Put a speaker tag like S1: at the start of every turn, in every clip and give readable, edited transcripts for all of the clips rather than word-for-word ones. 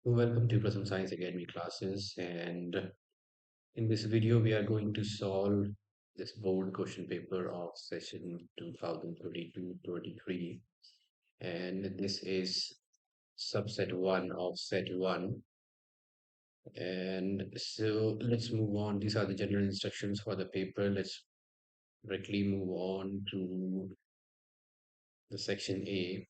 S1: Welcome to Present Science Academy classes, and in this video we are going to solve this board question paper of session 2022-23, and this is subset 1 of set 1. And so let's move on. These are the general instructions for the paper. Let's directly move on to the section A.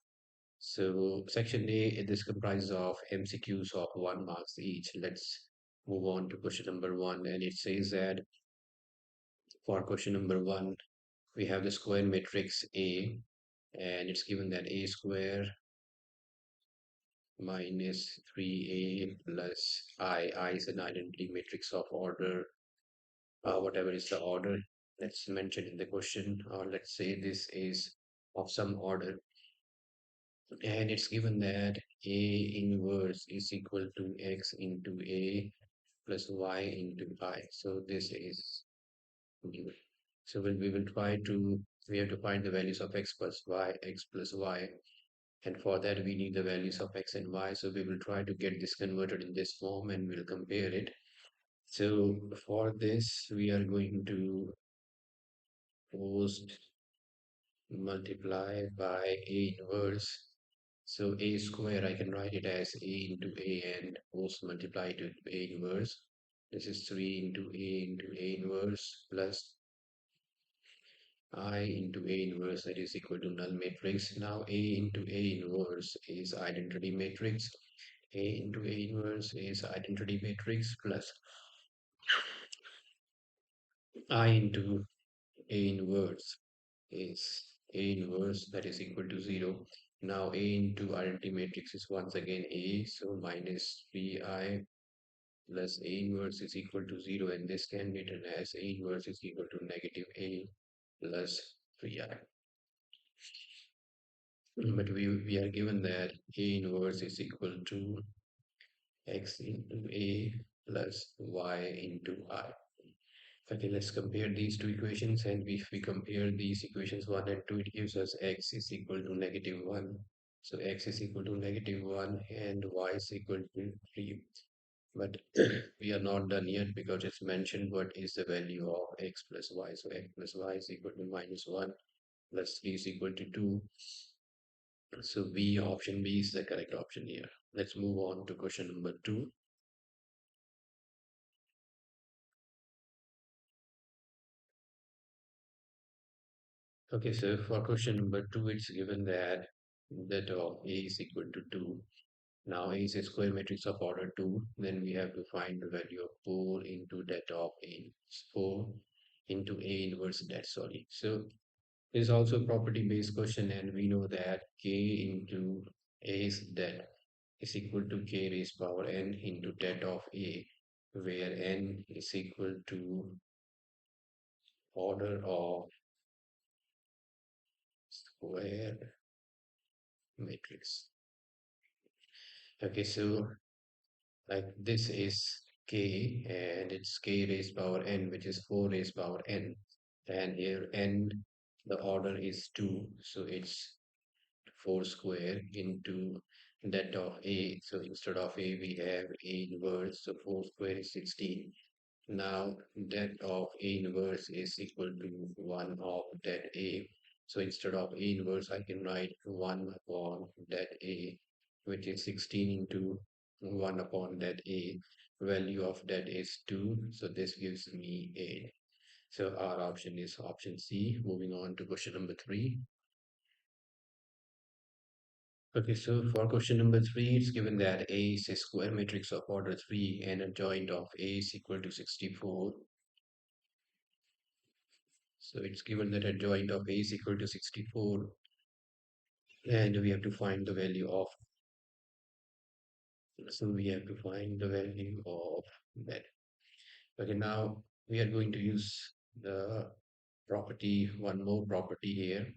S1: So section A, it is comprised of MCQs of 1 marks each. Let's move on to question number 1, and it says that for question number 1, we have the square matrix A, and it's given that A square minus 3A plus I is an identity matrix of order, whatever is the order that's mentioned in the question, or let's say this is of some order, and it's given that A inverse is equal to X into A plus Y into I. So this is given. So we will try to, we have to find the values of X plus Y, X plus Y. And for that, we need the values of X and Y. So we will try to get this converted in this form and we'll compare it. So for this, we are going to post multiply by A inverse. So A square, I can write it as A into A and post multiply to A inverse. This is 3 into A inverse plus I into A inverse, that is equal to null matrix. Now A into A inverse is identity matrix. A into A inverse is identity matrix plus I into A inverse is A inverse, that is equal to 0. Now A into identity matrix is once again A, so minus 3I plus A inverse is equal to 0, and this can be written as A inverse is equal to negative A plus 3I. But we are given that A inverse is equal to X into A plus Y into I. Okay, let's compare these two equations, and if we compare these equations 1 and 2, it gives us X is equal to negative 1. So X is equal to negative 1 and Y is equal to 3. But we are not done yet because it's mentioned what is the value of X plus Y. So X plus Y is equal to minus 1 plus 3 is equal to 2. So B, option B is the correct option here. Let's move on to question number 2. Okay, so for question number 2, it's given that of A is equal to 2. Now A is a square matrix of order 2. Then we have to find the value of 4 into that of A. 4 into A inverse that, sorry. So it's also a property-based question, and we know that K into A's that is equal to K raised power n into that of A, where n is equal to order of square matrix. Okay, so like this is K and it's K raised power n, which is 4 raised power n. And here n, the order is 2, so it's 4 square into that of A. So instead of A, we have A inverse, so 4 square is 16. Now that of A inverse is equal to 1 of that A. So instead of A inverse, I can write 1 upon that A, which is 16 into 1 upon that A. Value of that is 2. So this gives me 8. So our option is option C. Moving on to question number 3. Okay, so for question number 3, it's given that A is a square matrix of order 3 and a joint of A is equal to 64. So it's given that a joint of A is equal to 64, and we have to find the value of, so we have to find the value of that. Okay, now we are going to use the property, one more property here.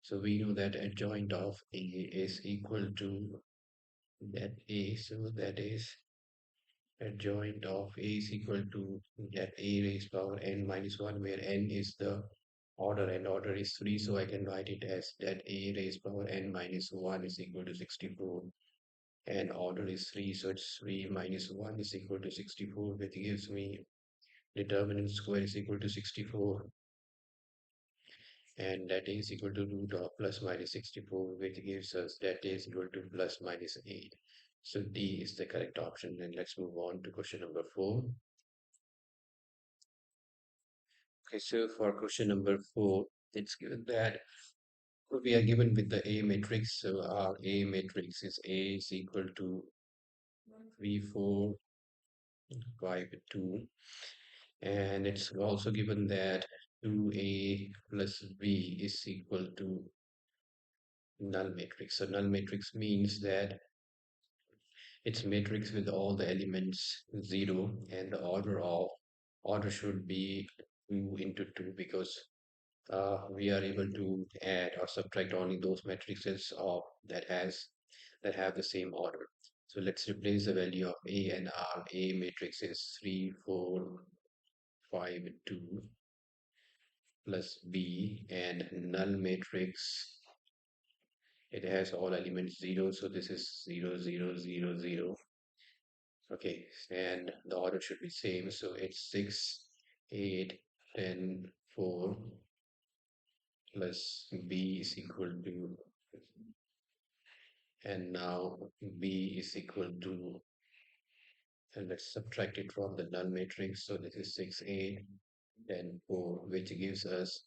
S1: So we know that a joint of A is equal to that A, so that is adjoint of A is equal to that A raised power n minus 1, where n is the order and order is 3, so I can write it as that A raised power n minus 1 is equal to 64. and order is 3, so it's 3 minus 1 is equal to 64, which gives me determinant square is equal to 64, and that is equal to root of plus minus 64, which gives us that is equal to plus minus 8. So D is the correct option. And let's move on to question number 4. Okay, so for question number 4, it's given that we are given with the A matrix. So our A matrix is A is equal to 3, 4, 5, 2. And it's also given that 2A plus B is equal to null matrix. So null matrix means that it's matrix with all the elements 0, and the order should be 2 into 2, because we are able to add or subtract only those matrices of that have the same order. So let's replace the value of A, and our A matrix is 3, 4, 5, 2 plus B, and null matrix, it has all elements 0, so this is 0, 0, 0, 0. Okay, and the order should be same, so it's 6, 8, 10, 4 plus B is equal to, and now B is equal to, and let's subtract it from the null matrix, so this is 6, 8, 10, 4, which gives us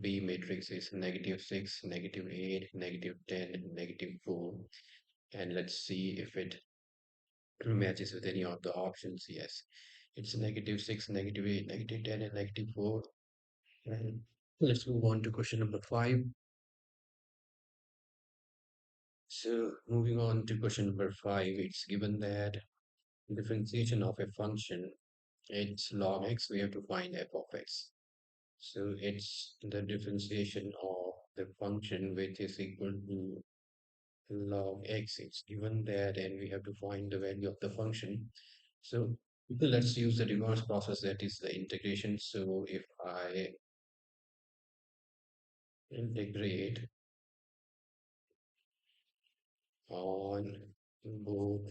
S1: B matrix is negative 6, negative 8, negative 10, negative 4. And let's see if it matches with any of the options. Yes, it's negative 6, negative 8, negative 10, and negative 4. And let's move on to question number 5. So moving on to question number 5, it's given that differentiation of a function, it's log x, we have to find f of x. So it's the differentiation of the function which is equal to log x. It's given that, and we have to find the value of the function. So let's use the reverse process, that is the integration. So if I integrate on both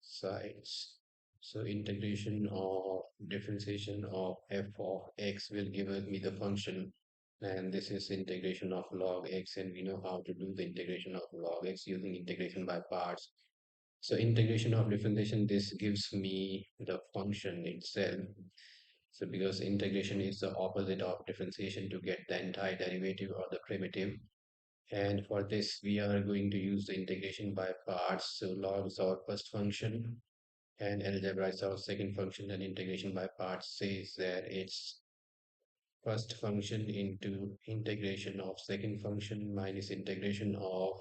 S1: sides, so integration or differentiation of f of x will give me the function, and this is integration of log x, and we know how to do the integration of log x using integration by parts. So integration of differentiation, this gives me the function itself. So because integration is the opposite of differentiation to get the entire derivative or the primitive. And for this, we are going to use the integration by parts. So log is our first function, and algebra is our second function, and integration by parts says that it's first function into integration of second function minus integration of,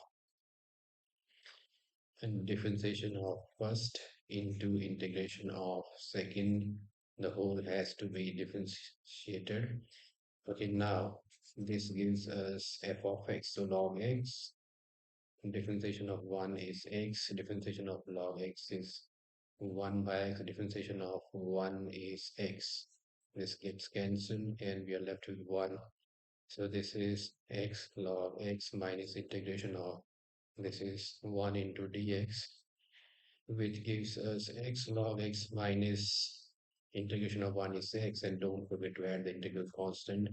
S1: and differentiation of first into integration of second. The whole has to be differentiated. Okay, now this gives us f of x. So log x, differentiation of 1 is x, differentiation of log x is 1 by x, differentiation of 1 is x. This gets cancelled, and we are left with 1. So this is x log x minus integration of, this is 1 into dx, which gives us x log x minus integration of 1 is x, and don't forget to add the integral constant.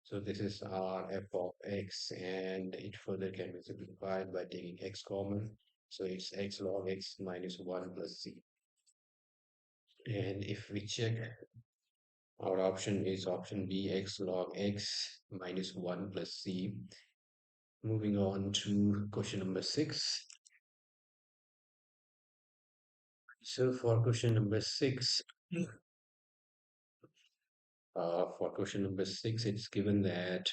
S1: So this is our f of x, and it further can be simplified by taking x common. So it's x log x minus 1 plus c. And if we check, our option is option B, x log x minus 1 plus c. Moving on to question number 6. So for question number 6, it's given that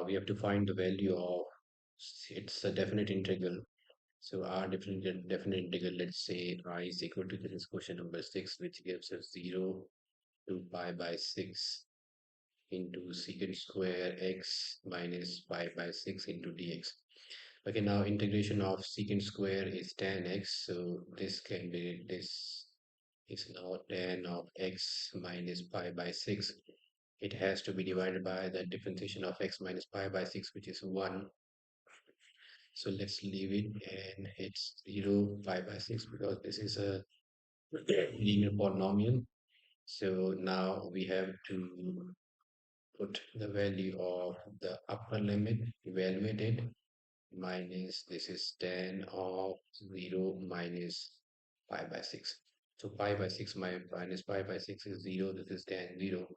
S1: we have to find the value of, it's a definite integral. So our definite integral, let's say I is equal to, this is question number 6, which gives us 0 to pi by 6 into secant square x minus pi by 6 into dx. Okay, now integration of secant square is tan x, so this can be, this is now tan of x minus pi by 6. It has to be divided by the differentiation of x minus pi by 6, which is 1. So let's leave it, and it's 0 pi by 6 because this is a linear polynomial. So now we have to put the value of the upper limit evaluated minus this is tan of 0 minus pi by 6. So pi by 6 minus pi by 6 is 0. This is tan 0.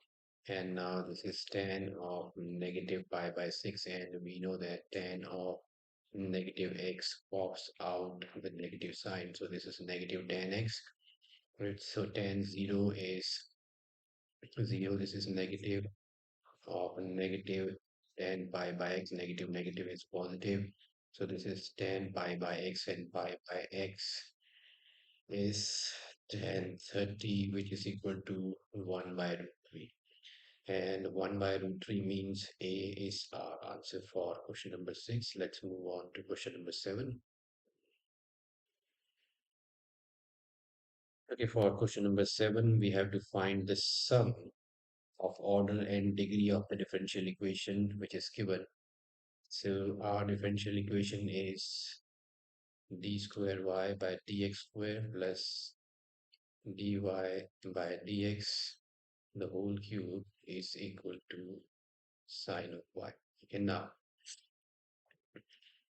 S1: And now this is tan of negative pi by 6. And we know that tan of negative x pops out with negative sign. So this is negative tan x. Right? So tan 0 is 0. This is negative of negative tan pi by x. Negative is positive. So this is tan pi by x, and pi by x is tan 30, which is equal to 1 by root 3. And 1 by root 3 means A is our answer for question number 6. Let's move on to question number 7. Okay, for question number 7, we have to find the sum of order and degree of the differential equation which is given. So our differential equation is d square y by dx square plus dy by dx the whole cube is equal to sine of y. Okay, now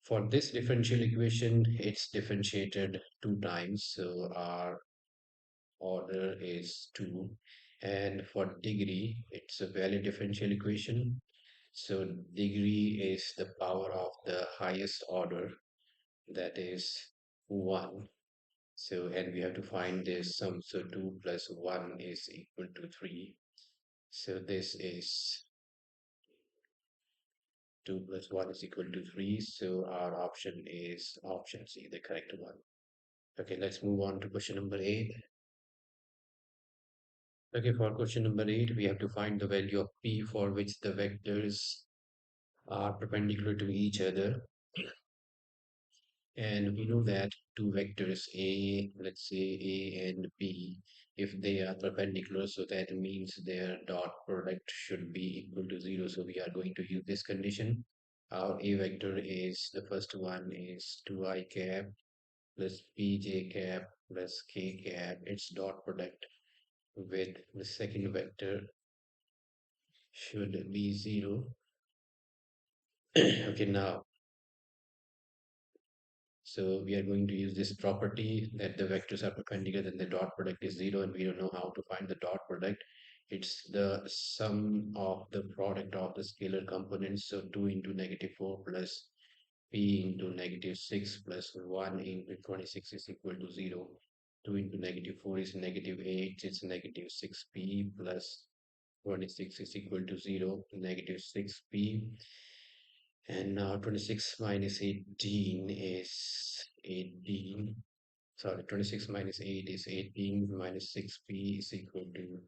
S1: for this differential equation, it's differentiated two times, so our order is 2. And for degree, it's a valid differential equation. So degree is the power of the highest order, that is 1. So, and we have to find this sum. So 2 plus 1 is equal to 3. So this is 2 plus 1 is equal to 3. So our option is option C, the correct one. Okay, let's move on to question number 8. Okay, for question number 8, we have to find the value of P for which the vectors are perpendicular to each other. And we know that two vectors A, let's say A and B, if they are perpendicular, so that means their dot product should be equal to 0. So we are going to use this condition. Our A vector is, the first one is 2i cap plus pj cap plus k cap, its dot product with the second vector should be 0. Okay, now, so we are going to use this property that the vectors are perpendicular, then the dot product is 0, and we don't know how to find the dot product. It's the sum of the product of the scalar components. So 2 into negative 4 plus p into negative 6 plus 1 into 26 is equal to 0. 2 into negative 4 is negative 8. It's negative 6p plus 26 is equal to 0. Negative 6p. And now 26 minus 18 is 18. Sorry, 26 minus 8 is 18 minus 6p is equal to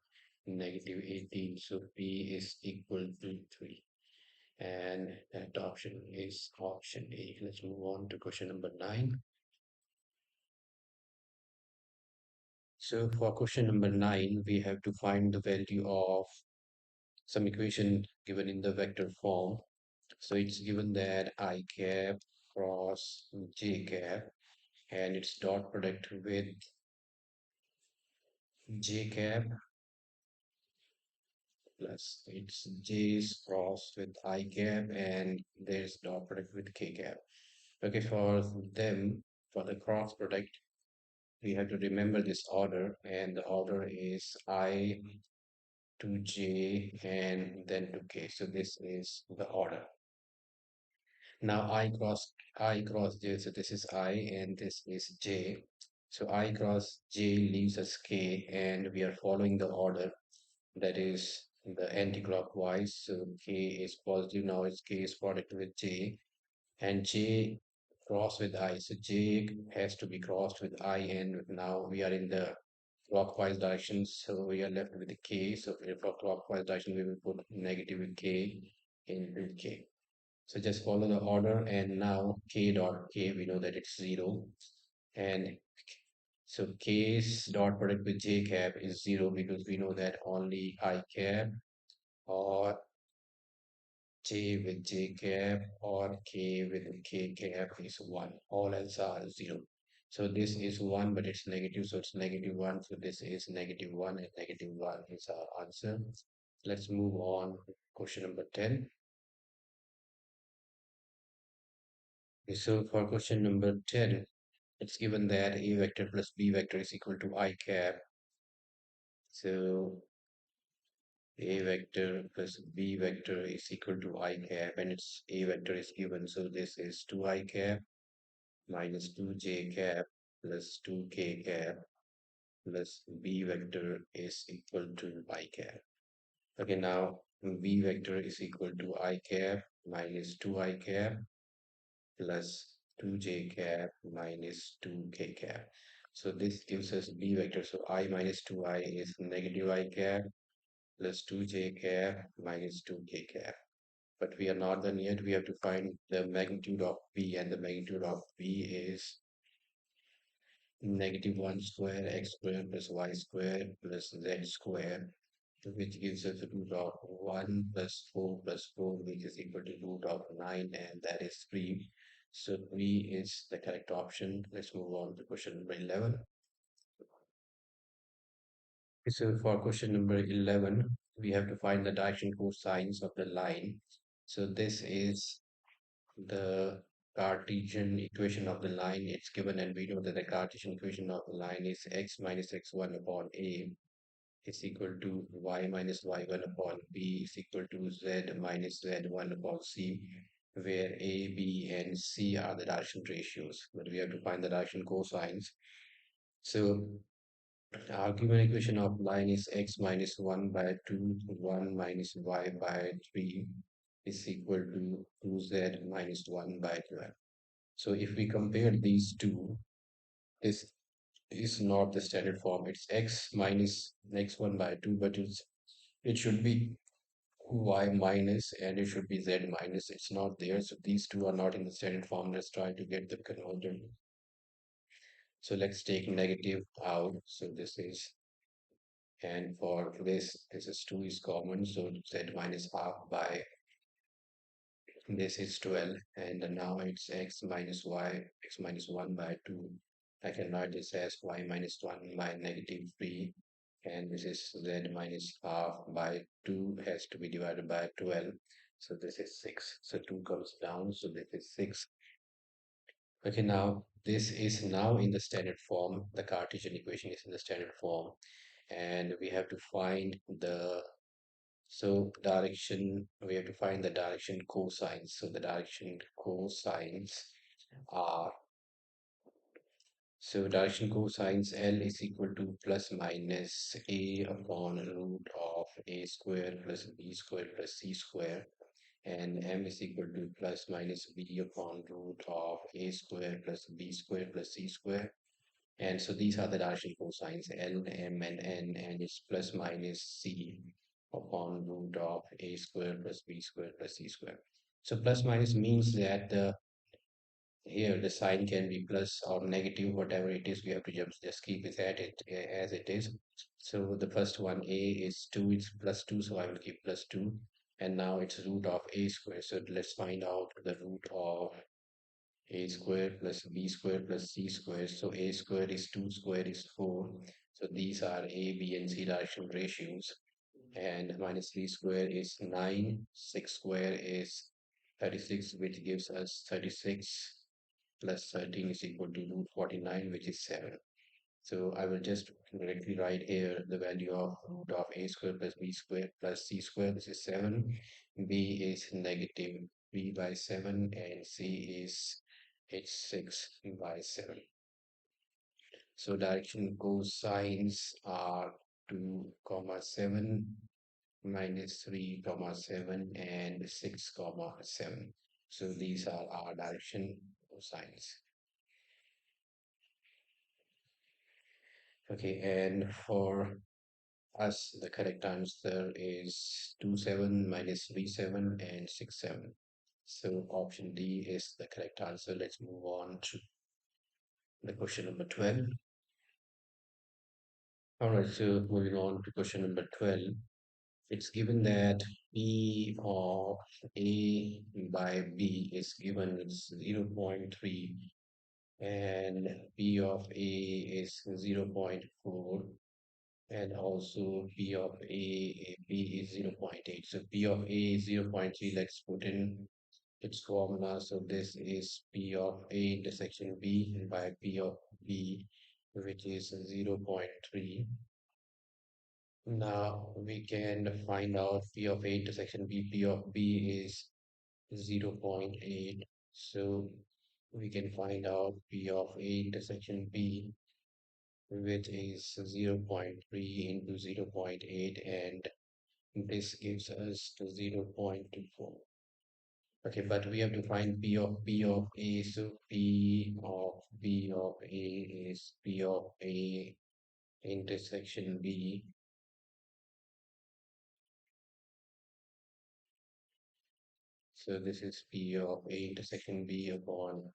S1: negative 18. So p is equal to 3. And that option is option A. Let's move on to question number 9. So for question number 9, we have to find the value of some equation given in the vector form. So it's given that I cap cross j cap and its dot product with j cap plus its j's cross with I cap and there's dot product with k cap. Okay, for them, for the cross product, we have to remember this order, and the order is I to j and then to k. So this is the order. Now I cross j, so this is I and this is j. So I cross j leaves us k, and we are following the order, that is the anti-clockwise. So k is positive. Now it's k is product with j, and j cross with I. So j has to be crossed with I, and now we are in the clockwise direction. So we are left with the k. So for clockwise direction, we will put negative k into k. So just follow the order, and now k dot k, we know that it's 0. And so k's dot product with j cap is 0 because we know that only I cap or J with J cap or K with K cap is 1. All else are 0. So this is 1, but it's negative, so it's negative 1. So this is negative 1, and negative 1 is our answer. Let's move on to question number 10. Okay, so for question number 10, it's given that A vector plus B vector is equal to I cap. So A vector plus B vector is equal to I cap, and its A vector is given. So this is 2I cap minus 2j cap plus 2k cap plus b vector is equal to I cap. Okay, now b vector is equal to I cap minus 2I cap plus 2j cap minus 2k cap. So this gives us b vector. So I minus 2I is negative I cap plus 2j cap minus 2k cap. But we are not done yet. We have to find the magnitude of b, and the magnitude of b is negative 1 square x square plus y square plus z square, which gives us a root of 1 plus 4 plus 4, which is equal to root of 9, and that is 3. So 3 is the correct option. Let's move on to question number 11. So for question number 11, we have to find the direction cosines of the line. So this is the Cartesian equation of the line. It's given, and we know that the Cartesian equation of the line is x minus x1 upon a is equal to y minus y1 upon b is equal to z minus z1 upon c, where a, b, and c are the direction ratios. But we have to find the direction cosines. So our given equation of line is x minus 1 by 2, 1 minus y by 3 is equal to 2z minus 1 by 12. So if we compare these two, this is not the standard form. It's x minus x1 by 2, but it should be y minus, and it should be z minus. It's not there. So these two are not in the standard form. Let's try to get them converted. So let's take negative out. So this is, and for this is 2 is common. So z minus half by this is 12, and now it's x minus y, x minus 1 by 2. I can write this as y minus 1 by negative 3, and this is z minus half by 2 has to be divided by 12. So this is 6. So 2 comes down, so this is 6. Okay, now this is now in the standard form. The Cartesian equation is in the standard form, and we have to find the direction, we have to find the direction cosines. So the direction cosines are, so direction cosines L is equal to plus minus A upon root of A square plus B square plus C square, and M is equal to plus minus B upon root of A square plus B square plus C square. And so these are the direction cosines L, M, and N, and it's plus minus C upon root of A square plus B square plus C square. So plus minus means that here the sign can be plus or negative, whatever it is. We have to just keep it at it as it is. So the first one, A is 2, it's plus 2, so I will keep plus 2. And now it's root of A square. So let's find out the root of A square plus B square plus C square. So A square is 2 square is 4. So these are A, B, and C direction ratios. And minus 3 square is 9. 6 square is 36, which gives us 36 plus 13 is equal to root 49, which is 7. So I will just directly write here the value of root of A square plus B square plus C square. This is 7. B is negative 3 by 7, and C is it's 6 by 7. So direction cosines are 2 comma 7 minus 3 comma 7 and 6 comma 7. So these are our direction cosines. Okay, and for us, the correct answer is 2 7 minus 3 7 and 6 7. So option D is the correct answer. Let's move on to the question number 12. All right, so moving on to question number 12. It's given that P of A by B is given it's 0.3 and P of A is 0.4 and also P of B is 0.8. So P of A is 0.3. Let's put in its formula. So this is P of A intersection B by P of B, which is 0.3. Now we can find out P of A intersection B. P of B is 0.8. So we can find out P of A intersection B, which is 0.3 into 0.8, and this gives us to 0.24. Okay, but we have to find P of A. So P of A is P of A intersection B. So this is P of A intersection B upon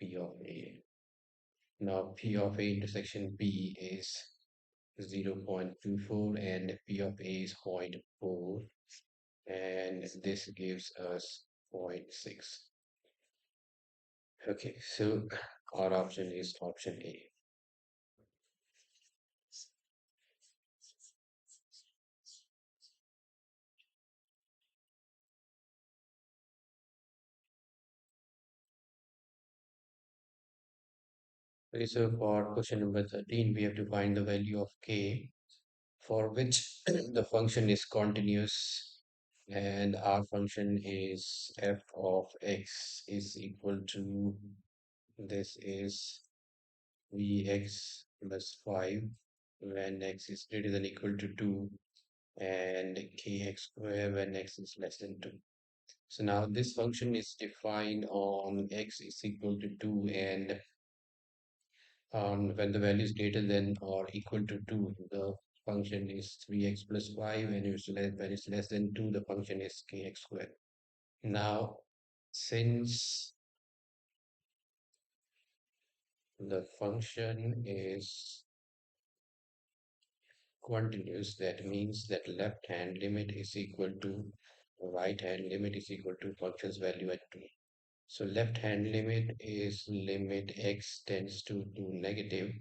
S1: P of A. Now P of A intersection B is 0.24 and P of A is zero point 0.4, and this gives us zero point 0.6. Okay, so our option is option A. Okay, so for question number 13, we have to find the value of k for which the function is continuous and our function is f of x is equal to, this is vx plus 5 when x is greater than equal to 2 and kx square when x is less than 2. So now this function is defined on x is equal to 2 and when the value is greater than or equal to 2, the function is 3x plus 5, and when it's less than 2, the function is kx squared. Now, since the function is continuous, that means that left hand limit is equal to right hand limit is equal to function's value at 2. So left hand limit is limit x tends to negative,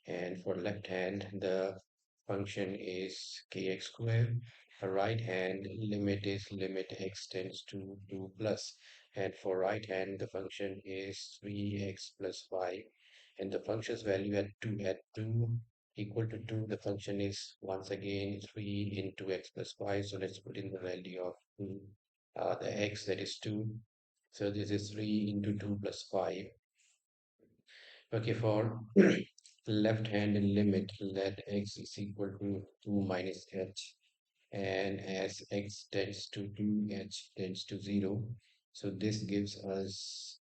S1: and for left hand the function is kx squared. A right hand limit is limit x tends to 2 plus, and for right hand the function is 3x plus 5, and the function's value at 2 equal to 2, the function is once again 3 into x plus 5. So let's put in the value of 2, the x, that is 2. So this is 3 into 2 plus 5. Okay, for left hand limit, let x is equal to 2 minus h. And as x tends to 2, h tends to 0. So this gives us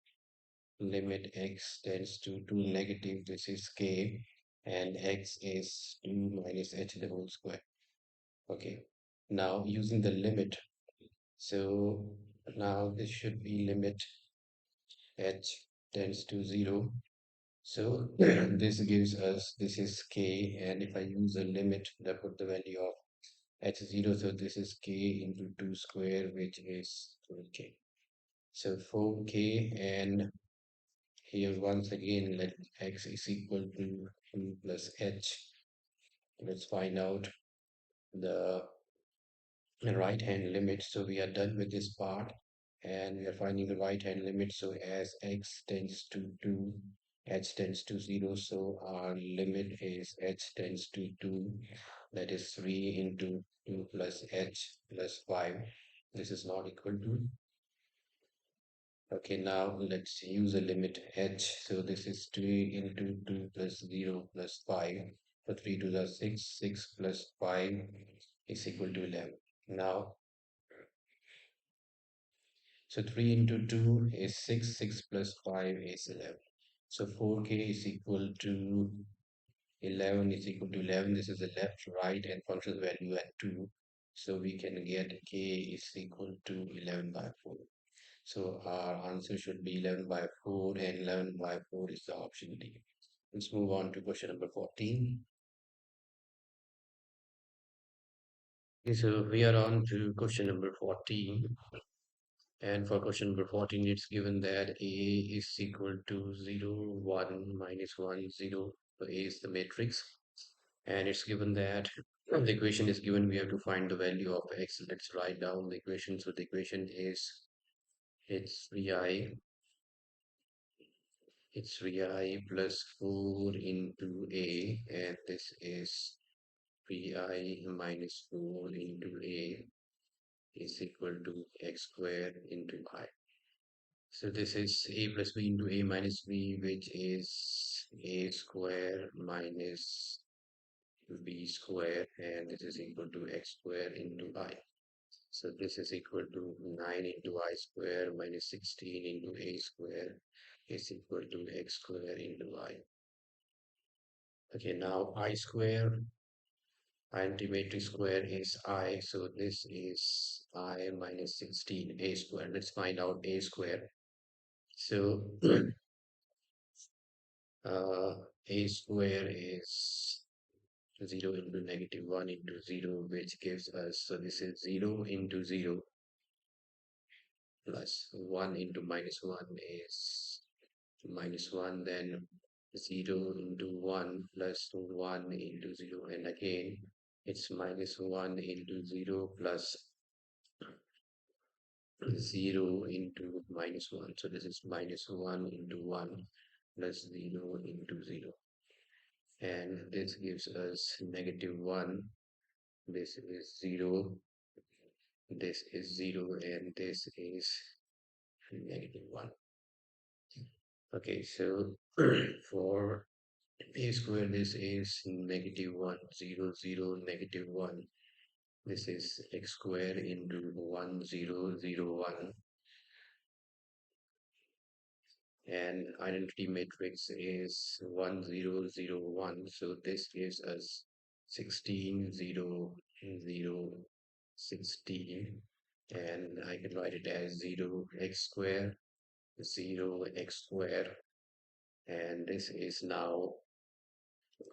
S1: limit x tends to 2 negative. This is k. And x is 2 minus h the whole square. Okay. Now using the limit. So now this should be limit h tends to 0. So this gives us, this is k, and if I use a limit, I put the value of h0, so this is k into 2 square, which is 4k. So 4k, and here once again, let x is equal to 2 plus h. Let's find out the right hand limit. So we are done with this part and we are finding the right hand limit. So as x tends to 2, h tends to 0. So our limit is h tends to 2. That is 3 into 2 plus h plus 5. This is not equal to. Okay, now let's use a limit h. So this is 3 into 2 plus 0 plus 5. So 3 to the 6, 6 plus 5 is equal to 11. Now, so 3 into 2 is 6, 6 plus 5 is 11. So 4k is equal to 11 is equal to 11. This is the left, right, and function value at 2. So we can get k is equal to 11 by 4. So our answer should be 11 by 4, and 11 by 4 is the option D. Let's move on to question number 14. Okay, so we are on to question number 14. And for question number 14, it's given that A is equal to 0, 1, -1, 0. So A is the matrix. And it's given that the equation is given, we have to find the value of x. Let's write down the equation. So the equation is it's 3i, it's 3i plus 4 into A, and this is 3i minus 4 into A is equal to x squared into I. So this is a plus b into a minus b, which is a square minus b square, and this is equal to x square into I. So this is equal to 9 into I square minus 16 into a square is equal to x square into I. Okay, now I square, antimatrix square is I, so this is I minus 16 a square. Let's find out a square. So uh, a square is 0 into -1 into 0, which gives us, so this is 0 into 0 plus 1 into -1 is -1, then 0 into 1 plus 1 into 0, and again it's -1 into 0 plus 0 into -1. So this is -1 into 1 plus 0 into 0. And this gives us -1. This is 0, this is 0, and this is -1. Okay, so for a square, this is -1, 0, 0, -1. This is x square into 1, 0, 0, 1. And identity matrix is 1, 0, 0, 1. So this gives us 16, 0, 0, 16. And I can write it as 0 x square, 0 x square, and this is now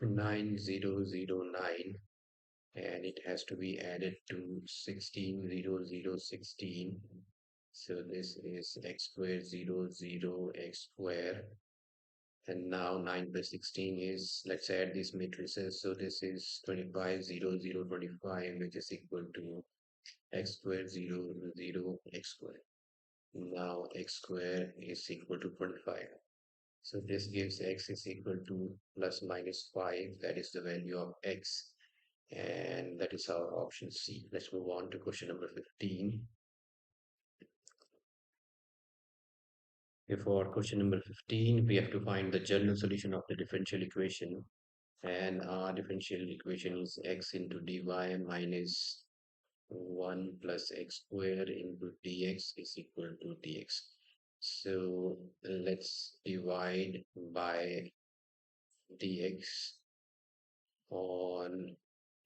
S1: 9009, and it has to be added to 160016. So this is x square 0 0 x square, and now 9 plus 16 is, let's add these matrices. So this is 25 0 0 25, which is equal to x square 0 0 x square. Now x square is equal to 25. So this gives x is equal to plus minus 5. That is the value of x. And that is our option C. Let's move on to question number 15. For question number 15, we have to find the general solution of the differential equation. And our differential equation is x into dy minus 1 plus x squared into dx is equal to dx. So let's divide by dx on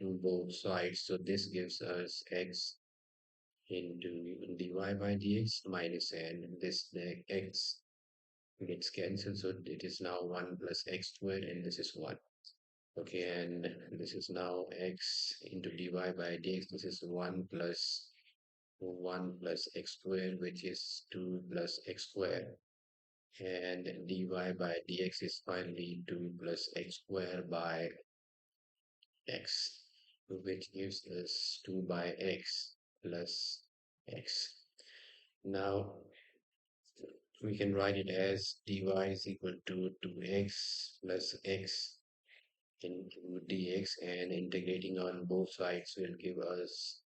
S1: both sides. So this gives us x into dy by dx minus n. This the x gets cancelled, so it is now 1 plus x squared, and this is 1. Okay, and this is now x into dy by dx. This is 1 plus 1 plus x squared, which is 2 plus x squared. And dy by dx is finally 2 plus x squared by x, which gives us 2 by x plus x. Now we can write it as dy is equal to 2x plus x into dx, and integrating on both sides will give us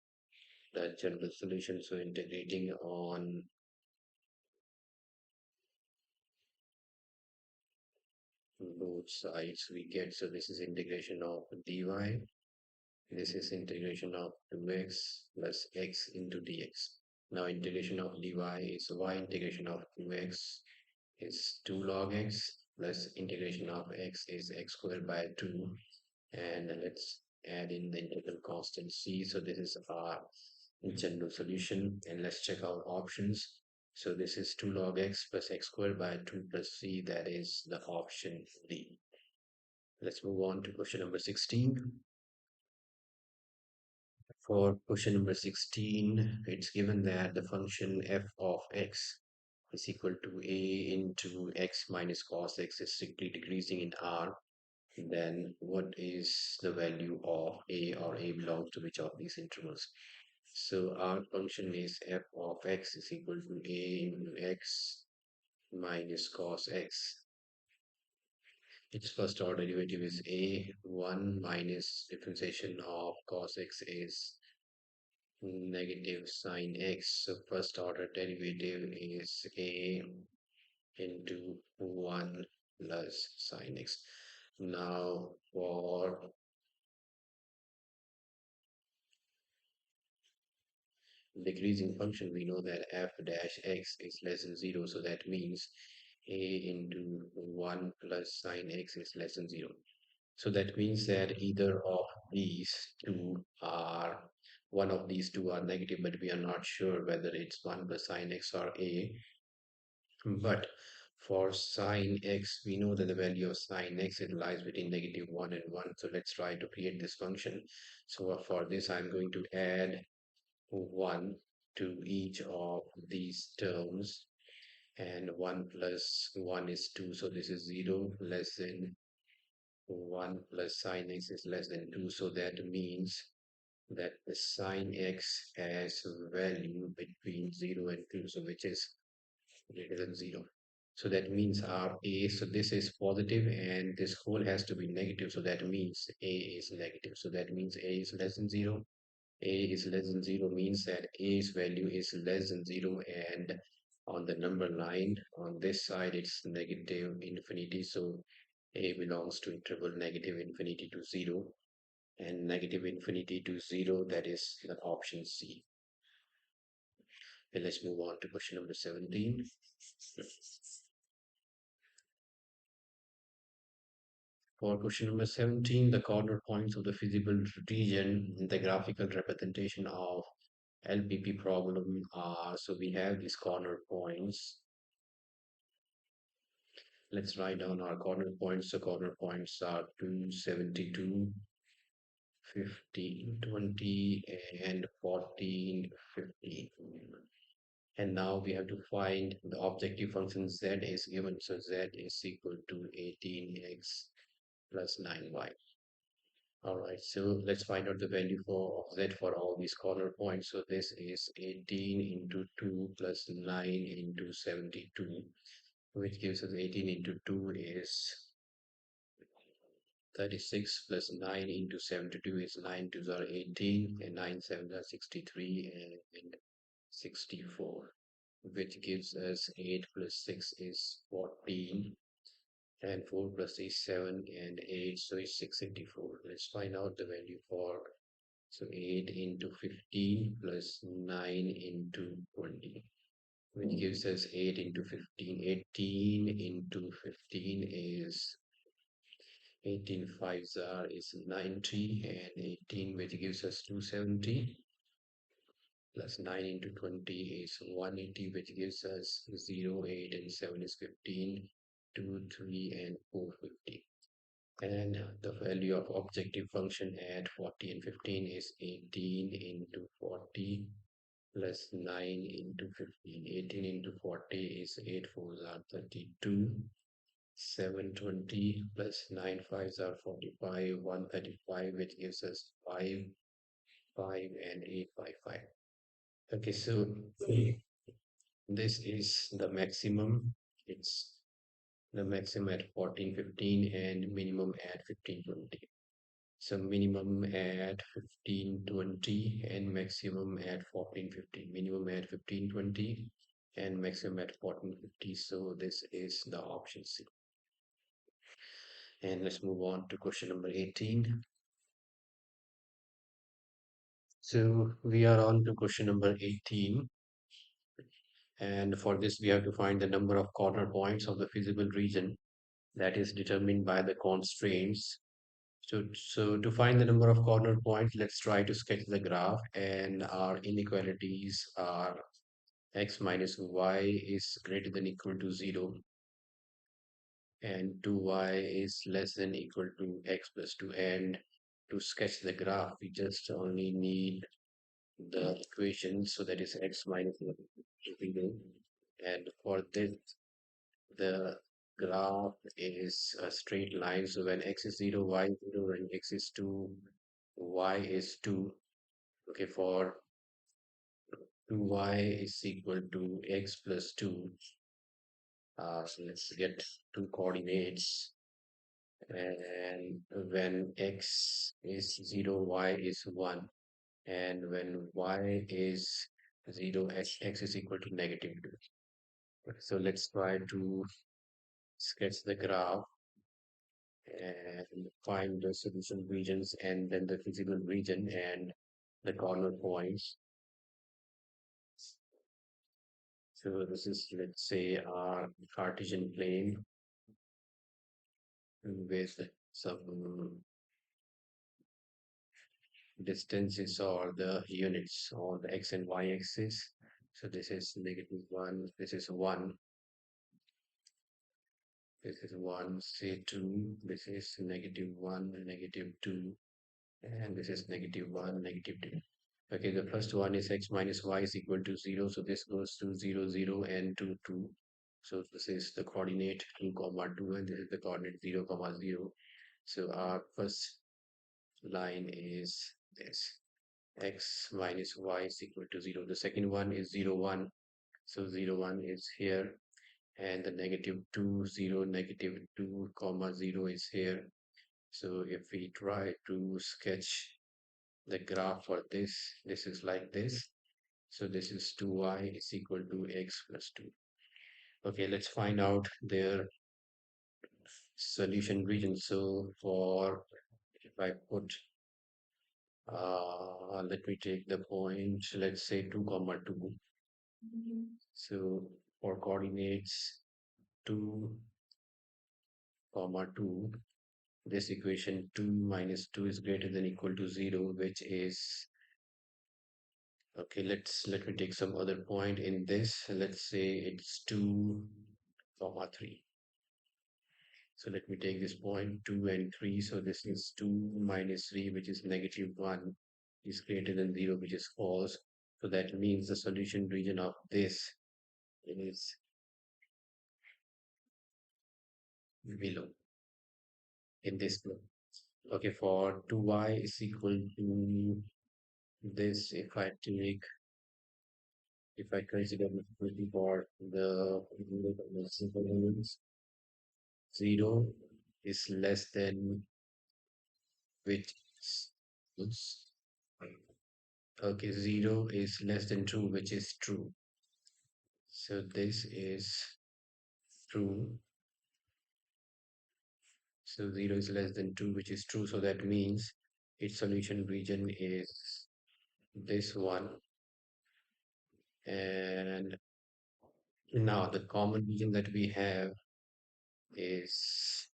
S1: the general solution. So integrating on both sides we get, so this is integration of dy, this is integration of 2x plus x into dx. Now integration of dy is y integration of 2x is 2 log x plus integration of x is x squared by 2. And let's add in the integral constant c. So this is our general solution, and let's check our options. So this is 2 log x plus x squared by 2 plus c. That is the option D. Let's move on to question number 16. For question number 16, it's given that the function f of x is equal to a into x minus cos x is strictly decreasing in R. Then what is the value of a, or a belongs to which of these intervals? So our function is f of x is equal to a into x minus cos x. Its first order derivative is a, 1 minus differentiation of cos x is negative sine x. So first order derivative is a into 1 plus sine x. Now for decreasing function, we know that f dash x is less than 0. So that means a into 1 plus sine x is less than 0. So that means that either of these two are, one of these two are negative, but we are not sure whether it's 1 plus sine x or a. But for sine x, we know that the value of sine x, it lies between negative 1 and 1. So let's try to create this function. So for this, I'm going to add 1 to each of these terms, and 1 plus 1 is 2. So this is 0 less than 1 plus sine x is less than 2. So that means that the sine x has a value between 0 and 2, so which is greater than 0. So that means our a, so this is positive and this whole has to be negative. So that means a is negative. So that means a is less than 0. A is less than 0 means that a's value is less than 0, and on the number line on this side it's negative infinity. So a belongs to interval negative infinity to 0, and negative infinity to 0, that is the option C. And let's move on to question number 17. For question number 17, the corner points of the feasible region, the graphical representation of LPP problem are, so we have these corner points. Let's write down our corner points. The corner points are 272, 15, 20, and 14, 15. And now we have to find the objective function z is given. So z is equal to 18x plus 9y. All right, so let's find out the value for of z for all these corner points. So this is 18 into 2 plus 9 into 72, which gives us 18 into 2 is 36 plus 9 into 72 is 9 2s are 18, and 9 7s are 63, and 64, which gives us 8 plus 6 is 14, and 4 plus 3 is 7, and 8, so it's 684. Let's find out the value for, so 8 into 15 plus 9 into 20, which gives us 8 into 15. 18 into 15 is 18 fives are is 90, and 18, which gives us 270, plus 9 into 20 is 180, which gives us 0, 8, and 7 is 15, 2, 3, and 4, 50. And the value of objective function at 40 and 15 is 18 into 40 plus 9 into 15. 18 into 40 is 8 fours are 32. 720 plus 9 fives are 45, 135, which gives us 5, 5, and 8 by 5. Okay, so this is the maximum. It's the maximum at 14, 15, and minimum at 15, 20. So minimum at 15, 20, and maximum at 14, 15. Minimum at 15, 20, and maximum at 14, 50. So this is the option C. And let's move on to question number 18. So we are on to question number 18. And for this, we have to find the number of corner points of the feasible region that is determined by the constraints. So to find the number of corner points, let's try to sketch the graph. And our inequalities are x minus y is greater than equal to 0, and 2y is less than equal to x plus 2, and to sketch the graph, we just only need the equation, so that is x minus 0. And for this, the graph is a straight line. So when x is 0, y is 0, when x is 2, y is 2. Okay, for 2y is equal to x plus 2. So let's get two coordinates. And when x is 0, y is 1. And when y is 0, x is equal to negative 2. So let's try to sketch the graph and find the solution regions and then the physical region and the corner points. So this is, let's say, our Cartesian plane with some distances or the units on the x and y axis. So this is negative 1, this is 1, this is 1, say 2, this is negative 1, negative 2, and this is negative 1, negative 2. Okay, the first one is x minus y is equal to 0. So this goes to 0, 0, and 2, 2. So this is the coordinate 2, comma 2, and this is the coordinate 0, comma 0. So our first line is this x minus y is equal to 0. The second one is 0, 1. So 0, 1 is here, and the negative 2, 0, negative 2, comma 0 is here. So if we try to sketch the graph for this is like this. So this is 2y is equal to x plus 2. Okay, let's find out their solution region. So for, if I put, let me take the point, let's say 2 comma 2. So for coordinates 2 comma 2, this equation 2 minus 2 is greater than equal to 0, which is, okay, let me take some other point in this. Let's say it's 2 comma 3. So let me take this point 2 and 3. So this is 2 minus 3, which is negative 1, is greater than 0, which is false. So that means the solution region of this is below in this block. Okay, for 2y is equal to this, if I consider difficulty for the simple elements, 0 is less than, which is, okay, 0 is less than 2, which is true. So this is true. So 0 is less than 2, which is true. So that means its solution region is this one. And now the common region that we have is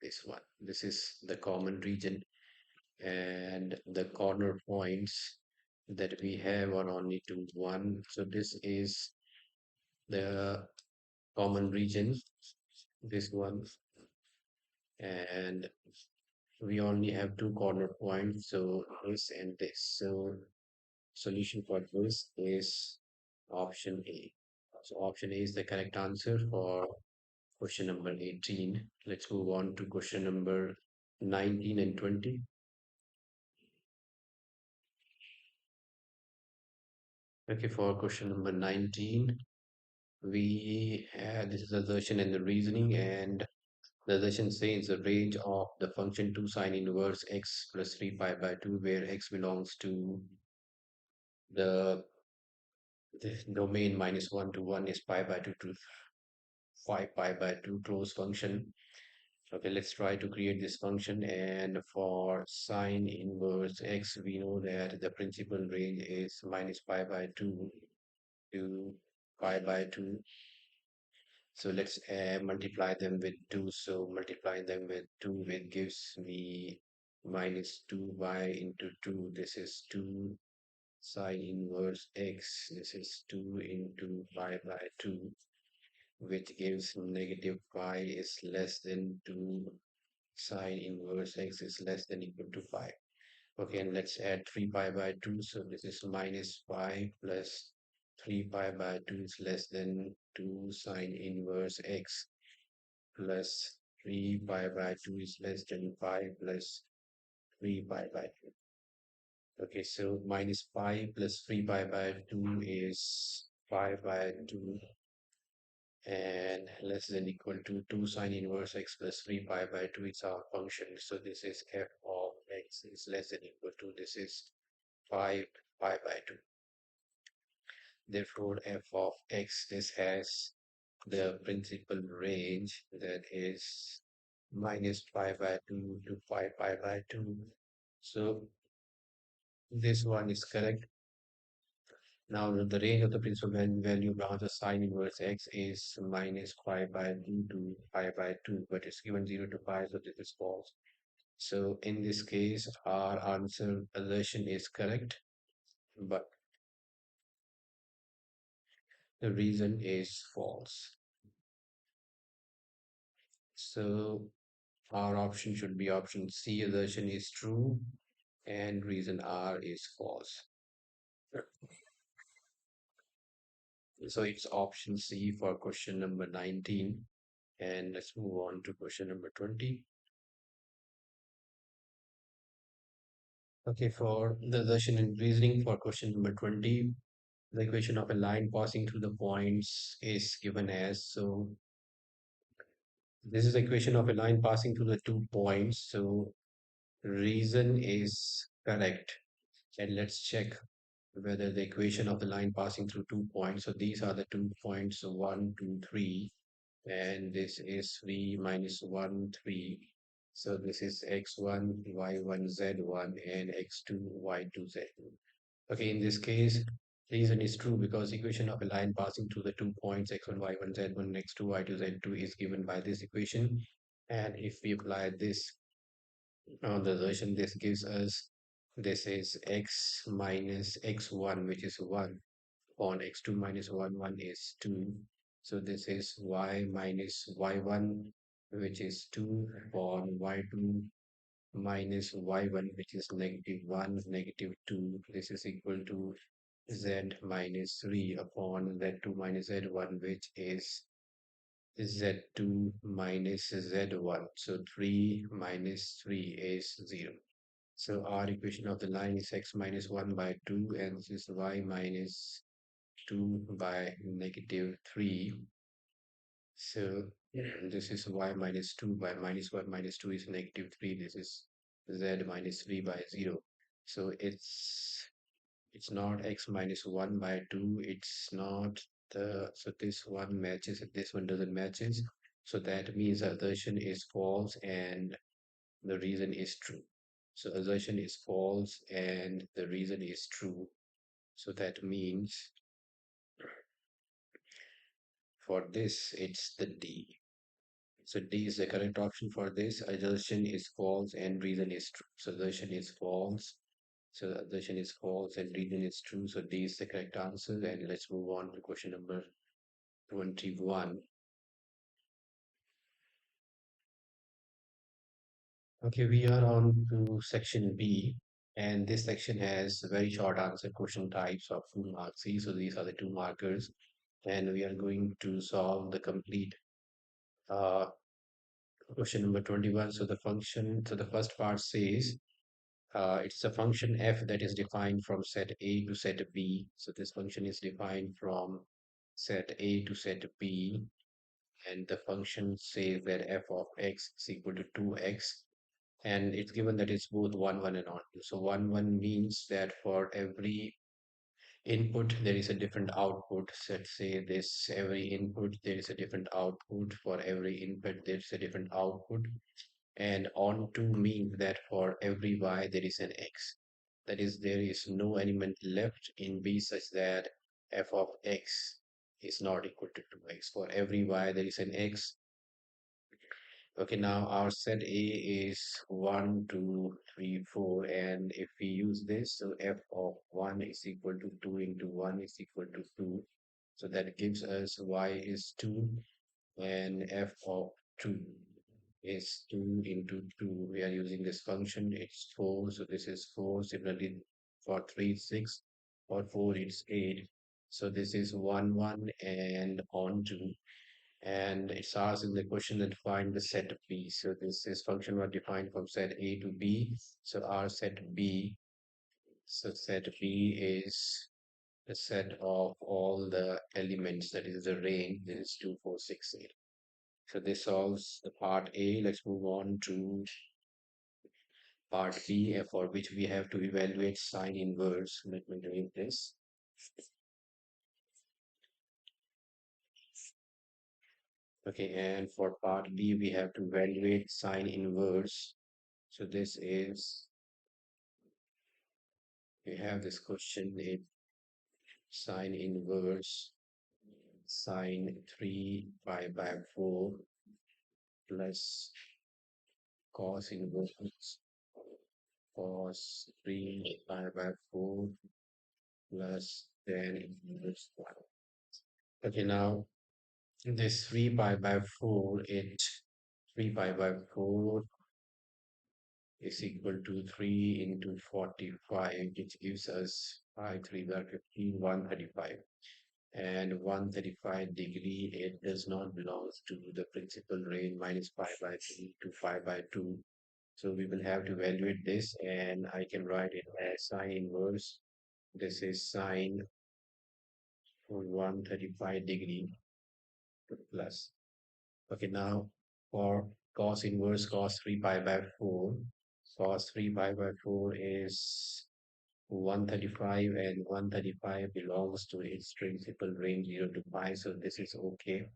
S1: this one. This is the common region. And the corner points that we have are only 2, 1. So this is the common region, this one. And we only have two corner points, so this and this. So solution for this is option A. So option A is the correct answer for question number 18. Let's move on to question number 19 and 20. Okay, for question number 19, we had this is the assertion and the reasoning, and the assertion says the range of the function 2 sine inverse x plus 3 pi by 2, where x belongs to the domain minus 1 to 1 is pi by 2 to 5 pi by 2 closed function. Okay, let's try to create this function. And for sine inverse x, we know that the principal range is minus pi by 2 to pi by 2. So let's multiply them with 2. So multiplying them with 2, it gives me minus 2y into 2. This is 2 sine inverse x. This is 2 into pi by 2, which gives negative pi is less than 2 sine inverse x is less than equal to 5. Okay, and let's add 3 pi by 2. So this is minus 5 plus 3 pi by 2 is less than 2 sine inverse x plus 3 pi by 2 is less than 5 plus 3 pi by 2. Okay, so minus 5 plus 3 pi by 2 is 5 by 2 and less than equal to 2 sine inverse x plus 3 pi by 2 is our function. So this is f of x is less than equal to, this is 5 pi by 2. Therefore, f of x, this has the principal range that is minus pi by 2 to 5 pi by 2. So this one is correct. Now the range of the principal value of the sine inverse x is minus pi by 2 to pi by 2, but it's given 0 to pi, so this is false. So in this case, our answer assertion is correct, but the reason is false. So our option should be option C, assertion is true, and reason R is false. So it's option C for question number 19. And let's move on to question number 20. Okay, for the assertion and reasoning for question number 20, the equation of a line passing through the points is given as, so this is the equation of a line passing through the 2 points. So reason is correct. And let's check whether the equation of the line passing through 2 points. So these are the 2 points, so 1, 2, 3, and this is 3 minus 1, 3. So this is x1, y1, z1, and x2, y2, z2. Okay, in this case, reason is true because equation of a line passing through the 2 points x1, y1, z1, x2, y2, z2 is given by this equation. And if we apply this on the version, this gives us, this is x minus x1, which is 1, upon x2 minus 1, 1 is 2. So this is y minus y1, which is 2, upon y2 minus y1, which is negative 1, negative 2. This is equal to z minus 3 upon z2 minus z1, which is z2 minus z1. So 3 minus 3 is 0. So our equation of the line is x minus 1 by 2, and this is y minus 2 by negative 3. So this is y minus 2 by minus 1 minus 2 is negative 3. This is z minus 3 by 0. So it's not x minus 1 by 2. It's not the, so this one matches and this one doesn't matches. So that means assertion is false and the reason is true. So assertion is false and the reason is true. So that means for this, it's the D. So D is the correct option for this. Assertion is false and reason is true. So assertion is false. So assertion is false and reason is true. So D is the correct answer. And let's move on to question number 21. Okay, we are on to section B. And this section has very short answer question types of full mark C. So these are the two markers. And we are going to solve the complete uh, question number 21. So the function, so the first part says it's a function f that is defined from set A to set B. So this function is defined from set A to set B, and the function says that f of x is equal to 2x, and it's given that it's both 1, 1 and on 2. So 1, 1 means that for every input there is a different output. So let's say this every input there is a different output. For every input there's a different output. And on to means that for every y there is an x. That is, there is no element left in B such that f of x is not equal to 2x. For every y there is an x. Okay, now our set A is 1, 2, 3, 4, and if we use this, so f of 1 is equal to 2 into 1 is equal to 2. So that gives us y is 2 and f of 2 is 2 into 2. We are using this function. It's 4. So this is 4. Similarly, for 3, it's 6. For 4, it's 8. So this is 1, 1 and on 2. And it's asking the question that find the set B. So this function was defined from set A to B. So our set B, so set B is the set of all the elements, that is the range. This is 2, 4, 6, 8. So this solves the part A. Let's move on to part B, for which we have to evaluate sine inverse. Let me do this. Okay, and for part B, we have to evaluate sine inverse. So this is, we have this question, it sine inverse sine 3 pi by 4 plus cos inverse cos 3 pi by 4 plus tan inverse 1. Okay, now this 3 pi by 4, 3 pi by 4 is equal to 3 into 45, which gives us 5, 3 by 15, 135. And 135 degree, it does not belong to the principal range minus pi by 3 to 5 by 2. So we will have to evaluate this, and I can write it as sine inverse. This is sine 135 degree plus. Okay, now for cos inverse cos 3 pi by 4, cos 3 pi by 4 is 135, and 135 belongs to its principal range 0 to pi, so this is okay.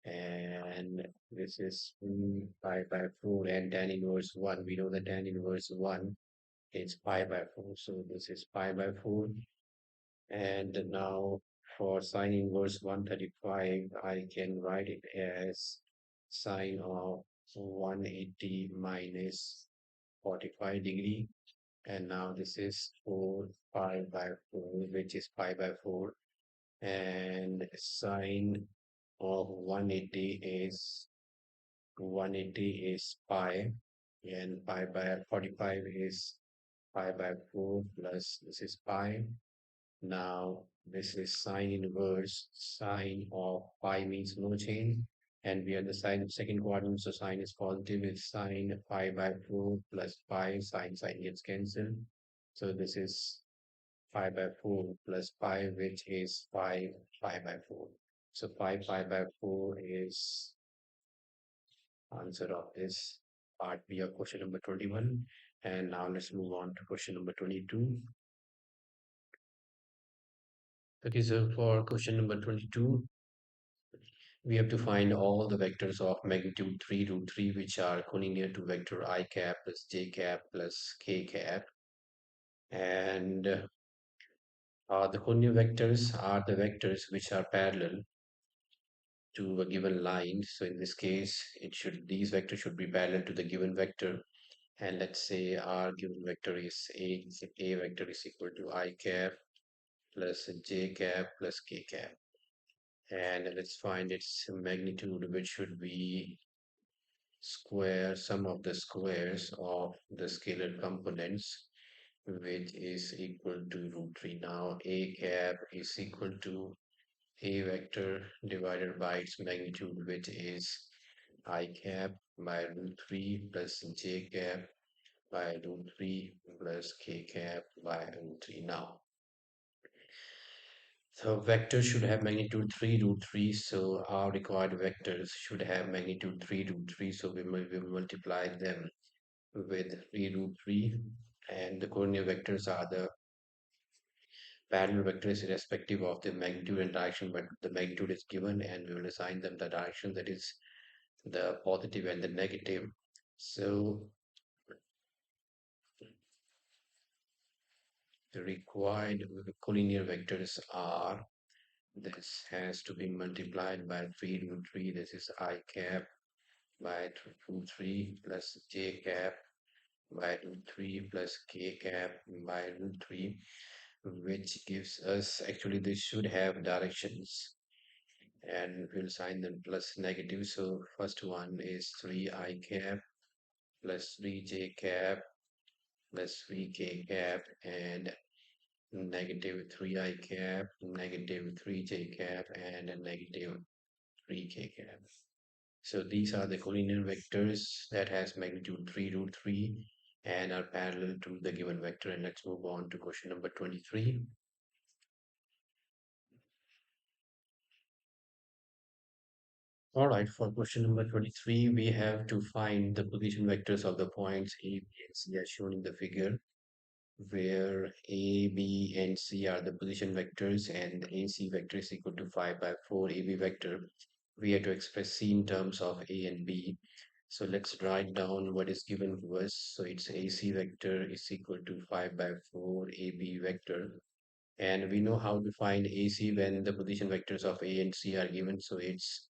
S1: And this is 3 pi by 4, and tan inverse 1. We know that tan inverse 1 is pi by 4, so this is pi by 4. And now for sine inverse 135, I can write it as sine of 180 minus 45 degree. And now this is 4 pi by 4, which is pi by 4. And sine of 180 is pi, and pi by 45 is pi by 4 plus this is pi. Now this is sine inverse sine of pi means no change, and we are the sine of second quadrant, so sine is positive. It's sine pi by 4 plus pi. Sine gets cancelled, so this is pi by 4 plus pi, which is 5 pi by 4. So 5 pi by 4 is answer of this part B of question number 21. And now let's move on to question number 22. Okay, so for question number 22, we have to find all the vectors of magnitude 3 root 3, which are collinear to vector I cap plus j cap plus k cap. And the collinear vectors are the vectors which are parallel to a given line. So in this case, these vectors should be parallel to the given vector. And let's say our given vector is A. A vector is equal to I cap plus j cap plus k cap. And let's find its magnitude, which should be sum of the squares of the scalar components, which is equal to root 3. Now A cap is equal to A vector divided by its magnitude, which is I cap by root 3 plus j cap by root 3 plus k cap by root 3. Now, so vectors should have magnitude 3 root 3. So our required vectors should have magnitude 3 root 3. So we will multiply them with 3 root 3. And the coordinate vectors are the parallel vectors irrespective of the magnitude and direction, but the magnitude is given and we will assign them the direction, that is the positive and the negative. So the required collinear vectors are, this has to be multiplied by 3 root 3. This is I cap by root 3 plus j cap by root 3 plus k cap by root 3, which gives us, actually this should have directions, and we'll sign them plus negative. So first one is 3i cap plus 3j cap plus 3k cap and negative 3i cap, negative 3j cap, and a negative 3k cap. So these are the collinear vectors that has magnitude 3 root 3 and are parallel to the given vector. And let's move on to question number 23. All right, for question number 23, we have to find the position vectors of the points A, B, and C as shown in the figure, where A, B, and C are the position vectors and AC vector is equal to 5 by 4 AB vector. We have to express C in terms of A and B. So let's write down what is given to us. So it's AC vector is equal to 5 by 4 AB vector. And we know how to find AC when the position vectors of A and C are given. So it's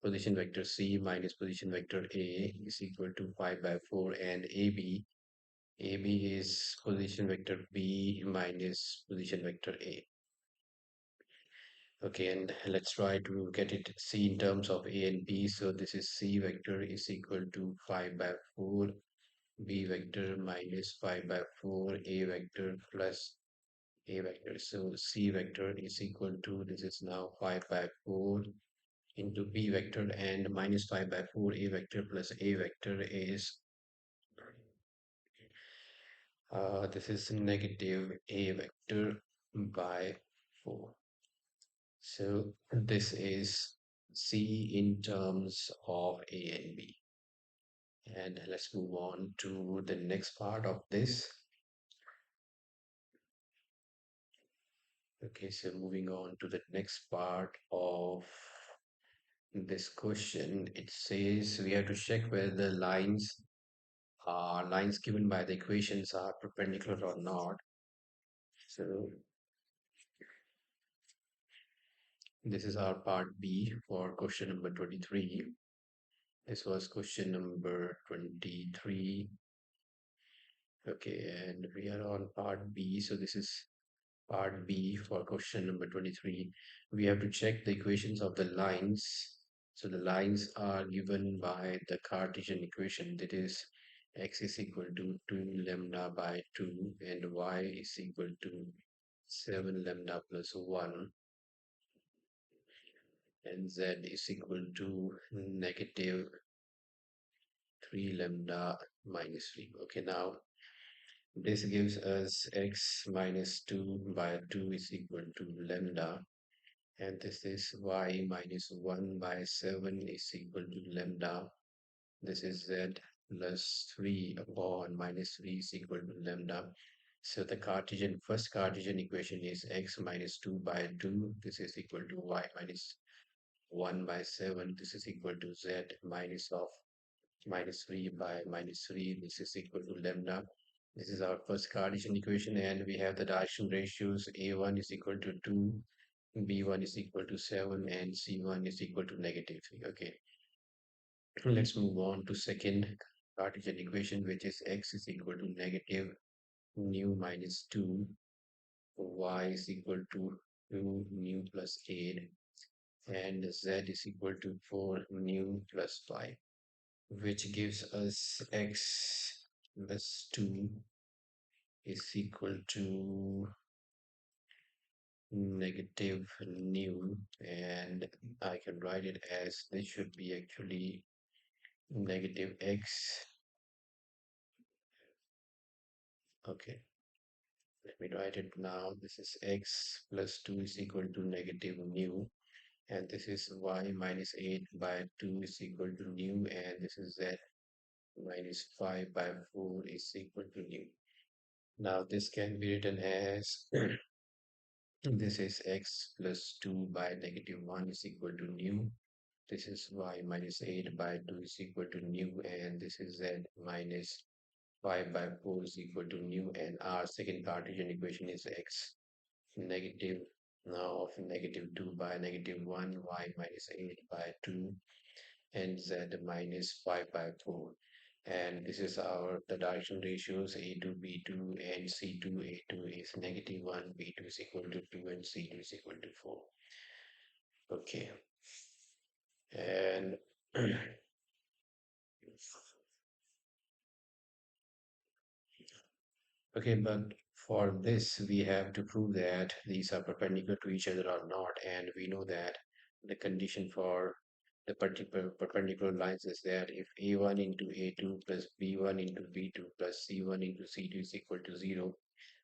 S1: position vector C minus position vector A is equal to 5 by 4 and AB is position vector B minus position vector A. Okay, and let's try to get it C in terms of A and B. So this is C vector is equal to 5 by 4, B vector minus 5 by 4, A vector plus A vector. So C vector is equal to, this is now 5 by 4 into B vector and minus 5 by 4 A vector plus A vector is, this is negative A vector by 4. So this is C in terms of A and B. And let's move on to the next part of this. Okay, so moving on to the next part of this question, it says we have to check whether the lines given by the equations are perpendicular or not. So this is our part B for question number 23. This was question number 23. Okay, and we are on part B. So this is part B for question number 23. We have to check the equations of the lines. So the lines are given by the Cartesian equation, that is x is equal to 2 lambda by 2 and y is equal to 7 lambda plus 1 and z is equal to negative 3 lambda minus 3. Okay, now this gives us x minus 2 by 2 is equal to lambda, and this is y minus 1 by 7 is equal to lambda. This is z plus 3 upon minus 3 is equal to lambda. So the first Cartesian equation is x minus 2 by 2. This is equal to y minus 1 by 7. This is equal to z minus of minus 3 by minus 3. This is equal to lambda. This is our first Cartesian equation, and we have the direction ratios. A1 is equal to 2, B1 is equal to 7, and C1 is equal to negative 3. Okay, let's move on to second Cartesian equation, which is x is equal to negative nu minus 2, y is equal to 2 nu plus 8, and z is equal to 4 nu plus 5, which gives us x plus 2 is equal to negative nu, and I can write it as this should be actually negative x. Okay, let me write it now. This is x plus 2 is equal to negative nu, and this is y minus 8 by 2 is equal to nu, and this is z minus 5 by 4 is equal to nu. Now this can be written as this is x plus 2 by negative 1 is equal to nu. This is y minus 8 by 2 is equal to nu, and this is z minus 5 by 4 is equal to nu, and our second Cartesian equation is x negative now of negative 2 by negative 1, y minus 8 by 2, and z minus 5 by 4. And this is the direction ratios A2, B2, and C2, A2 is negative 1, B2 is equal to 2, and C2 is equal to 4. Okay. And okay, but for this, we have to prove that these are perpendicular to each other or not. And we know that the condition for the particular perpendicular lines is that if A1 into A2 plus B1 into B2 plus C1 into C2 is equal to 0,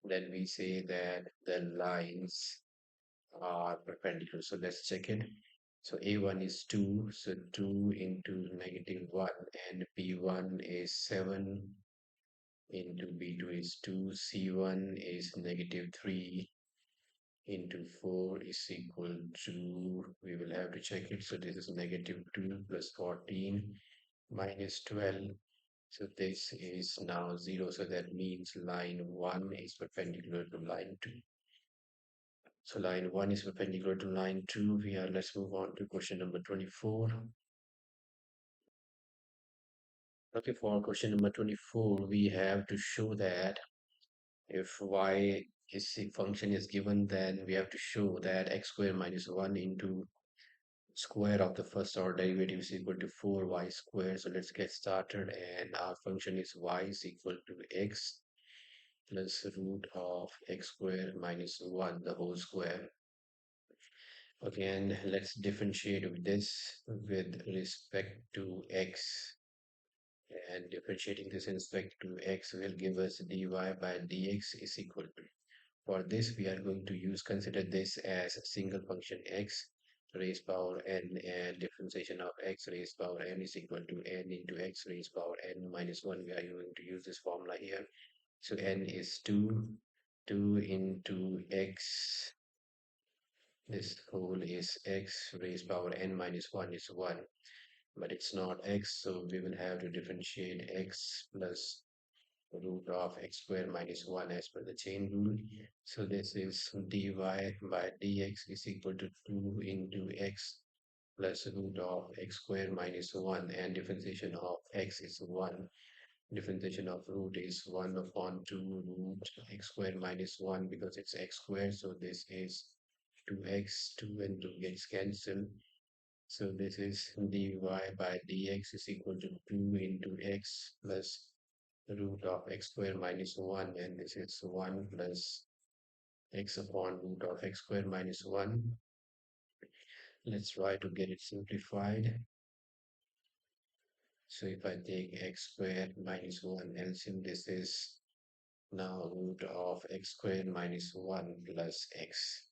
S1: then we say that the lines are perpendicular. So let's check it. So A1 is 2, so 2 into negative 1, and B1 is 7 into B2 is 2, C1 is negative 3 into 4 is equal to, we will have to check it. So this is negative 2 plus 14 minus 12. So this is now 0. So that means line 1 is perpendicular to line 2. So line 1 is perpendicular to line 2. Let's move on to question number 24. Okay, for question number 24, we have to show that if y is a function is given, then we have to show that x squared minus 1 into square of the first order derivative is equal to 4y squared. So let's get started. And our function is y is equal to x plus root of x squared minus 1 the whole square. Again, let's differentiate with this with respect to x. And differentiating this in respect to x will give us dy by dx is equal to. For this, we are going to consider this as a single function x raised power n, and differentiation of x raised power n is equal to n into x raised power n minus 1. We are going to use this formula here. So n is 2, 2 into x, this whole is x raised power n minus 1 is 1, but it's not x, so we will have to differentiate x plus root of x squared minus 1 as per the chain rule. So this is dy by dx is equal to 2 into x plus root of x squared minus 1, and differentiation of x is 1. Differentiation of root is 1 upon 2 root x squared minus 1 because it's x squared. So this is 2x, 2 and 2 gets cancelled. So this is dy by dx is equal to 2 into x plus root of x squared minus 1, and this is 1 plus x upon root of x squared minus 1. Let's try to get it simplified. So if I take x squared minus 1 LCM, this is now root of x squared minus 1 plus x.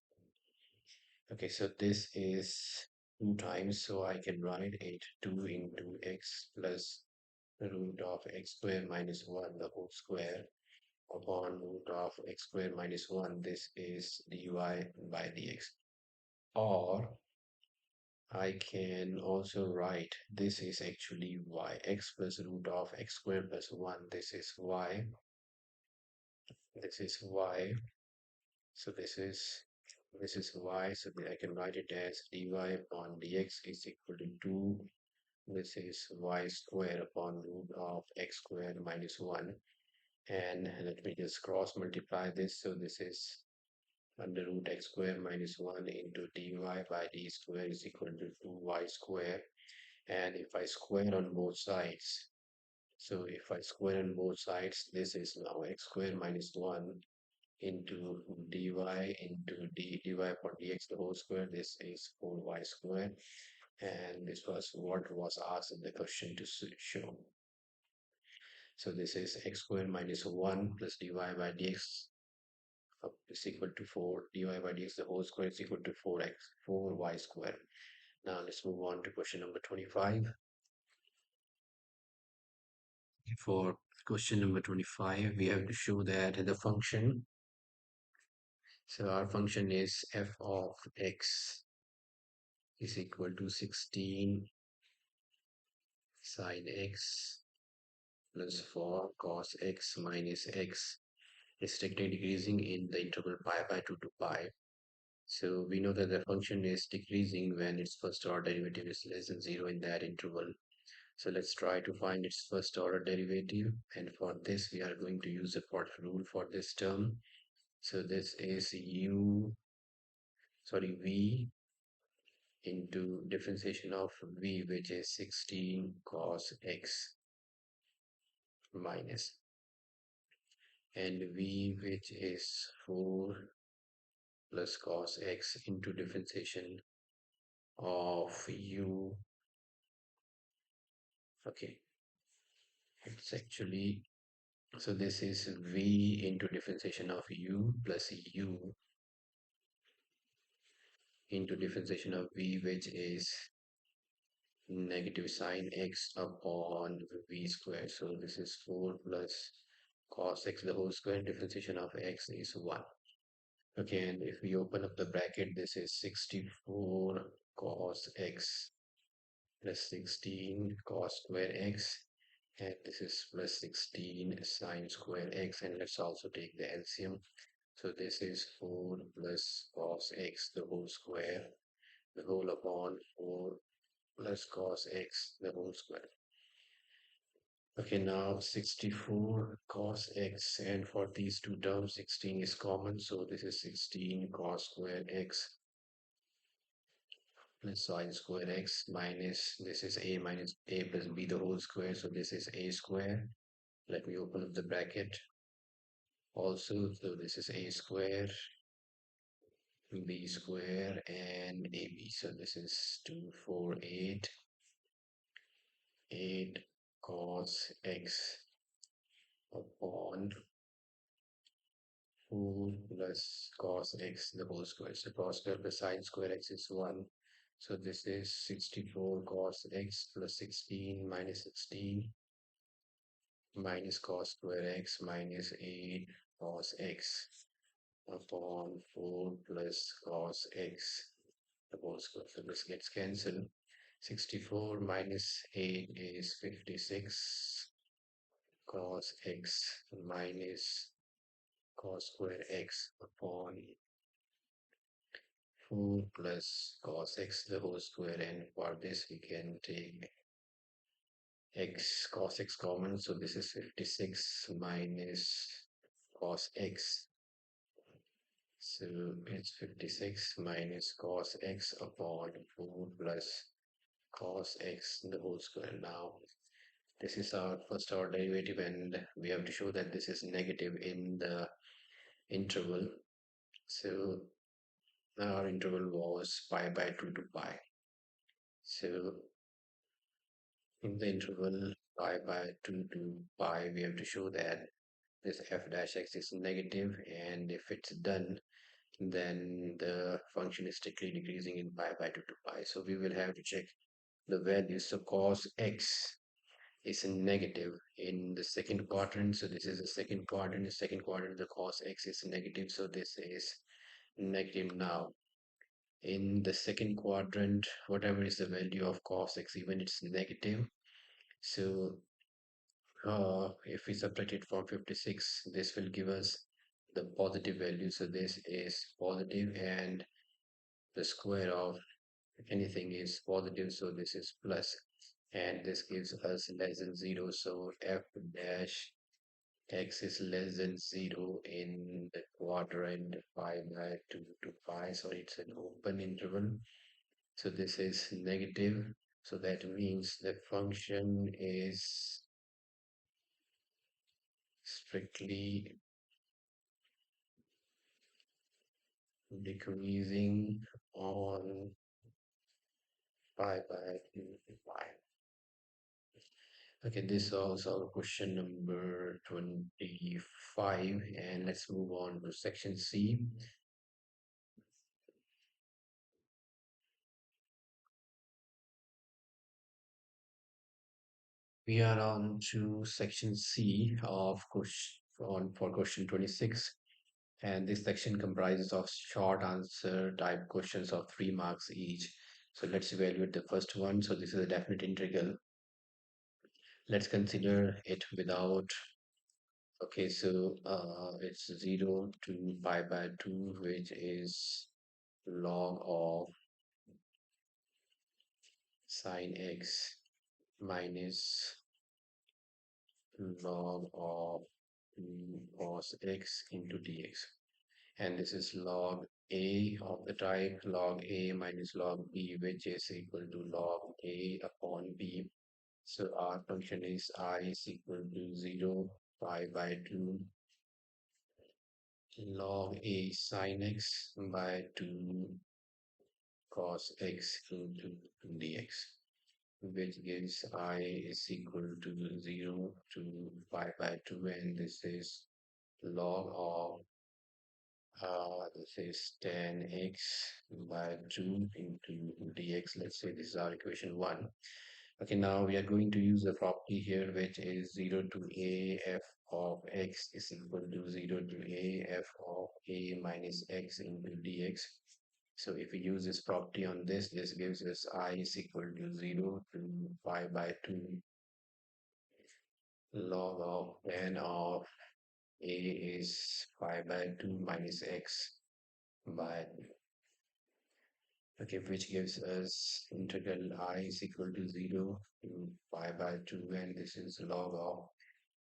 S1: Okay, so this is 2 times, so I can write it 2 into x plus root of x squared minus 1 the whole square upon root of x squared minus 1. This is dy by dx. Or I can also write this is actually y, x plus root of x squared plus 1. This is y. This is y. So this is y. So I can write it as dy upon dx is equal to 2. This is y squared upon root of x squared minus 1. And let me just cross multiply this. So this is under root x square minus 1 into dy by d square is equal to 2y square. And if I square on both sides, so if I square on both sides, this is now x square minus 1 into dy into dy upon dx the whole square. This is 4y square. And this was what was asked in the question to show. So this is x square minus 1 plus dy by dx is equal to 4. Dy by dx the whole square is equal to 4y square. Now let's move on to question number 25. For question number 25, we have to show that the function, so our function is f of x is equal to 16 sine x plus 4 cos x minus x is strictly decreasing in the interval pi by 2 to pi. So we know that the function is decreasing when its first order derivative is less than 0 in that interval. So let's try to find its first order derivative. And for this, we are going to use the product rule for this term. So this is v into differentiation of v, which is 16 cos x minus, and v, which is 4 plus cos x into differentiation of u. Okay, it's actually, so this is v into differentiation of u plus u into differentiation of v, which is negative sine x upon v squared. So this is 4 plus cos x the whole square, differentiation of x is 1. Okay, and if we open up the bracket, this is 64 cos x plus 16 cos square x, and this is plus 16 sine square x, and let's also take the LCM. So this is 4 plus cos x the whole square, the whole upon 4 plus cos x the whole square. Okay, now 64 cos x, and for these two terms 16 is common, so this is 16 cos square x plus sine square x minus, this is a minus a plus b the whole square, so this is a square. Let me open up the bracket also, so this is a square, b square, and ab, so this is 248 8 cos x upon 4 plus cos x the whole square. So cos square plus sine square x is 1. So this is 64 cos x plus 16 minus 16 minus cos square x minus 8 cos x upon 4 plus cos x the whole square. So this gets cancelled. 64 minus 8 is 56 cos x minus cos square x upon 4 plus cos x the whole square, and for this we can take x cos x common, so this is 56 minus cos x, so it's 56 minus cos x upon 4 plus cos x the whole square. Now this is our first order derivative, and we have to show that this is negative in the interval. So our interval was pi by 2 to pi. So in the interval pi by 2 to pi, we have to show that this f dash x is negative, and if it's done, then the function is strictly decreasing in pi by 2 to pi. So we will have to check the values. So cos x is negative in the second quadrant. So this is the second quadrant. The second quadrant, the cos x is negative. So this is negative now. In the second quadrant, whatever is the value of cos x, even it's negative. So if we subtract it from 56, this will give us the positive value. So this is positive, and the square of anything is positive, so this is plus, and this gives us less than 0. So f dash x is less than 0 in the quadrant pi by 2 to pi, so it's an open interval. So this is negative, so that means the function is strictly decreasing on pi by 2 to pi. Okay, this solves our question number 25, and let's move on to section C. We are on to section C of question for question 26, and this section comprises of short answer type questions of 3 marks each. So let's evaluate the first one. So this is a definite integral. Let's consider it without. Okay, so it's 0 to pi by 2, which is log of sine x minus log of cos x into dx, and this is log A of the type log A minus log B, which is equal to log A upon B. So our function is I is equal to 0, pi by 2 log A sin x by 2 cos x into dx, which gives I is equal to 0 to pi by 2, and this is log of this is tan x by 2 into dx. Let's say this is our equation 1. Okay, now we are going to use the property here, which is 0 to a f of x is equal to 0 to a f of a minus x into dx. So if we use this property on this gives us I is equal to 0 to pi by 2 log of tan of a is pi by 2 minus x by, okay, which gives us integral I is equal to 0 to pi by 2, and this is log of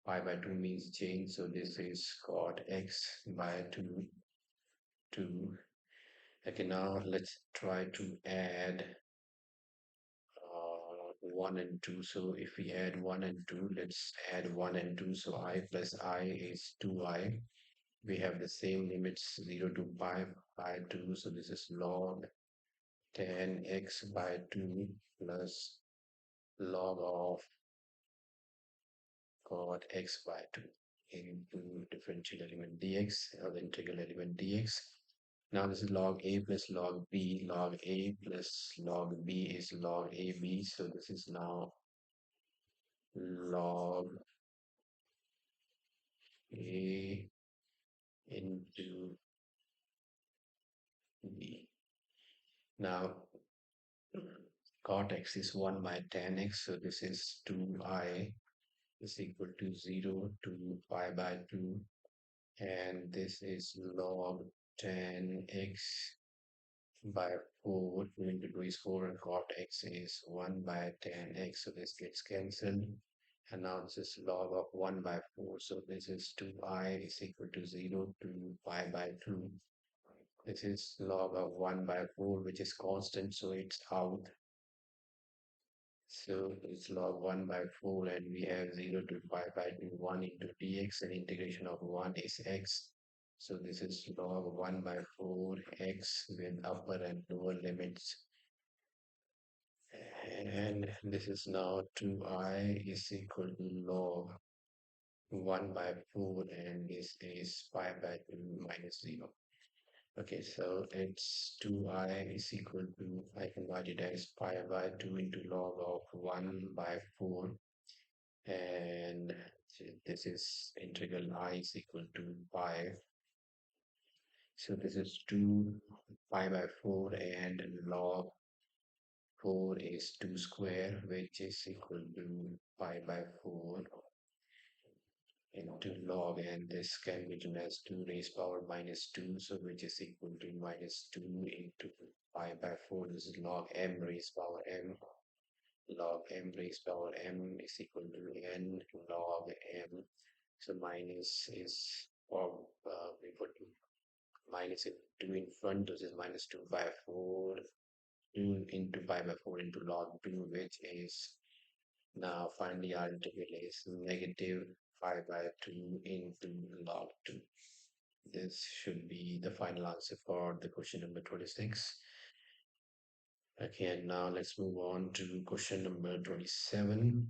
S1: pi by 2 means change, so this is cot x by 2 2. Okay, now let's try to add 1 and 2. So if we add 1 and 2, let's add 1 and 2. So I plus I is 2i. We have the same limits 0 to pi by 2. So this is log tan x by 2 plus log of cot x by 2 into differential element dx, or the integral element dx. Now this is log a plus log b. Log a plus log b is log ab. So this is now log a into b. Now cot x is 1 by tan x. So this is 2i is equal to 0 to pi by 2. And this is log tan x by 4. 2 into 2 is 4, and cot x is 1 by tan x. So this gets cancelled. And now this is log of 1 by 4. So this is 2i is equal to 0 to pi by 2. This is log of 1 by 4, which is constant, so it's out. So it's log 1 by 4, and we have 0 to pi by 2, 1 into dx, and integration of 1 is x. So this is log 1 by 4 x with upper and lower limits. And this is now 2i is equal to log 1 by 4, and this is pi by 2 minus 0. Okay, so it's 2i is equal to, I can write it as pi by 2 into log of 1 by 4, and this is integral I is equal to pi. So this is 2 pi by 4, and log 4 is 2 square, which is equal to pi by 4 into log, and this can be written as 2 raised power minus 2, so which is equal to minus 2 into pi by 4. This is log m raised power m. Log m raised power m is equal to n log m. So minus is, or we put minus it 2 in front, this is minus 2 by 4, 2 into pi by 4 into log 2, which is, now finally our integral is negative pi by 2 into log 2. This should be the final answer for the question number 26. Okay, and now let's move on to question number 27.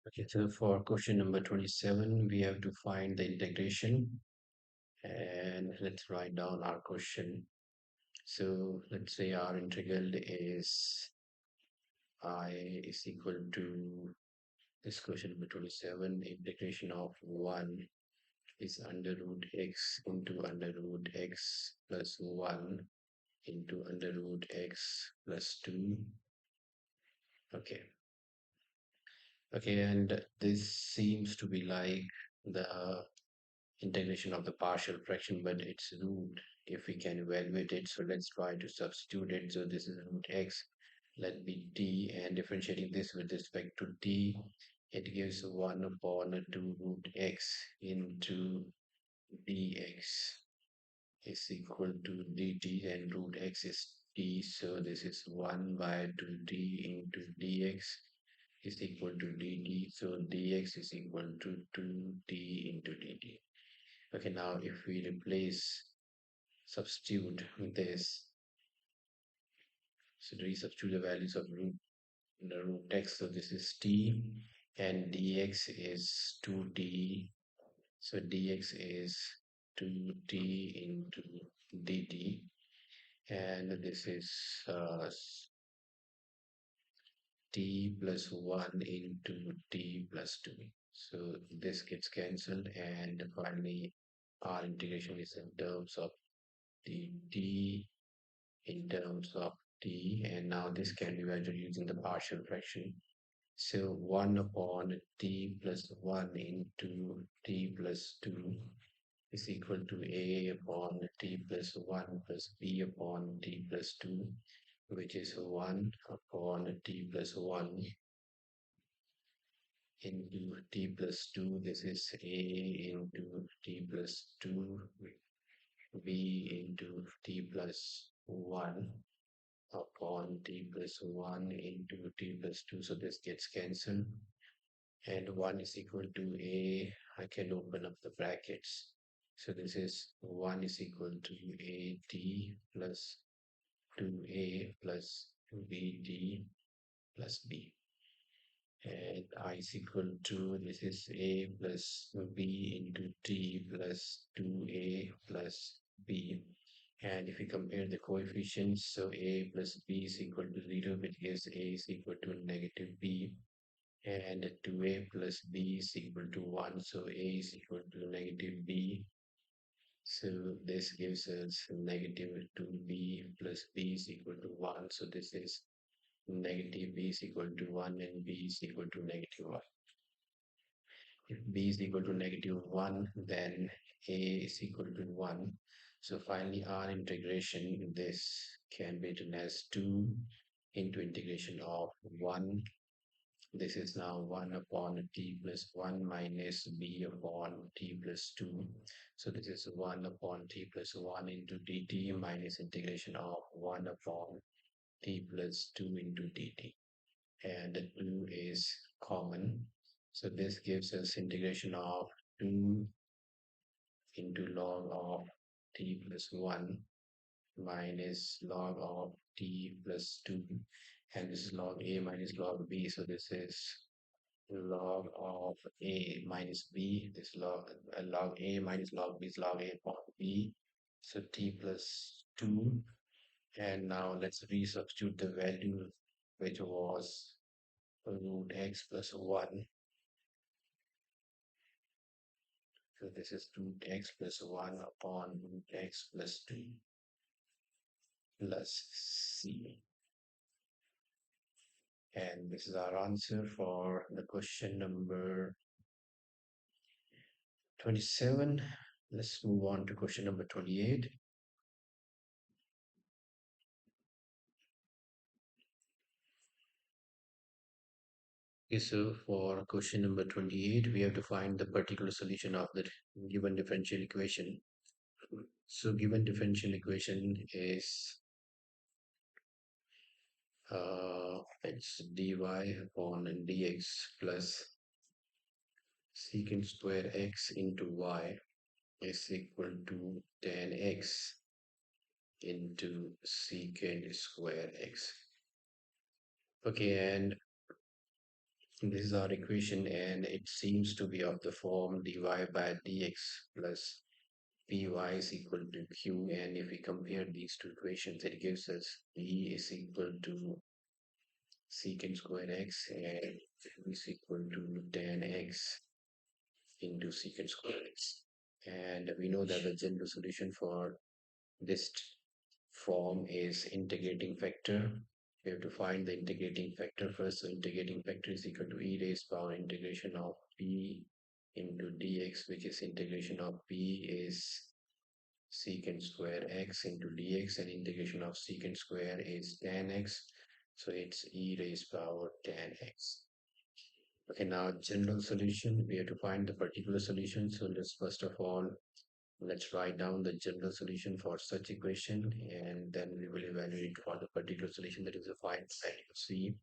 S1: Okay, so for question number 27, we have to find the integration, and let's write down our question. So let's say our integral is I is equal to this question number 27, integration of 1 is under root x into under root x plus 1 into under root x plus 2. Okay. Okay, and this seems to be like the integration of the partial fraction, but it's root if we can evaluate it. So let's try to substitute it. So this is root x, let be t, and differentiating this with respect to t. it gives 1 upon 2 root x into dx is equal to dt, and root x is t, so this is 1 by 2t into dx is equal to dt, so dx is equal to 2t into dt. Okay, now if we substitute this, so resubstitute the values of the root x, so this is t, and dx is 2t, so dx is 2t into dt, and this is t plus 1 into t plus 2. So this gets cancelled, and finally our integration is in terms of the t in terms of t, and now this can be measured using the partial fraction. So 1 upon t plus 1 into t plus 2 is equal to a upon t plus 1 plus b upon t plus 2, which is 1 upon t plus 1 into t plus 2. This is a into t plus 2, b into t plus 1 upon t plus 1 into t plus 2. So this gets cancelled, and 1 is equal to a. I can open up the brackets. So this is 1 is equal to a t plus 2a plus bd plus b. And I is equal to, this is a plus b into t plus 2a plus b. And if we compare the coefficients, so a plus b is equal to 0, which gives a is equal to negative b, and 2a plus b is equal to 1, so a is equal to negative b. So this gives us negative 2b plus b is equal to 1, so this is negative b is equal to 1 and b is equal to negative 1. If b is equal to negative 1, then a is equal to 1. So finally, our integration, this can be written as 2 into integration of 1. This is now 1 upon t plus 1 minus b upon t plus 2. So this is 1 upon t plus 1 into dt minus integration of 1 upon t plus 2 into dt. And 2 is common. So this gives us integration of 2 into log of t plus 1 minus log of t plus 2. And this is log a minus log b. So this is log of a minus b. This log a minus log b is log a upon b. So t plus 2. And now let's resubstitute the value which was root x plus 1. So this is root x plus 1 upon root x plus 2 plus c. And this is our answer for the question number 27. Let's move on to question number 28. Okay, so for question number 28, we have to find the particular solution of the given differential equation. So given differential equation is it's dy upon dx plus secant square x into y is equal to tan x into secant square x. Okay, and this is our equation, and it seems to be of the form dy by dx plus py is equal to q. And if we compare these two equations, it gives us e is equal to secant square x and q is equal to tan x into secant square x. And we know that the general solution for this form is integrating factor. We have to find the integrating factor first. So integrating factor is equal to e raised power integration of p into dx, which is integration of p is secant square x into dx, and integration of secant square is tan x. So it's e raised power tan x. Okay, now general solution, we have to find the particular solution. So let's first of all, let's write down the general solution for such equation, and then we will evaluate for the particular solution, that is the find value of C.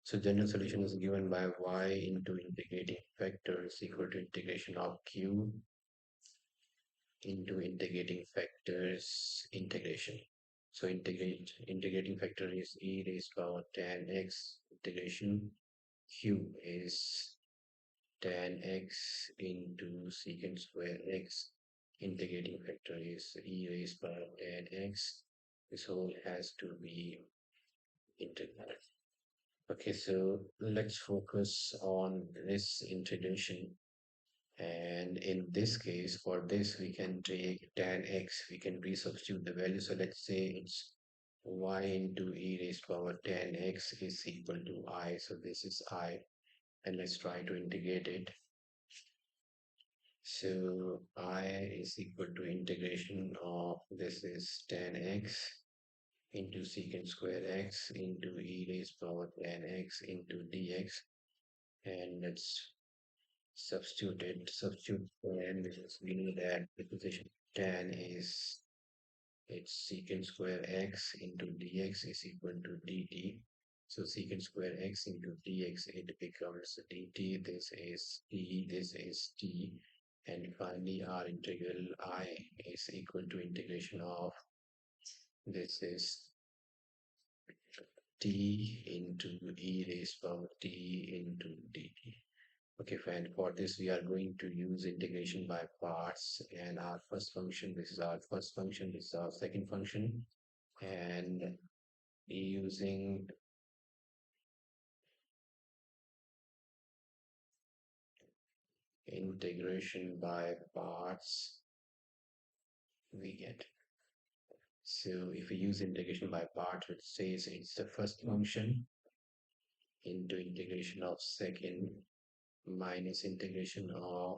S1: So general solution is given by y into integrating factor is equal to integration of q into integrating factors integration. So integrating factor is e raised power tan x, integration q is tan x into secant square x. Integrating factor is e raised power tan x. This whole has to be integrated. Okay, so let's focus on this integration. And in this case, for this, we can take tan x, we can resubstitute the value. So let's say it's y into e raised power tan x is equal to I. So this is I. And let's try to integrate it. So I is equal to integration of this is tan x into secant square x into e raised power tan x into dx. And let's substitute tan, because we know that the position tan is it's secant square x into dx is equal to dt. So secant square x into dx, it becomes dt. This is t, this is t. And finally, our integral I is equal to integration of this is t into e raised power t into dt. Okay, fine. For this, we are going to use integration by parts. And our first function, this is our first function, this is our second function. And using integration by parts, we get. So if we use integration by parts, which says it's the first function into integration of second minus integration of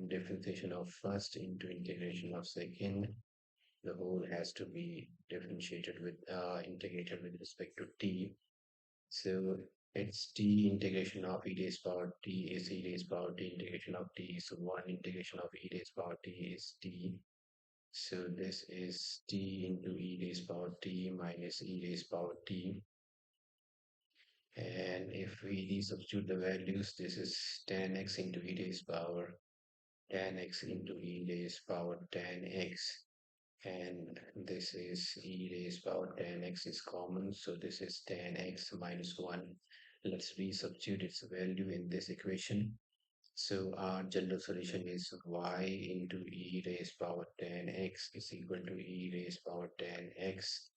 S1: differentiation of first into integration of second, the whole has to be differentiated with integrated with respect to t. So it's t integration of e raised power t is e raised power t integration of t. So one integration of e raised power t is t. So this is t into e raised power t minus e raised power t. And if we resubstitute the values, this is tan x into e raised power tan x into e raised power tan x, and this is e raised power tan x is common, so this is tan x minus 1. Let's resubstitute its value in this equation. So our general solution is y into e raised power tan x is equal to e raised power tan x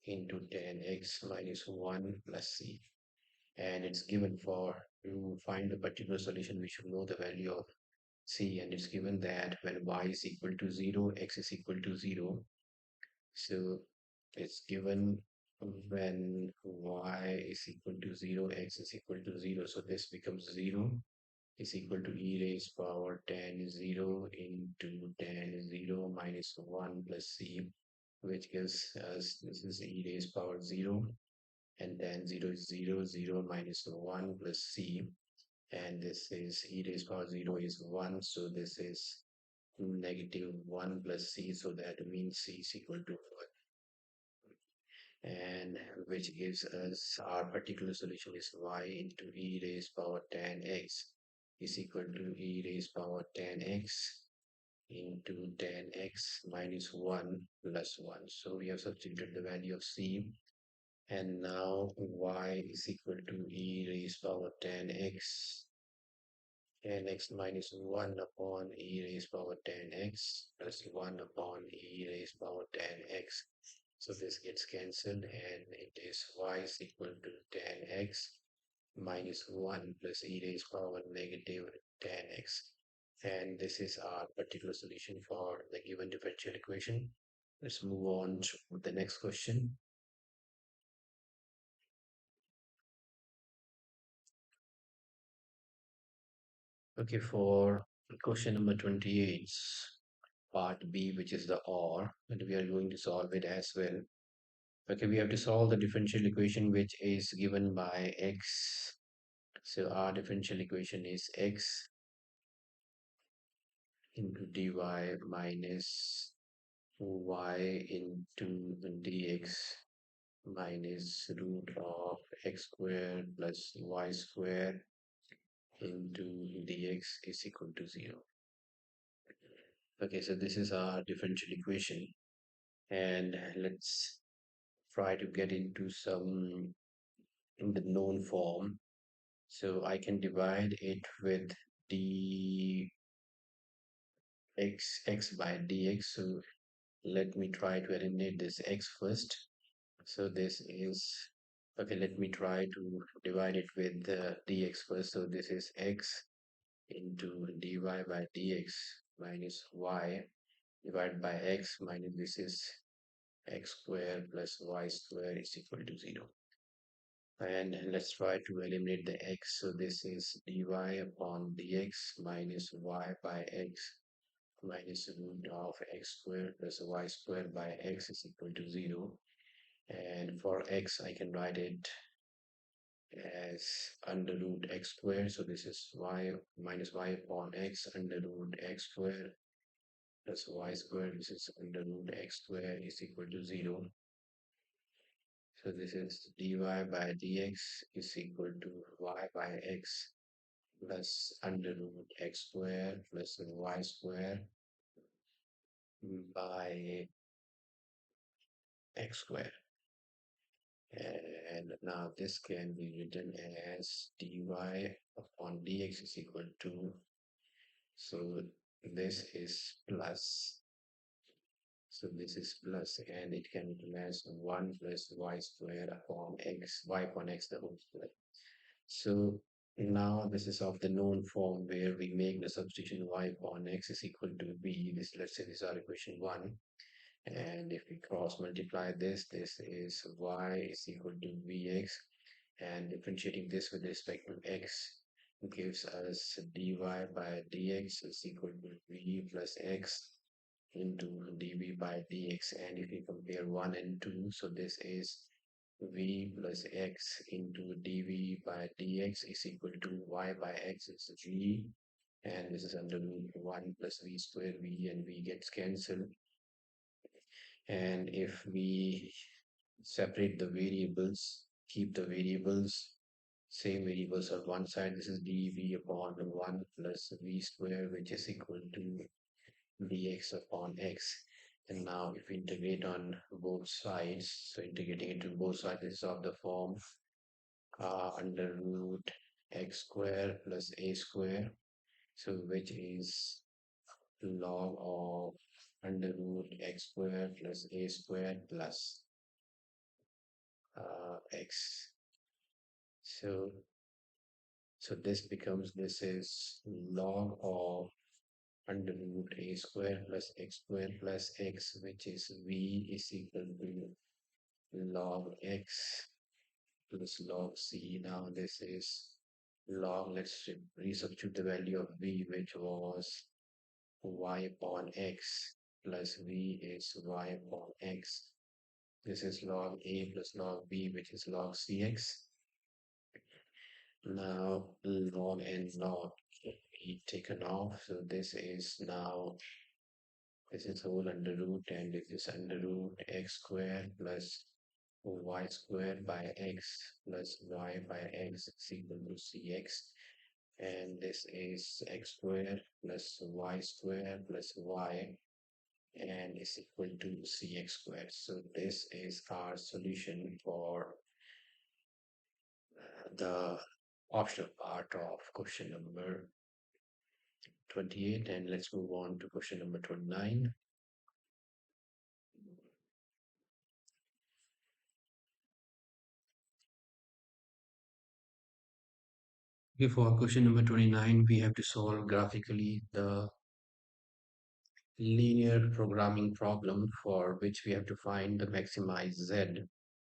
S1: into tan x minus 1 plus c. And it's given for to find the particular solution, we should know the value of c, and it's given that when y is equal to 0, x is equal to 0. So it's given when y is equal to 0, x is equal to 0. So this becomes 0 is equal to e raised power tan 0 into tan 0 minus 1 plus c, which gives us this is e raised power 0, and tan 0 is 0, 0 minus 1 plus c, and this is e raised power 0 is 1, so this is negative 1 plus c, so that means c is equal to 1, and which gives us our particular solution is y into e raised power tan x is equal to e raised power tan x into tan x minus 1 plus 1. So we have substituted the value of c, and now y is equal to e raised power tan x minus 1 upon e raised power tan x plus 1 upon e raised power tan x. So this gets cancelled, and it is y is equal to tan x minus 1 plus e raised power negative tan x. And this is our particular solution for the given differential equation. Let's move on to the next question. Okay, for question number 28, part B, which is the OR, and we are going to solve it as well. Okay, we have to solve the differential equation which is given by x So our differential equation is x into dy minus y into dx minus root of x squared plus y squared into dx is equal to 0. Okay, so this is our differential equation, and let's try to get into some in the known form. So I can divide it with dx x by dx. So let me try to eliminate this x first. So this is okay. Let me try to divide it with dx first. So this is x into dy by dx minus y divided by x minus this is x squared plus y squared is equal to 0. And let's try to eliminate the x. So this is dy upon dx minus y by x minus root of x squared plus y squared by x is equal to 0. And for x, I can write it as under root x squared. So this is y minus y upon x under root x squared plus y squared. This is under root x squared is equal to 0. So this is dy by dx is equal to y by x plus under root x squared plus y squared by x squared. And now this can be written as dy upon dx is equal to, so this is plus, so this is plus, and it can be written as 1 plus y squared upon x, y upon x the whole square. So now this is of the known form where we make the substitution y upon x is equal to b. This, let's say this is our equation 1. And if we cross multiply this, this is y is equal to vx, and differentiating this with respect to x gives us dy by dx is equal to v plus x into dv by dx. And if we compare 1 and 2, so this is v plus x into dv by dx is equal to y by x is v, and this is under root 1 plus v square, v and v gets cancelled. And if we separate the variables, keep the variables, same variables on one side, this is dv upon 1 plus v square, which is equal to dx upon x. And now if we integrate on both sides, so integrating into both sides is of the form under root x square plus a square, so which is log of under root x square plus a square plus x. So this becomes, this is log of under root a square plus x square plus x, which is v is equal to log x plus log c. Now this is log, let's resubstitute the value of v, which was y upon x plus v is y upon x. This is log a plus log b, which is log cx. Now log and log be taken off. So this is now, this is whole under root, and this is under root x squared plus y squared by x plus y by x is equal to cx. And this is x squared plus y squared plus y and is equal to cx squared. So this is our solution for the optional part of question number 28. And let's move on to question number 29. Okay, for question number 29, we have to solve graphically the linear programming problem for which we have to find the maximize z,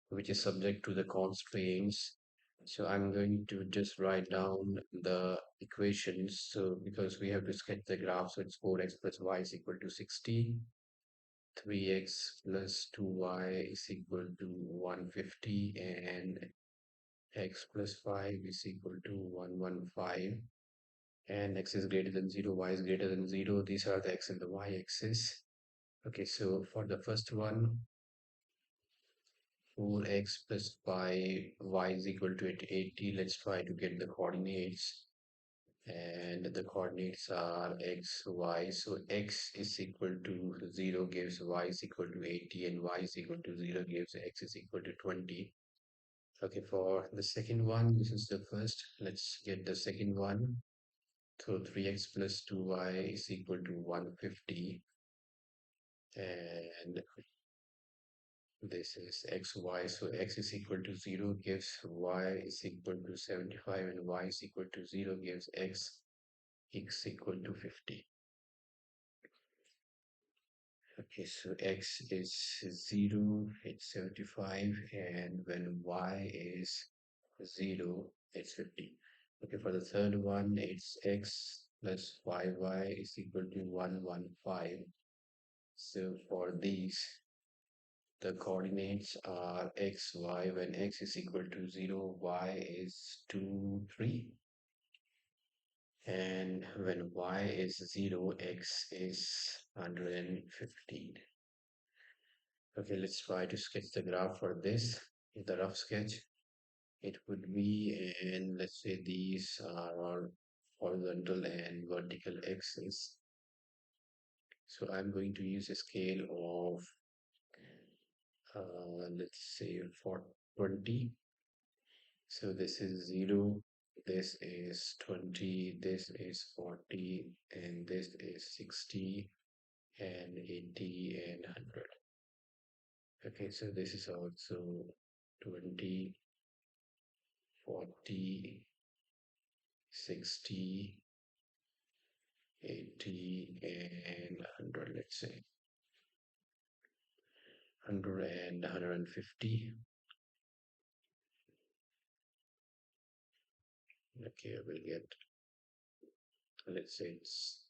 S1: which is subject to the constraints. So I'm going to just write down the equations. So because we have to sketch the graph, so it's 4x plus y is equal to 60, 3x plus 2y is equal to 150, and x plus 5 is equal to 115, and x is greater than 0, y is greater than 0. These are the x and the y axis. Okay, so for the first one, 4x plus 5, y is equal to 80. Let's try to get the coordinates. And the coordinates are x, y. So x is equal to 0 gives y is equal to 80, and y is equal to 0 gives x is equal to 20. Okay, for the second one, this is the first. Let's get the second one. So 3x plus 2y is equal to 150. And this is xy. So x is equal to 0 gives y is equal to 75, and y is equal to 0 gives x equal to 50. Okay, so x is 0, it's 75, and when y is 0, it's 50. Okay, for the third one, it's x plus 5y is equal to 115. So for these, the coordinates are x, y. When x is equal to 0, y is 2, 3. And when y is 0, x is 115. Okay, let's try to sketch the graph for this. In the rough sketch, it would be, and let's say these are our horizontal and vertical axis. So I'm going to use a scale of, let's say for 20. So this is 0, this is 20, this is 40, and this is 60, and 80, and 100. Okay, so this is also 20, 40, 60, 80, and 100, let's say 100 and 150. Okay, I will get, let's say it's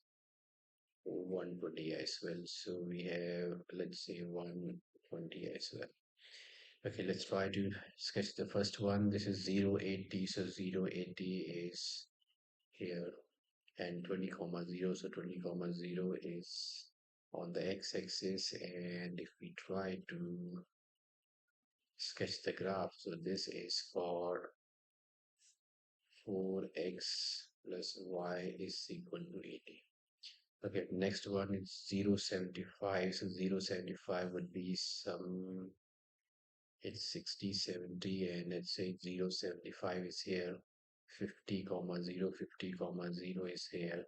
S1: 120 as well. So we have, let's say 120 as well. Okay, let's try to sketch the first one. This is 0, 80. So 0, 80 is here, and 20 comma 0. So 20 comma 0 is on the x-axis. And if we try to sketch the graph, so this is for 4x plus y is equal to 80. Okay, next one is 0.75. So 0.75 would be some, it's 60, 70, and let's say 0.75 is here. 50 comma 0, 50 comma 0 is here.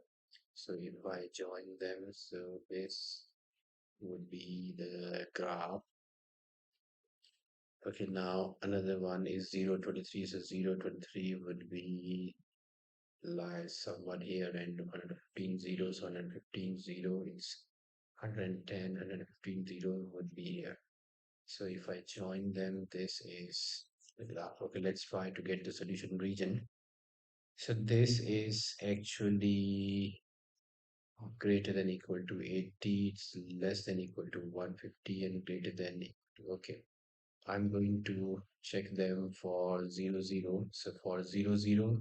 S1: So if I join them, so this would be the graph. Okay, now another one is 0.23. So 0.23 would be lies somewhat here, and 115 zeros, 115 zero is 110, 115 zero would be here. So if I join them, this is the graph. Okay, let's try to get the solution region. So this is actually greater than equal to 80, it's less than equal to 150, and greater than equal to, okay. I'm going to check them for 0, 0. So for 0, 0,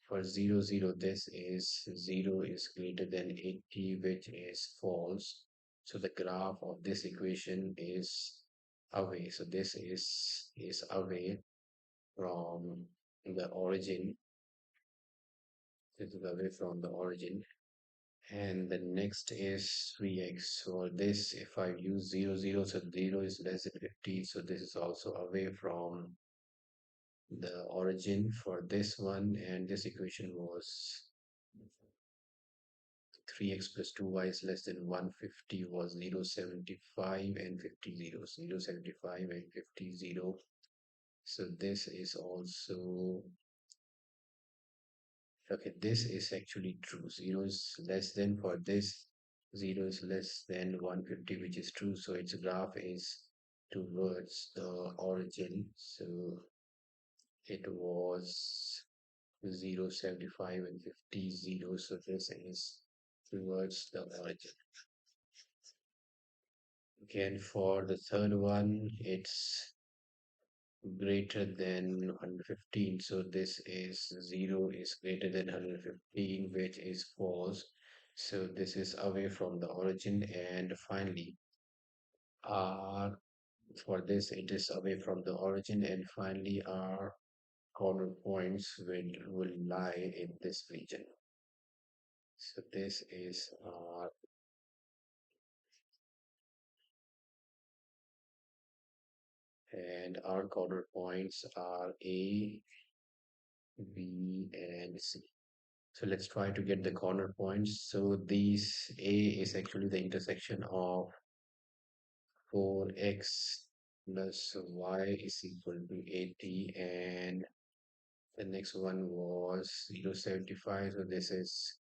S1: for 0, 0, this is 0 is greater than 80, which is false. So the graph of this equation is away. So this is away from the origin. This is away from the origin. And the next is 3x. So this, if I use 0, 0, so 0 is less than 50. So this is also away from the origin for this one. And this equation was 3x plus 2y is less than 150 was 0.75 and 50 zeros, 0.75 and 50 zero. So this is also, okay, this is actually true. 0 is less than, for this, 0 is less than 150, which is true. So its graph is towards the origin. So it was 0.75 and 50 zero. So this is towards the origin. Okay, and for the third one, it's greater than 115. So this is 0 is greater than 115, which is false. So this is away from the origin. And finally, R for this it is away from the origin. And finally, our corner points will lie in this region. So this is R, and our corner points are A, B, and C. So let's try to get the corner points. So these A is actually the intersection of 4x plus y is equal to 80, and the next one was 0.75. So this is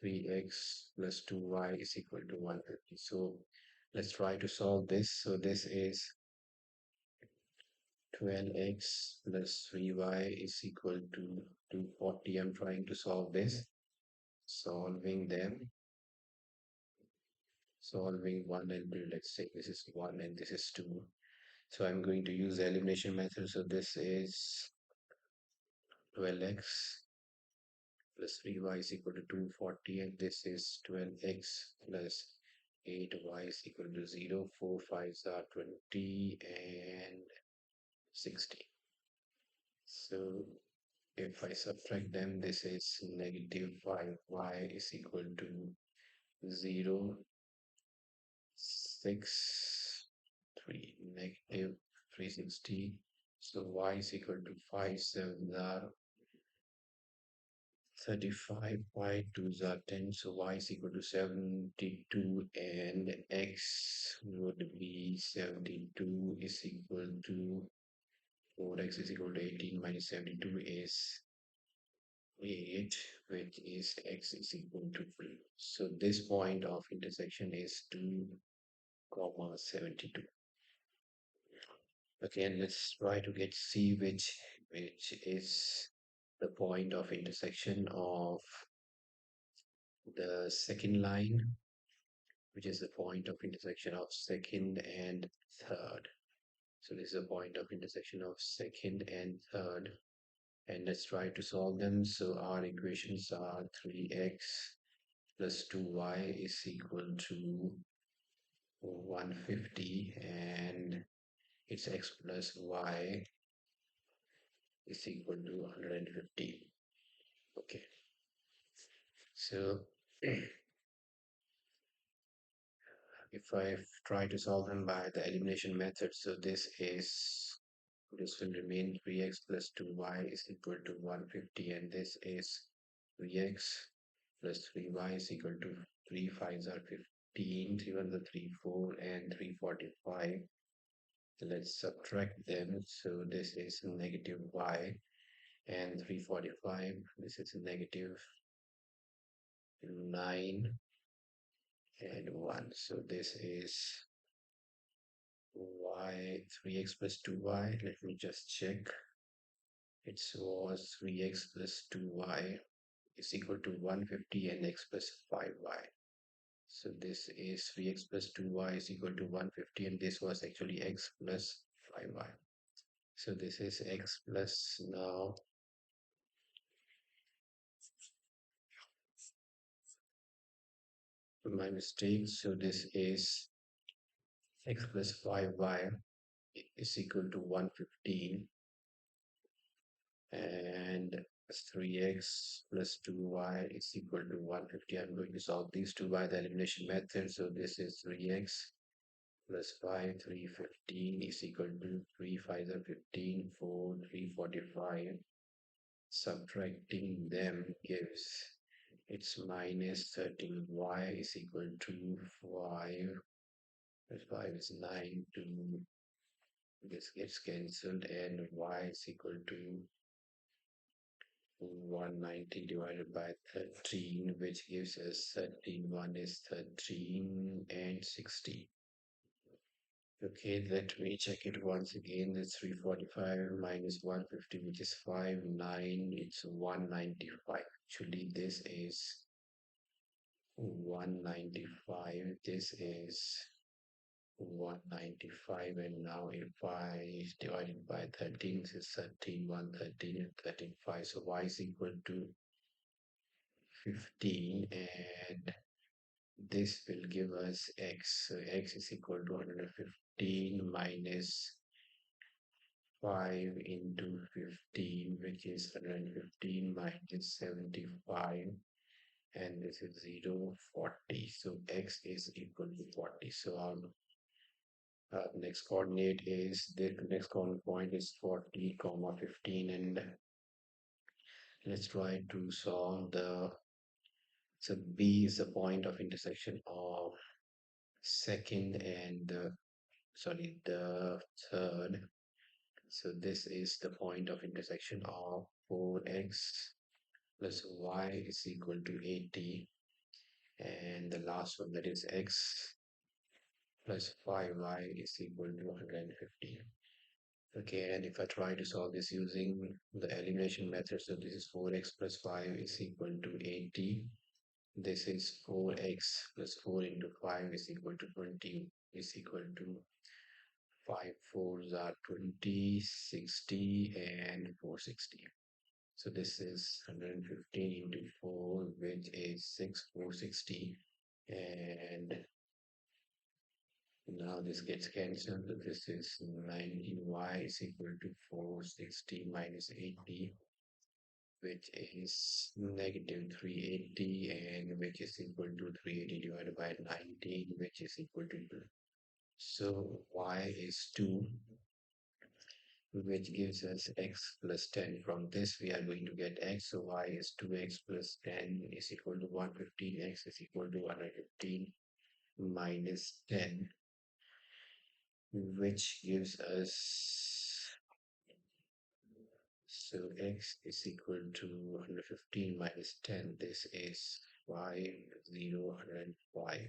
S1: 3x plus 2y is equal to 150. So let's try to solve this. So this is 12x plus 3y is equal to 240. I'm trying to solve this, solving them. Solving 1 and 2, let's say this is 1 and this is 2. So I'm going to use the elimination method. So this is 12x plus 3y is equal to 240, and this is 12x plus 8y is equal to 0. 4 5s are 20 and 60. So if I subtract them, this is negative 5y is equal to 0, 6, 3, negative 360. So y is equal to 5, 7 are 35, y 2s are 10. So y is equal to 72, and x would be 72 is equal to 4x is equal to 18 minus 72 is 8, which is x is equal to 3. So this point of intersection is 2 comma 72. Okay, and let's try to get C, which is the point of intersection of the second line, which is the point of intersection of second and third. So this is a point of intersection of second and third. And let's try to solve them. So our equations are 3x plus 2y is equal to 150, and it's x plus y is equal to 150. Okay, so if I try to solve them by the elimination method, so this will remain 3x plus 2y is equal to 150, and this is 3x plus 3y is equal to 3 5s are 15, 3 1s are 3 4, and 345. So let's subtract them. So this is negative y, and 345, this is negative 9 and 1. So this is y 3x plus 2y. Let me just check. It was 3x plus 2y is equal to 150, and x plus 5y. So this is 3x plus 2y is equal to 150, and this was actually x plus 5y. So this is x plus, now my mistake. So this is x plus 5y is equal to 115, and 3x plus 2y is equal to 150. I'm going to solve these two by the elimination method. So this is 3x plus 5, 315 is equal to 3 5 are 15, 4, 345. Subtracting them gives it's minus 13y is equal to 5 plus 5 is 9, 2, this gets cancelled, and y is equal to 190 divided by 13, which gives us 13. 1 is 13 and 60. Okay, let me check it once again. That's 345 minus 150, which is 5, 9. It's 195. Actually, this is 195. This is 195, and now if I divide it by 13, this is 13, 113 and 13, 5. So y is equal to 15, and this will give us x. So x is equal to 115 minus 5 into 15, which is 115 minus 75, and this is 0, 40. So x is equal to 40. So our next coordinate is the next coordinate point is 40 comma 15, and let's try to solve the, so b is the point of intersection of second and the third. So this is the point of intersection of 4x plus y is equal to 80, and the last one, that is x plus 5y is equal to 150. Okay, and if I try to solve this using the elimination method, so this is 4x plus 5 is equal to 80. This is 4x plus 4 into 5 is equal to 20, is equal to 5 fours are 20, 60, and 460. So this is 115 into 4, which is 6, 460. And now this gets cancelled. So this is 19y is equal to 460 minus 80, which is negative 380, and which is equal to 380 divided by 19, which is equal to 2. So y is 2, which gives us x plus 10. From this, we are going to get x. So y is 2x plus 10 is equal to 115. X is equal to 115 minus 10, which gives us, so x is equal to 115 minus 10. This is 5, 0, 105.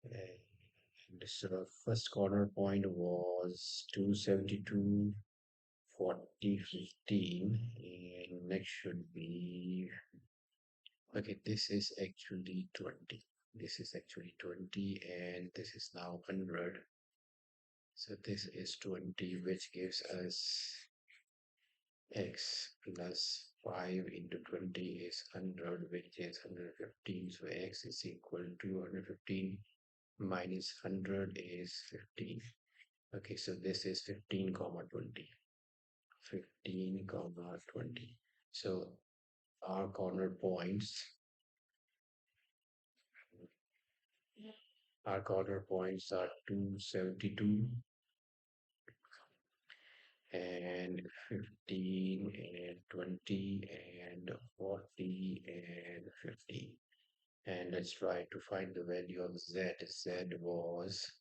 S1: And so the first corner point was 272, 40, 15, and next should be, okay, this is actually 20. This is actually 20, and this is now 100. So this is 20, which gives us x plus 5 into 20 is 100, which is 115. So x is equal to 115 minus 100 is 15. Okay, so this is 15 comma 20. 15 comma 20. So our corner points, are 272 and 15 and 20 and 40 and 50. And let's try to find the value of z. Z was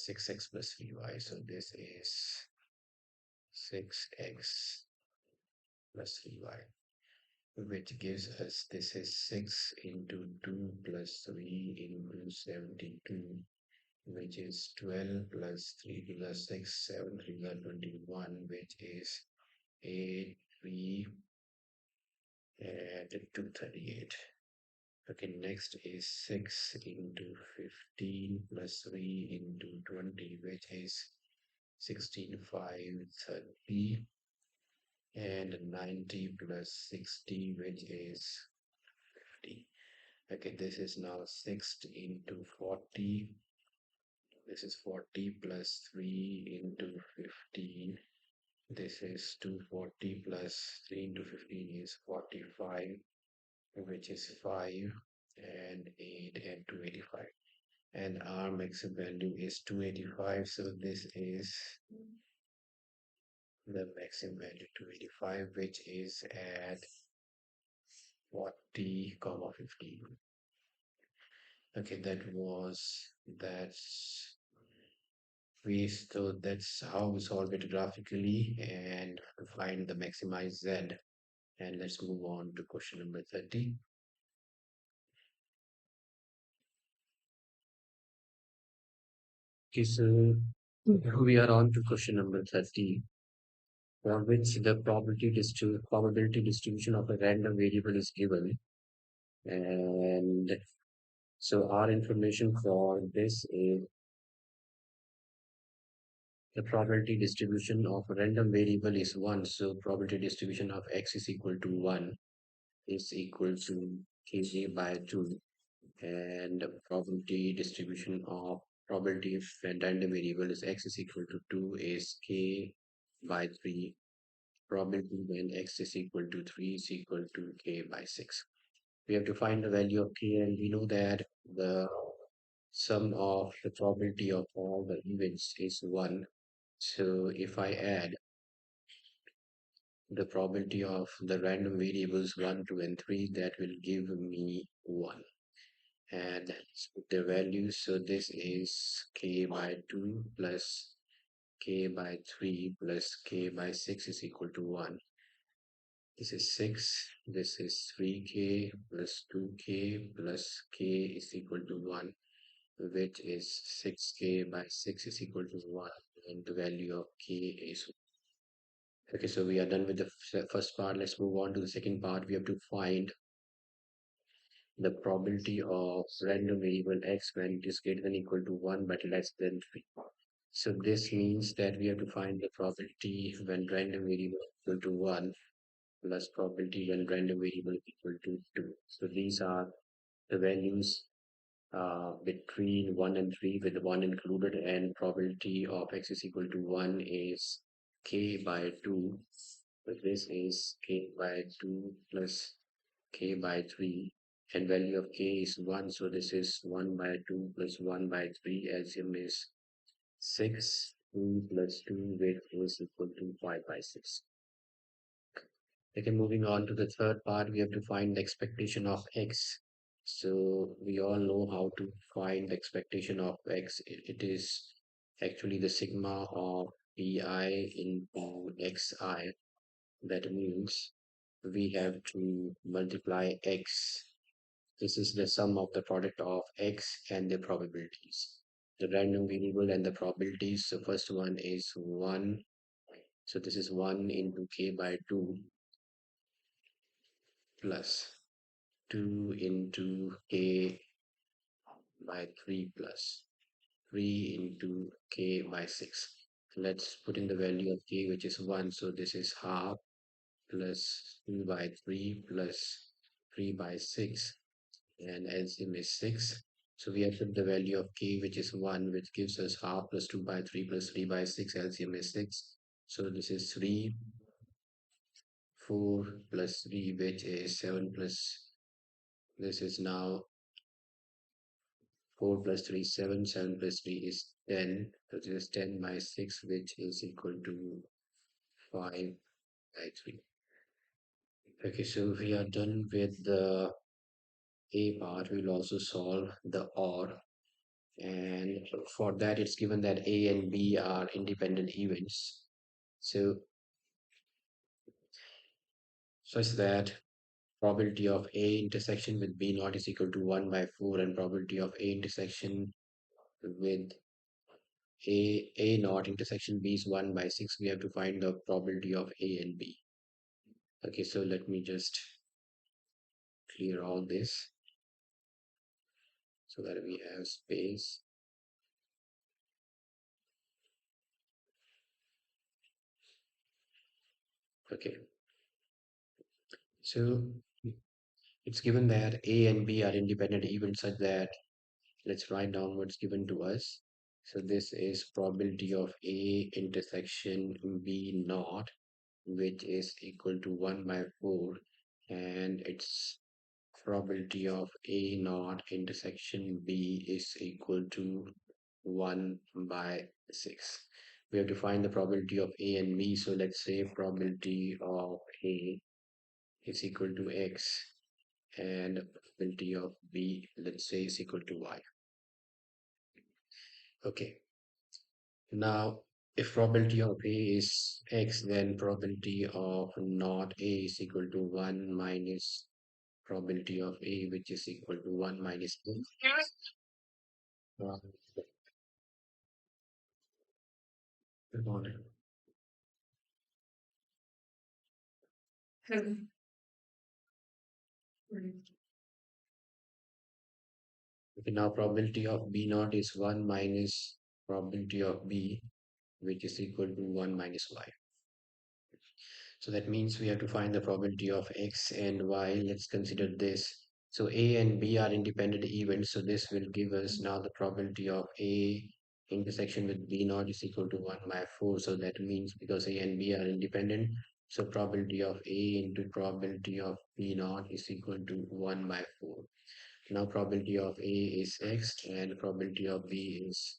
S1: 6x plus 3y. So this is 6x plus 3y, which gives us, this is 6 into 2 plus 3 into 72, which is 12 plus 3 plus 6, 7, 3 are 21, which is 8, 3, and 238. Okay, next is 6 into 15 plus 3 into 20, which is 16, 5, 30, and 90 plus 60, which is 50. Okay, this is now 6 into 40. This is 40 plus 3 into 15. This is 240 plus 3 into 15 is 45, which is 5 and 8 and 285. And our maximum value is 285. So this is the maximum value 285, which is at 40 comma 15. Okay, that's so that's how we solve it graphically and find the maximized z. And let's move on to question number 30. Okay, so we are on to question number 30, for which the probability distribution of a random variable is given. And So our information for this is the probability distribution of a random variable is 1. So probability distribution of x is equal to 1 is equal to k by 2. And the probability distribution of probability if a random variable is x is equal to 2 is k by 3. Probability when x is equal to 3 is equal to k by 6. We have to find the value of k, and we know that the sum of the probability of all the events is 1. So if I add the probability of the random variables 1, 2, and 3, that will give me 1. And let's put the values. So this is k by 2 plus k by 3 plus k by 6 is equal to 1. This is 6. This is 3k plus 2k plus k is equal to 1, which is 6k by 6 is equal to 1. And the value of k is okay. So we are done with the first part. Let's move on to the second part. We have to find the probability of random variable x when it is greater than equal to 1 but less than 3. So this means that we have to find the probability when random variable is equal to 1 plus probability when random variable is equal to 2. So these are the values between 1 and 3 with 1 included, and probability of x is equal to 1 is k by 2. So this is k by 2 plus k by 3, and value of k is 1, so this is 1 by 2 plus 1 by 3. LCM is 6. 2 plus 2, which is equal to 5 by 6. Okay, moving on to the third part, we have to find the expectation of x. So we all know how to find the expectation of x. It is actually the sigma of pi into xi. That means we have to multiply x. This is the sum of the product of x and the probabilities. The random variable and the probabilities. So first one is 1. So this is 1 into k by 2 plus 2 into k by 3 plus 3 into k by 6. Let's put in the value of k, which is 1. So this is half plus 2 by 3 plus 3 by 6, and LCM is 6. So we have put the value of k, which is 1, which gives us half plus 2 by 3 plus 3 by 6. LCM is 6. So this is 3, 4 plus 3, which is 7 plus, this is now 4 plus 3, 7. 7 plus 3 is 10. So this is 10 by 6, which is equal to 5 by 3. Okay, so we are done with the A part. We'll also solve the OR. And for that, it's given that A and B are independent events. So such that probability of A intersection with B naught is equal to 1 by 4, and probability of A intersection with A naught intersection B is 1 by 6. We have to find the probability of A and B. Okay, so let me just clear all this so that we have space. Okay, so it's given that A and B are independent events such that, let's write down what's given to us. So this is probability of A intersection B naught, which is equal to 1 by 4, and its probability of A naught intersection B is equal to 1 by 6. We have to find the probability of A and B. So let's say probability of A is equal to X, and probability of B, let's say, is equal to Y. Okay. Now, if probability of A is X, then probability of not A is equal to 1 minus probability of A, which is equal to 1 minus A. Uh, Good morning. Now probability of B naught is 1 minus probability of B, which is equal to 1 minus Y. So that means we have to find the probability of X and Y. Let's consider this. So A and B are independent events. So this will give us now the probability of A intersection with B naught is equal to 1 by 4. So that means because A and B are independent, so probability of A into probability of B naught is equal to 1 by 4. Now probability of A is X and probability of B is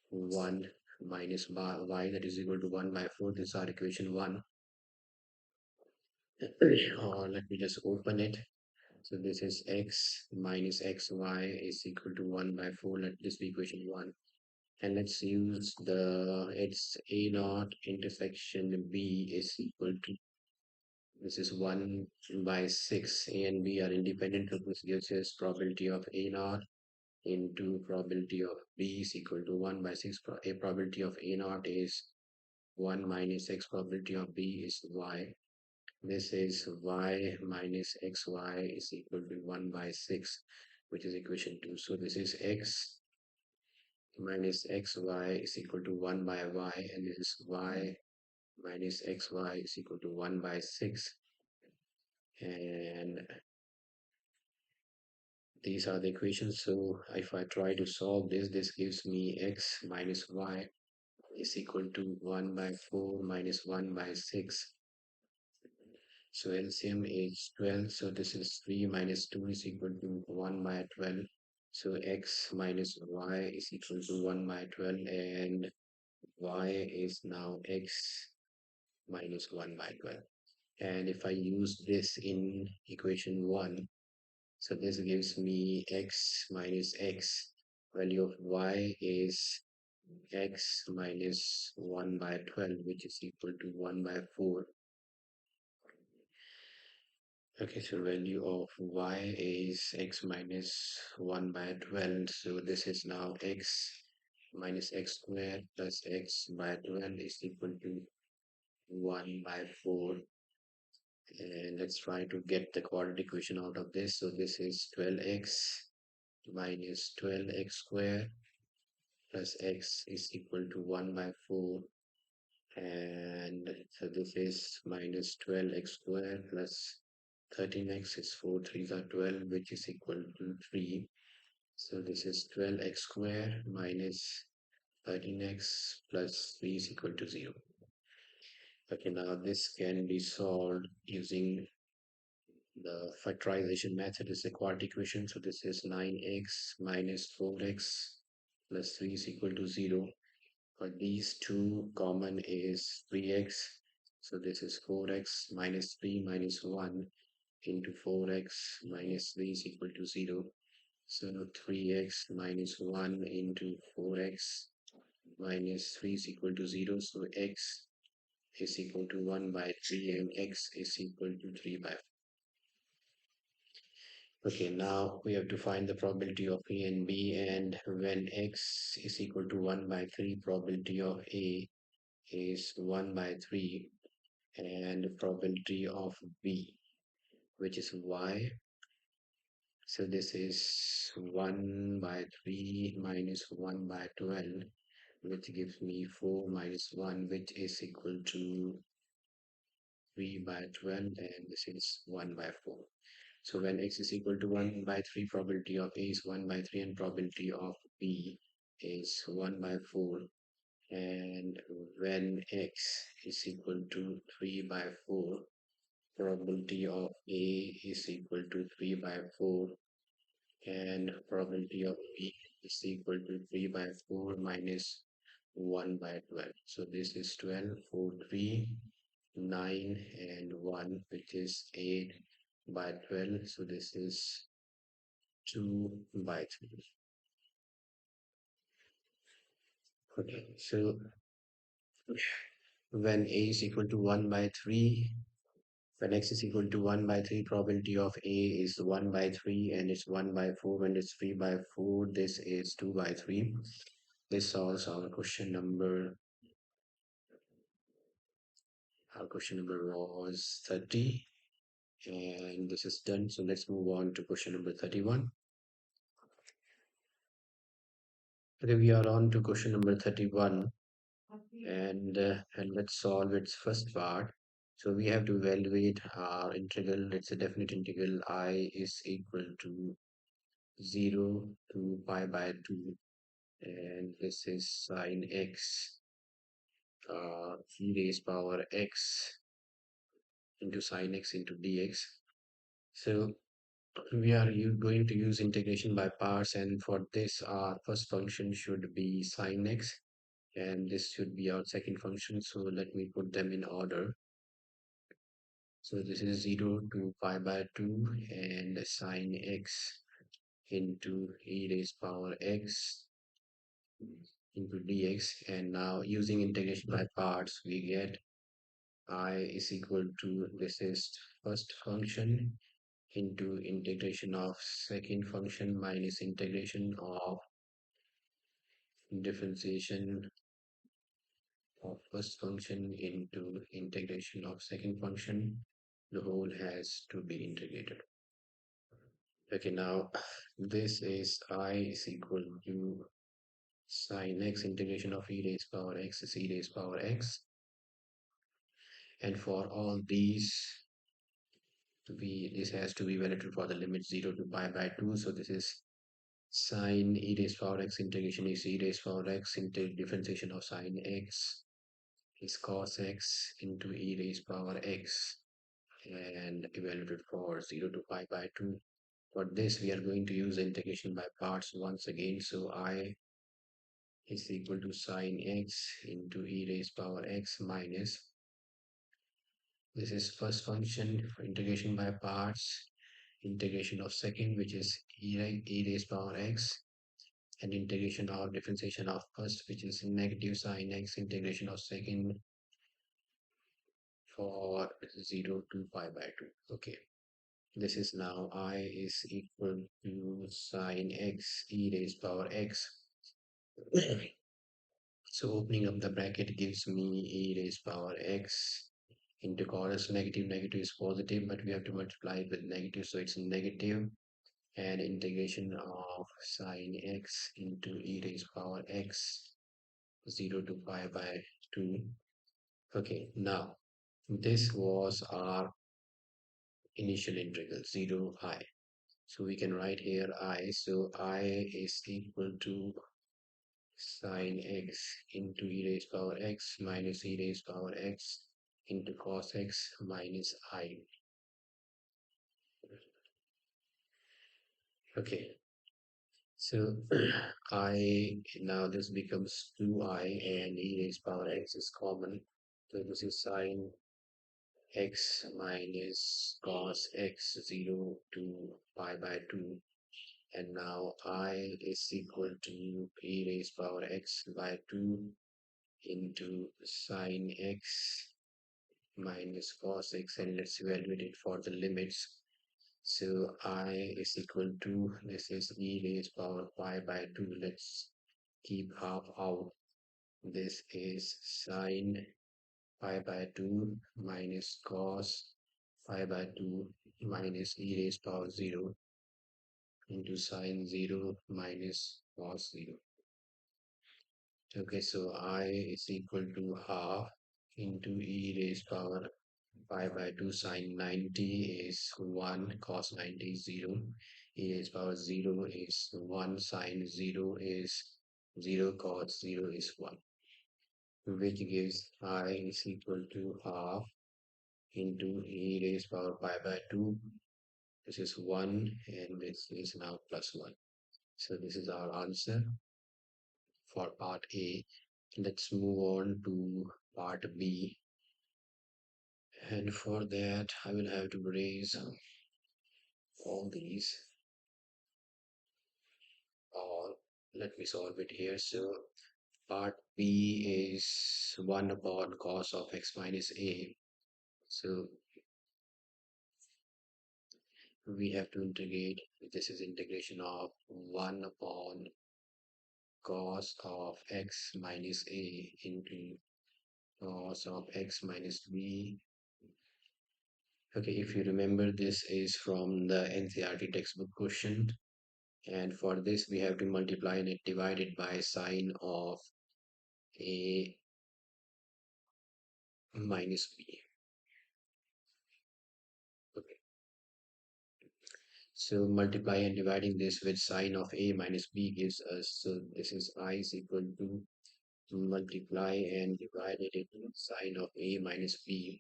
S1: 1 minus Y, that is equal to 1 by 4. This is our equation 1. Or let me just open it. So this is X minus XY is equal to 1 by 4. Let this be equation 1. And let's use it's A naught intersection B is equal to, this is 1 by 6. A and B are independent, so this gives us probability of A naught into probability of B is equal to 1 by 6. A probability of A naught is 1 minus X, probability of B is Y. This is Y minus XY is equal to 1 by 6, which is equation 2. So this is X minus XY is equal to 1 by Y, and this is Y minus XY is equal to 1 by 6. And these are the equations. So if I try to solve this, this gives me X minus Y is equal to 1 by 4 minus 1 by 6. So LCM is 12. So this is 3 minus 2 is equal to 1 by 12. So X minus Y is equal to 1 by 12, and Y is now X minus 1 by 12. And if I use this in equation 1, so this gives me X minus X. Value of Y is X minus 1 by 12, which is equal to 1 by 4. Okay, so value of Y is X minus 1 by 12. So this is now X minus X squared plus X by 12 is equal to 1 by 4. And let's try to get the quadratic equation out of this. So this is 12x minus 12x squared plus x is equal to 1 by 4. And so this is minus 12x squared plus 13x is 4 3s are 12, which is equal to 3. So this is 12x squared minus 13x plus 3 is equal to 0. Okay, now this can be solved using the factorization method. Is a quadratic equation. So this is 9x minus 4x plus 3 is equal to 0. For these two, common is 3x. So this is 4x minus 3 minus 1 into 4x minus 3 is equal to 0. So 3x minus 1 into 4x minus 3 is equal to 0. So x is equal to 1 by 3 and x is equal to 3 by 4. Okay, now we have to find the probability of A and B, and when x is equal to 1 by 3, probability of A is 1 by 3, and probability of B, which is Y. So this is 1 by 3 minus 1 by 12, which gives me 4 minus 1, which is equal to 3 by 12, and this is 1 by 4. So when x is equal to 1 by 3, probability of A is 1 by 3 and probability of B is 1 by 4. And when x is equal to 3 by 4, probability of A is equal to 3 by 4, and probability of B is equal to 3 by 4 minus 1 by 12. So this is 12, 4, 3, 9, and 1, which is 8 by 12. So this is 2 by 3. Okay, so when A is equal to 1 by 3, when x is equal to 1 by 3, probability of A is 1 by 3 and it's 1 by 4. When it's 3 by 4, this is 2 by 3. This solves our question number. Our question number was 30, and this is done. So let's move on to question number 31. Okay, we are on to question number 31, and let's solve its first part. So we have to evaluate our integral. It's a definite integral. I is equal to 0 to pi by 2, and this is sine x e raised power x into sine x into dx. So we are going to use integration by parts, and for this our first function should be sine x, and this should be our second function. So let me put them in order. So this is 0 to pi by 2 and sine x into e raised power x into dx. And now using integration by parts, we get I is equal to, this is first function into integration of second function minus integration of differentiation of first function into integration of second function. The whole has to be integrated. Okay, now this is I is equal to sine x integration of e raised power x is e raised power x. And for all these to be, this has to be validated for the limit 0 to pi by 2. So this is sine e raised power x integration is e raised power x into differentiation of sine x is cos x into e raised power x, and evaluated for 0 to pi by 2. For this, we are going to use integration by parts once again. So I is equal to sine x into e raised power x minus, this is first function for integration by parts, integration of second, which is e raised power x, and integration of differentiation of first, which is negative sine x integration of second for 0 to pi by 2. Okay, this is now I is equal to sine x e raised power x. So opening up the bracket gives me e raised power x into cos. Negative negative is positive, but we have to multiply it with negative, so it's negative, and integration of sine x into e raised power x 0 to pi by 2. Okay, now this was our initial integral 0 I. So we can write here I. So I is equal to sine x into e raised power x minus e raised power x into cos x minus I. Okay, so I, now this becomes 2I and e raised power x is common. So this is sine x minus cos x 0 to pi by 2. And now I is equal to e raised power x by 2 into sine x minus cos x, and let's evaluate it for the limits. So I is equal to, this is e raised power pi by 2. Let's keep half out. This is sine pi by 2 minus cos pi by 2 minus e raised power 0 into sine 0 minus cos 0. Okay, so I is equal to half into e raised power pi by 2. Sine 90 is 1, cos 90 is 0, e raised power 0 is 1, sine 0 is 0, cos 0 is 1, which gives I is equal to half into e raised power pi by 2. This is 1, and this is now plus 1. So this is our answer for part A. Let's move on to part B. And for that, I will have to raise all these, or let me solve it here. So part B is 1 upon cos of x minus a. So we have to integrate, this is integration of 1 upon cos of x minus a into cos of x minus b. Okay, if you remember, this is from the NCERT textbook question. And for this, we have to multiply and divide it by sine of a minus b. Okay. So multiply and dividing this with sine of a minus b gives us, so this is I is equal to multiply and divide it into sine of a minus b.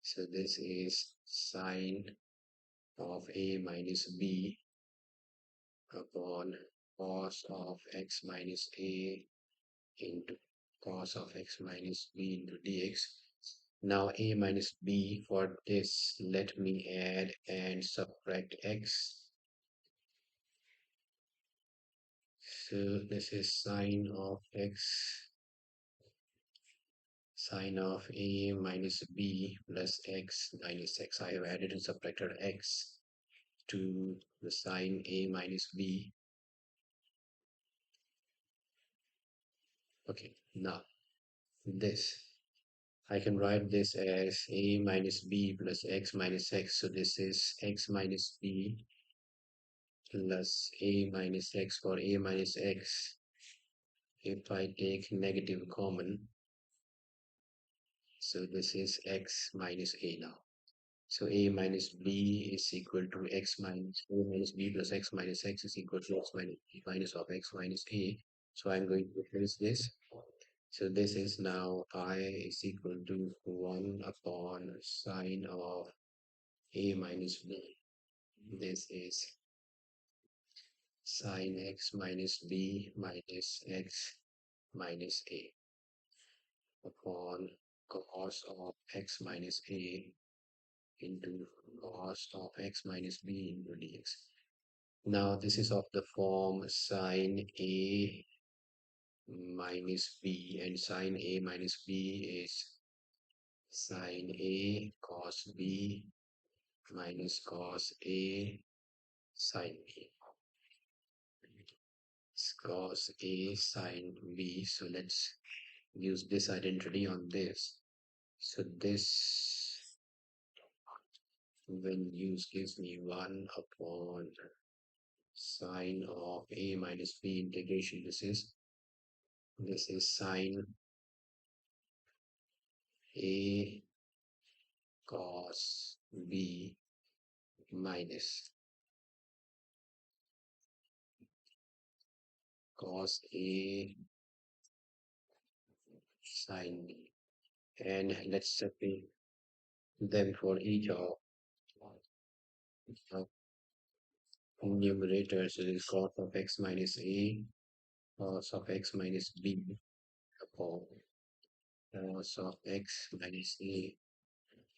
S1: So this is sine of a minus b upon cos of x minus a into cos of x minus b into dx. Now a minus b, for this let me add and subtract x. So this is sine of a minus b plus x minus x. I have added and subtracted x to the sine a minus b. Okay, now this, I can write this as a minus b plus x minus x. So this is x minus b plus a minus x. For a minus x, if I take negative common, so this is x minus a now. So a minus b is equal to x minus a minus b plus x minus x is equal to x minus b minus of x minus a. So I'm going to replace this. So this is now I is equal to 1 upon sine of a minus b. This is sine x minus b minus x minus a upon cos of x minus a into cos of x minus b into dx. Now this is of the form sine a minus b, and sine a minus b is sine a cos b minus cos a sine b. It's cos a sine b. So let's use this identity on this. So this, when used, gives me 1 upon sine of a minus b integration. This is sine a cos b minus cos a sine b. And let's separate them for each of numerators. So this is cos of x minus a, cos of x minus b upon cos of x minus a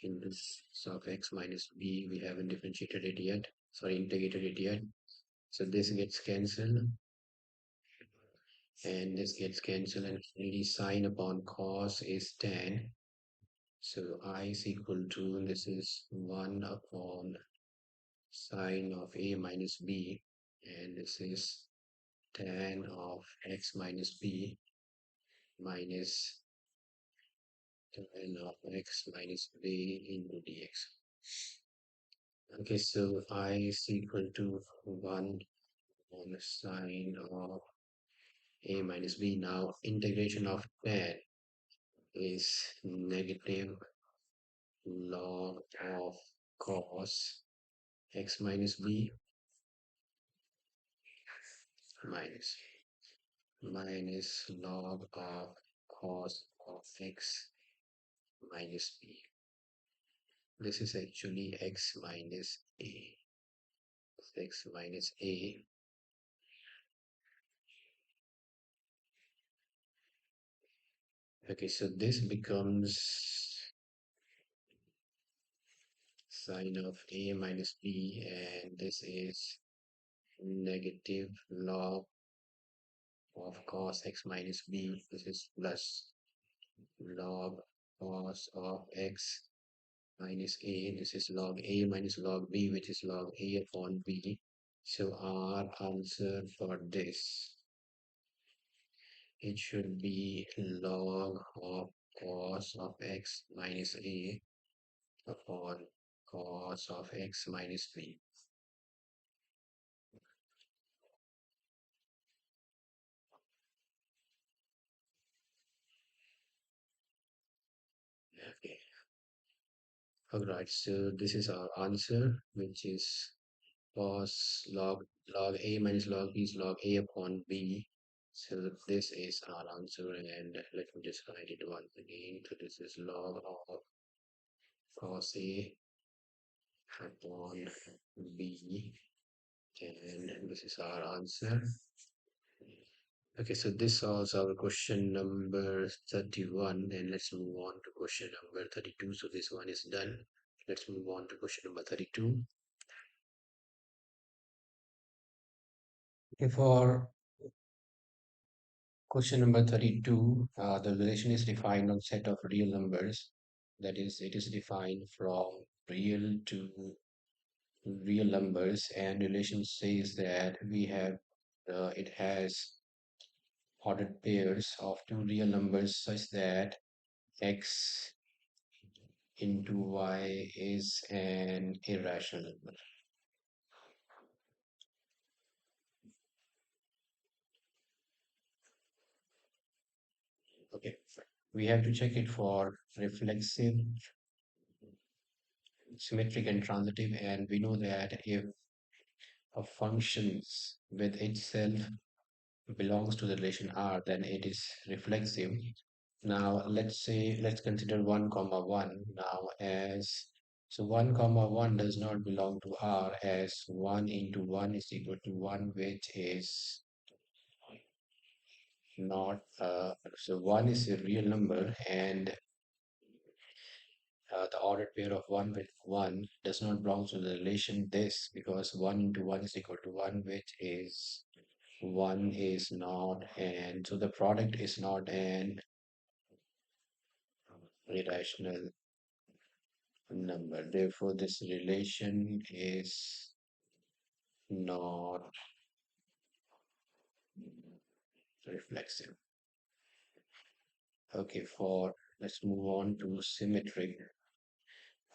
S1: into cos of x minus b. We haven't differentiated it yet, sorry, integrated it yet. So this gets cancelled and this gets cancelled, and only sine upon cos is tan. So I is equal to, this is 1 upon sine of a minus b, and this is tan of x minus b minus tan of x minus b into dx. Okay, so I is equal to 1 on sine of a minus b. Now integration of tan is negative log of cos x minus b minus log of cos of x minus b. This is actually x minus a. X minus a. Okay, so this becomes sine of a minus b, and this is negative log of cos x minus b. This is plus log cos of x minus a. This is log a minus log b, which is log a upon b. So our answer for this, it should be log of cos of x minus a upon cos of x minus b. Alright, so this is our answer, which is cos log a minus log b is log a upon b. So this is our answer, and let me just write it once again. So this is log of cos a upon b, and this is our answer. Okay, so this solves our question number 31, and let's move on to question number 32. So this one is done. Let's move on to question number 32. Okay, for question number 32, the relation is defined on set of real numbers. That is, it is defined from real to real numbers, and relation says that it has ordered pairs of two real numbers such that x into y is an irrational number. Okay, we have to check it for reflexive, symmetric, and transitive, and we know that if a function with itself belongs to the relation R, then it is reflexive. Now let's consider 1 comma 1 now as, so 1 comma 1 does not belong to R, as 1 into 1 is equal to 1, which is not so 1 is a real number, and the ordered pair of 1 with 1 does not belong to the relation this, because 1 into 1 is equal to 1, which is 1 is not, and so the product is not an irrational number. Therefore, this relation is not reflexive. Okay, for let's move on to symmetric.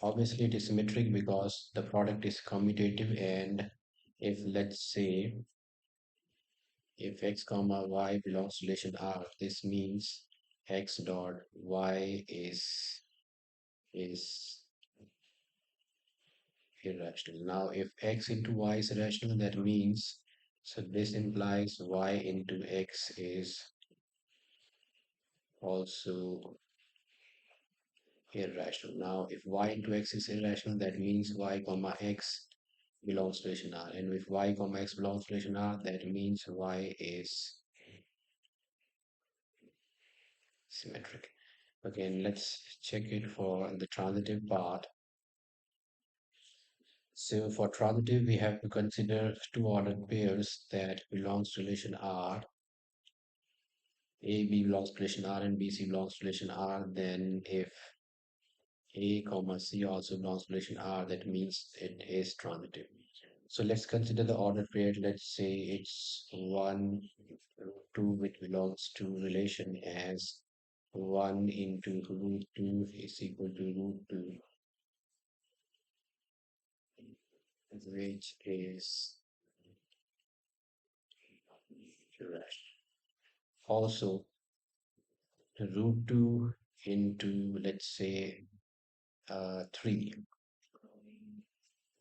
S1: Obviously, it is symmetric because the product is commutative, and if let's say if x comma y belongs to relation R, this means x dot y is irrational. Now, if x into y is irrational, that means, so this implies y into x is also irrational. Now, if y into x is irrational, that means y comma x belongs to relation R. And if y comma x belongs to relation R, that means y is symmetric. Again, let's check it for the transitive part. So for transitive, we have to consider two ordered pairs that belongs to relation R. A, B belongs to relation R and B, C belongs to relation R. Then if A, comma C also belongs to relation R, that means it is transitive. So let's consider the ordered pair. Let's say it's 1, 2, which belongs to relation as 1 into root 2 is equal to root 2, which is irrational. Also, root 2 into, let's say, 3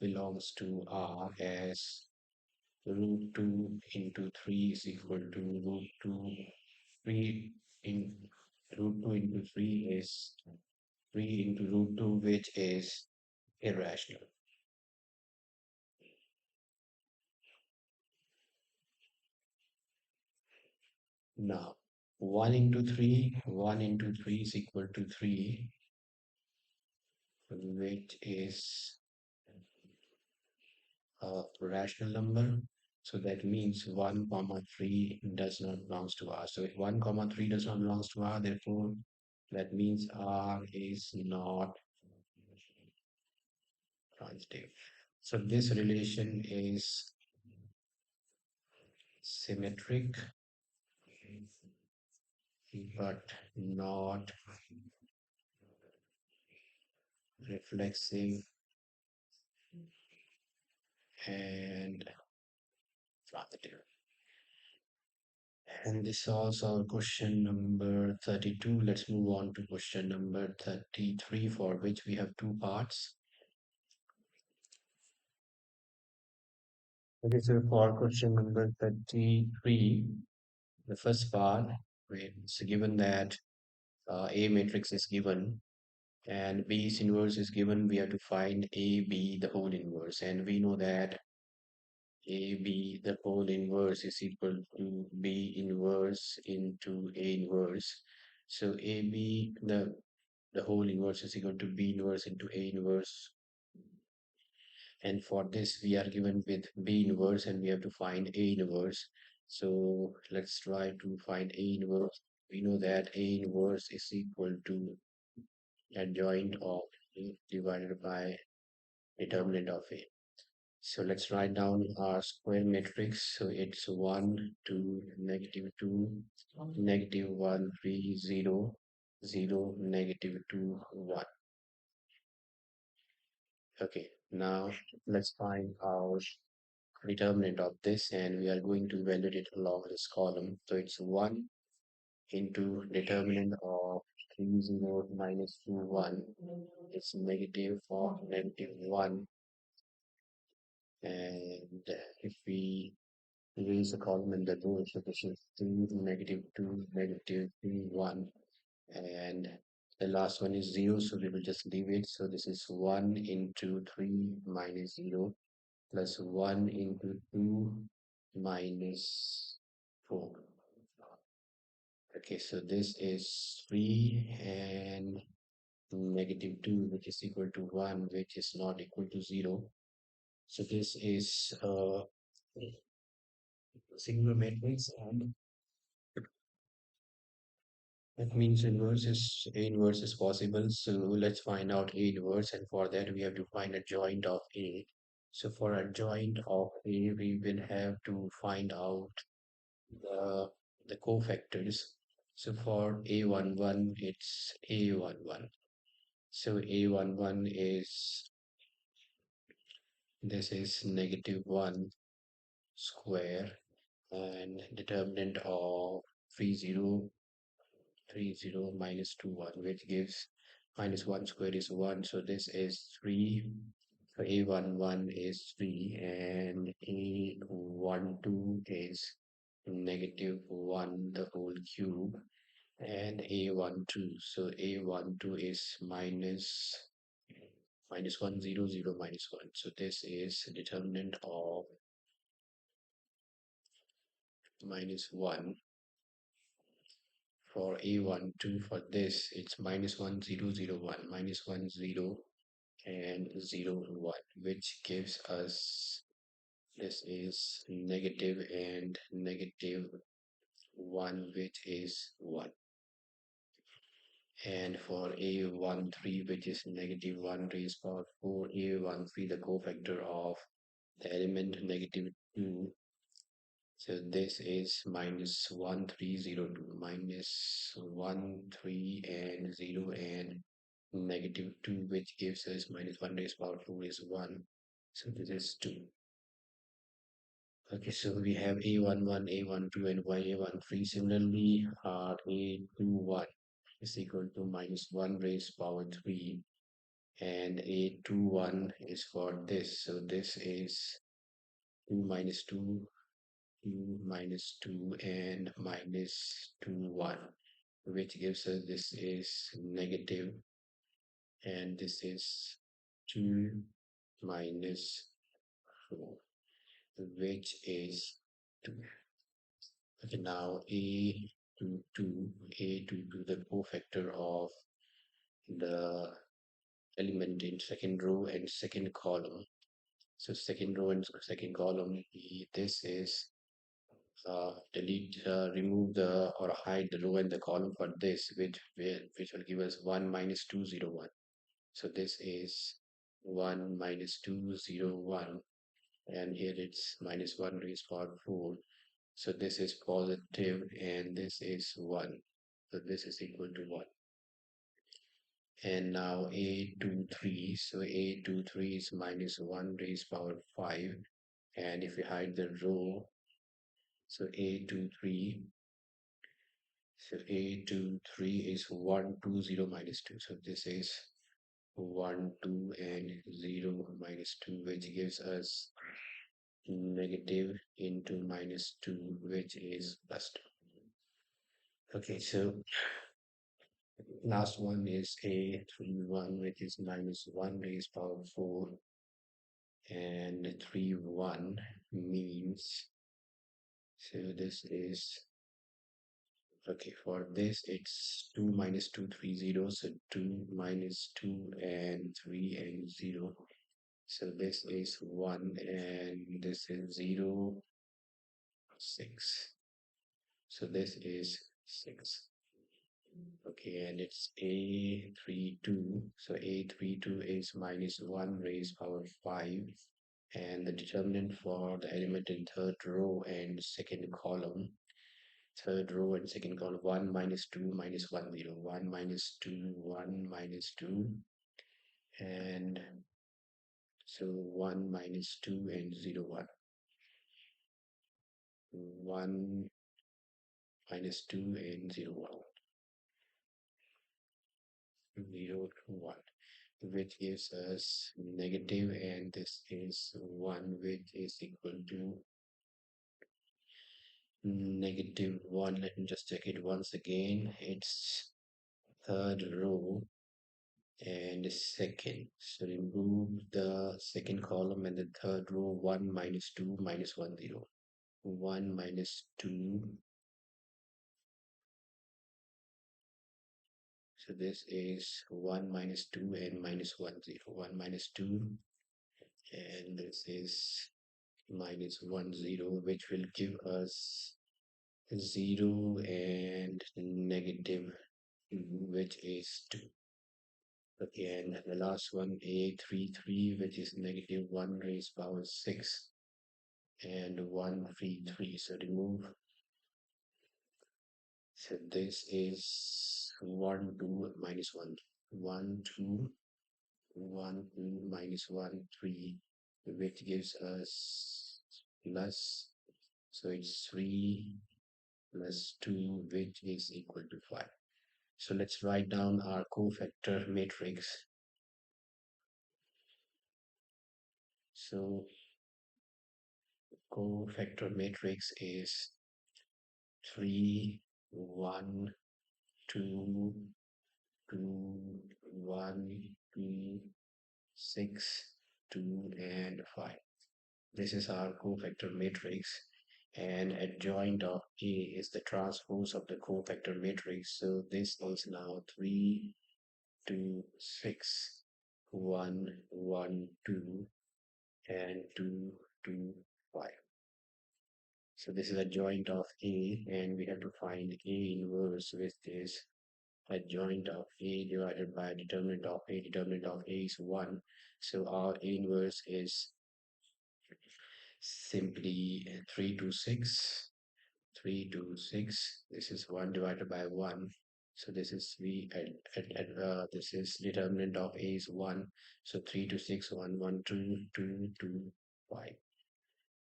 S1: belongs to R, as root 2 into 3 is equal to root 2. 3 in root 2 into 3 is 3 into root 2, which is irrational. Now, 1 into 3 is equal to 3, which is a rational number. So that means 1 comma 3 does not belongs to R. So if 1 comma 3 does not belongs to R, therefore that means R is not transitive. So this relation is symmetric but not reflexive and transitive. And this is also our question number 32. Let's move on to question number 33, for which we have two parts. Okay, so for question number 33, the first part, it's given that A matrix is given and B's inverse is given. We have to find AB the whole inverse, and we know that AB the whole inverse is equal to B inverse into A inverse. So AB the whole inverse is equal to B inverse into A inverse. And for this, we are given with B inverse and we have to find A inverse. So let's try to find A inverse. We know that A inverse is equal to adjoint of A divided by determinant of A. So let's write down our square matrix. So it's 1, 2, -2, -1, 3, 0, 0, -2, 1. Okay, now let's find our determinant of this, and we are going to evaluate it along this column. So it's 1 into determinant of 3, 0, -2, 1. It's negative of -1. And if we raise a column in the row, so this is 3, -2, -3, 1. And the last one is 0, so we will just leave it. So this is 1 into 3 minus 0 plus 1 into 2 minus 4. Okay, so this is 3 and -2, which is equal to 1, which is not equal to 0. So this is singular matrix, and that means A inverse is possible. So let's find out A inverse, and for that we have to find a joint of A. So for a joint of A, we will have to find out the the cofactors. So for A11, it's A11. So A11 is, this is -1 square, and determinant of 30, 30 minus 2, 1, which gives -1 square is 1. So this is 3. So A11 is 3 and A12 is -1 the whole cube, and A12. So A12 is minus 1, 0, 0, -1. So this is determinant of -1 for A12. For this, it's -1, 0, 0, 1, -1, 0, and 0, 1, which gives us, this is negative and -1, which is 1. And for A13, which is -1 raised power 4, A13, the cofactor of the element -2. So this is -1302, -1, 3, and 0, and -2, which gives us -1 raised power 4 is 1. So this is 2. Okay, so we have A11, A12, and A13. Similarly, our A21 is equal to -1 raised power 3, and A21 is for this. So this is 2 minus 2, 2 minus 2, and -2, 1, which gives us, this is negative, and this is 2 minus 4, which is 2. Okay, now A22, the cofactor of the element in second row and second column. So second row and second column, this is remove the or hide the row and the column for this, which will give us 1 minus 2, 0, 1. So this is 1 minus 2, 0, 1, and here it's -1 raised power 4. So this is positive and this is 1. So this is equal to 1. And now A23. So A23 is -1 raised power 5. And if we hide the row, so A23, So A 2 3 is 1 2 0 minus 2. So this is 1 2 and 0 minus 2, which gives us negative into minus 2, which is plus 2. Okay, so last one is A 3 1, which is minus 1 raised power 4, and 3 1 means, so this is, okay, for this it's 2 minus 2 3 0, so 2 minus 2 and 3 and 0. So this is 1 and this is 0 6. So this is 6. Okay, and it's A32. So A32 is minus 1 raised power 5. And the determinant for the element in third row and second column, third row and second column, 1 minus 2 minus 1 0, 1 minus 2, 1 minus 2, and so 1 minus 2 and 0 1, 1 minus 2 and 0 1, 0 1, which gives us negative, and this is 1, which is equal to negative 1. Let me just check it once again. It's third row and second. So remove the second column and the third row, 1 minus 2 minus 1 0. 1 minus 2. So this is 1 minus 2 and minus 1 0. 1 minus 2 and this is minus 1 0, which will give us 0 and negative 2, which is 2. Okay, and the last one, A33, which is negative 1 raised power 6 and 133. So remove. So this is 1 2 minus 1. 1 2 1 2 minus 1 3, which gives us plus. So it's 3 plus 2, which is equal to 5. So let's write down our cofactor matrix. So cofactor matrix is 3 1 2 2 1 2 6 2 and 5. This is our cofactor matrix, and adjoint of A is the transpose of the cofactor matrix. So this is now 3 2 6 1 1 2 and 2 2 5. So this is adjoint of A, and we have to find A inverse, which is adjoint of A divided by determinant of A. Determinant of A is 1. So our A inverse is simply 3 to 6. 3 to 6. This is 1 divided by 1. So this is 3, this is determinant of A is 1. So 3 to 6, 1 1 2 2 2 5.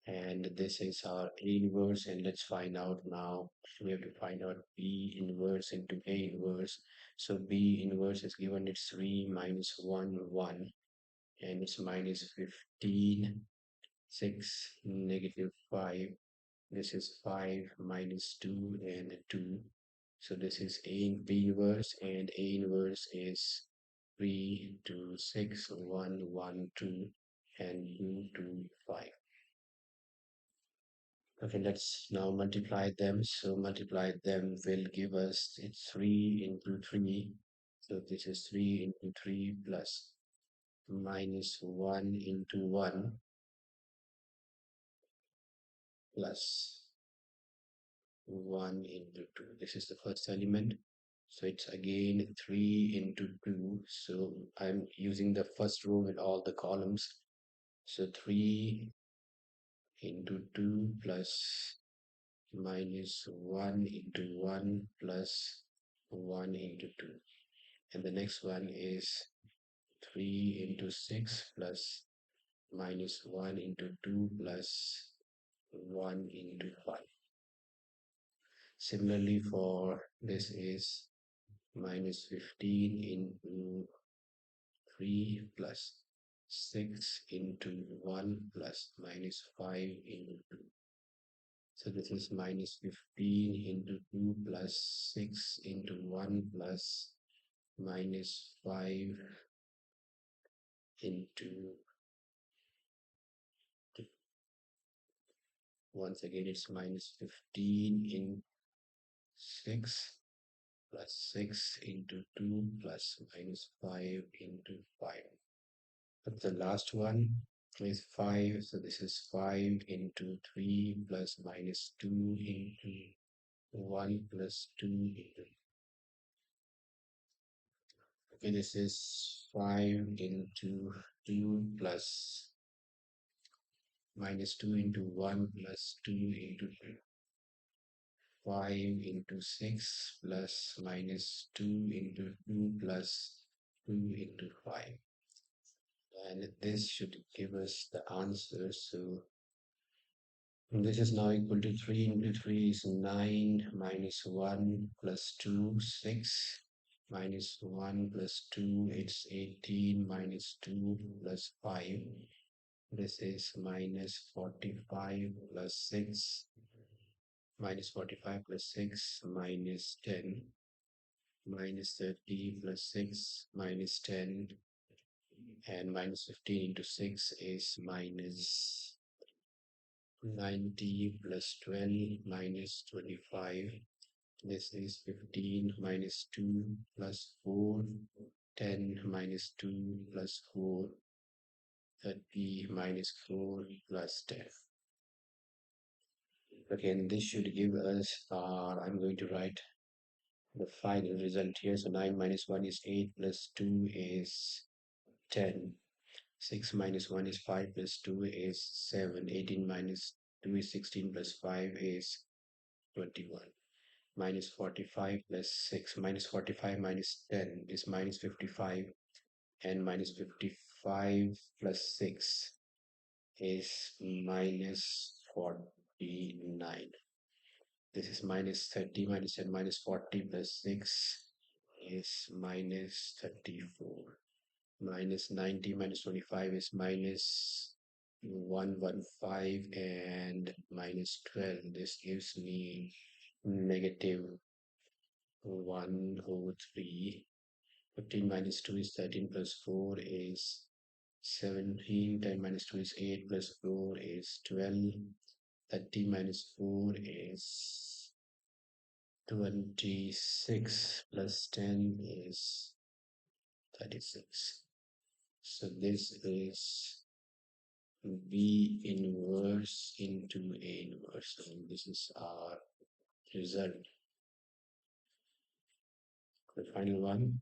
S1: And this is our A inverse, and let's find out now. We have to find out B inverse into A inverse. So B inverse is given, it's 3 minus 1 1, and it's minus 15 6 negative 5. This is 5 minus 2 and 2. So this is A B inverse, and A inverse is 3 2 6 1 1 2 and 2 2 5. Okay, let's now multiply them. So multiply them will give us, it's 3 into 3. So this is 3 into 3 plus minus 1 into 1 plus 1 into 2. This is the first element. So it's again 3 into 2. So I'm using the first row with all the columns. So 3 into 2 plus minus 1 into 1 plus 1 into 2. And the next one is 3 into 6 plus minus 1 into 2 plus 1 into 5. Similarly, for this is minus 15 into 3 plus 6 into 1 plus minus 5 into 2. So this is minus 15 into 2 plus 6 into 1 plus minus 5 into, once again it's minus 15 in 6 plus 6 into 2 plus minus 5 into 5. But the last one is 5, so this is 5 into 3 plus minus 2 into 1 plus 2 into, okay, this is 5 into 2 plus minus 2 into 1 plus 2 into 5 into 6 plus minus 2 into 2 plus 2 into 5. And this should give us the answer. So this is now equal to 3 into 3 is 9 minus 1 plus 2, 6 minus 1 plus 2, it's 18 minus 2 plus 5. This is minus 45 plus 6, minus 45 plus 6 minus 10, minus 30 plus 6 minus 10, and minus 15 into 6 is minus 90 plus 12 minus 25. This is 15 minus 2 plus 4, 10 minus 2 plus 4, 30 minus 4 plus 10. Again, this should give us, I'm going to write the final result here. So 9 minus 1 is 8 plus 2 is 10. 6 minus 1 is 5 plus 2 is 7. 18 minus 2 is 16 plus 5 is 21. Minus 45 plus 6 minus 45 minus 10 is minus 55, and minus 55 plus 6 is minus 49. This is minus 30 minus 10 minus 40 plus 6 is minus 34. Minus 90 minus 25 is minus 115, and minus 12. This gives me negative 103. 15 minus 2 is 13 plus 4 is 17. 10 minus 2 is 8 plus 4 is 12. 30 minus 4 is 26 plus 10 is 36. So this is B inverse into A inverse. And this is our result. The final one.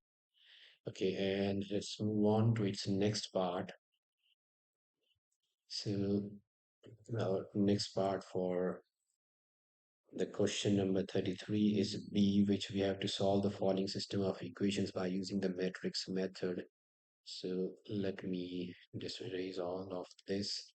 S1: Okay, and let's move on to its next part. So our next part for the question number 33 is B, which we have to solve the following system of equations by using the matrix method. So let me just erase all of this.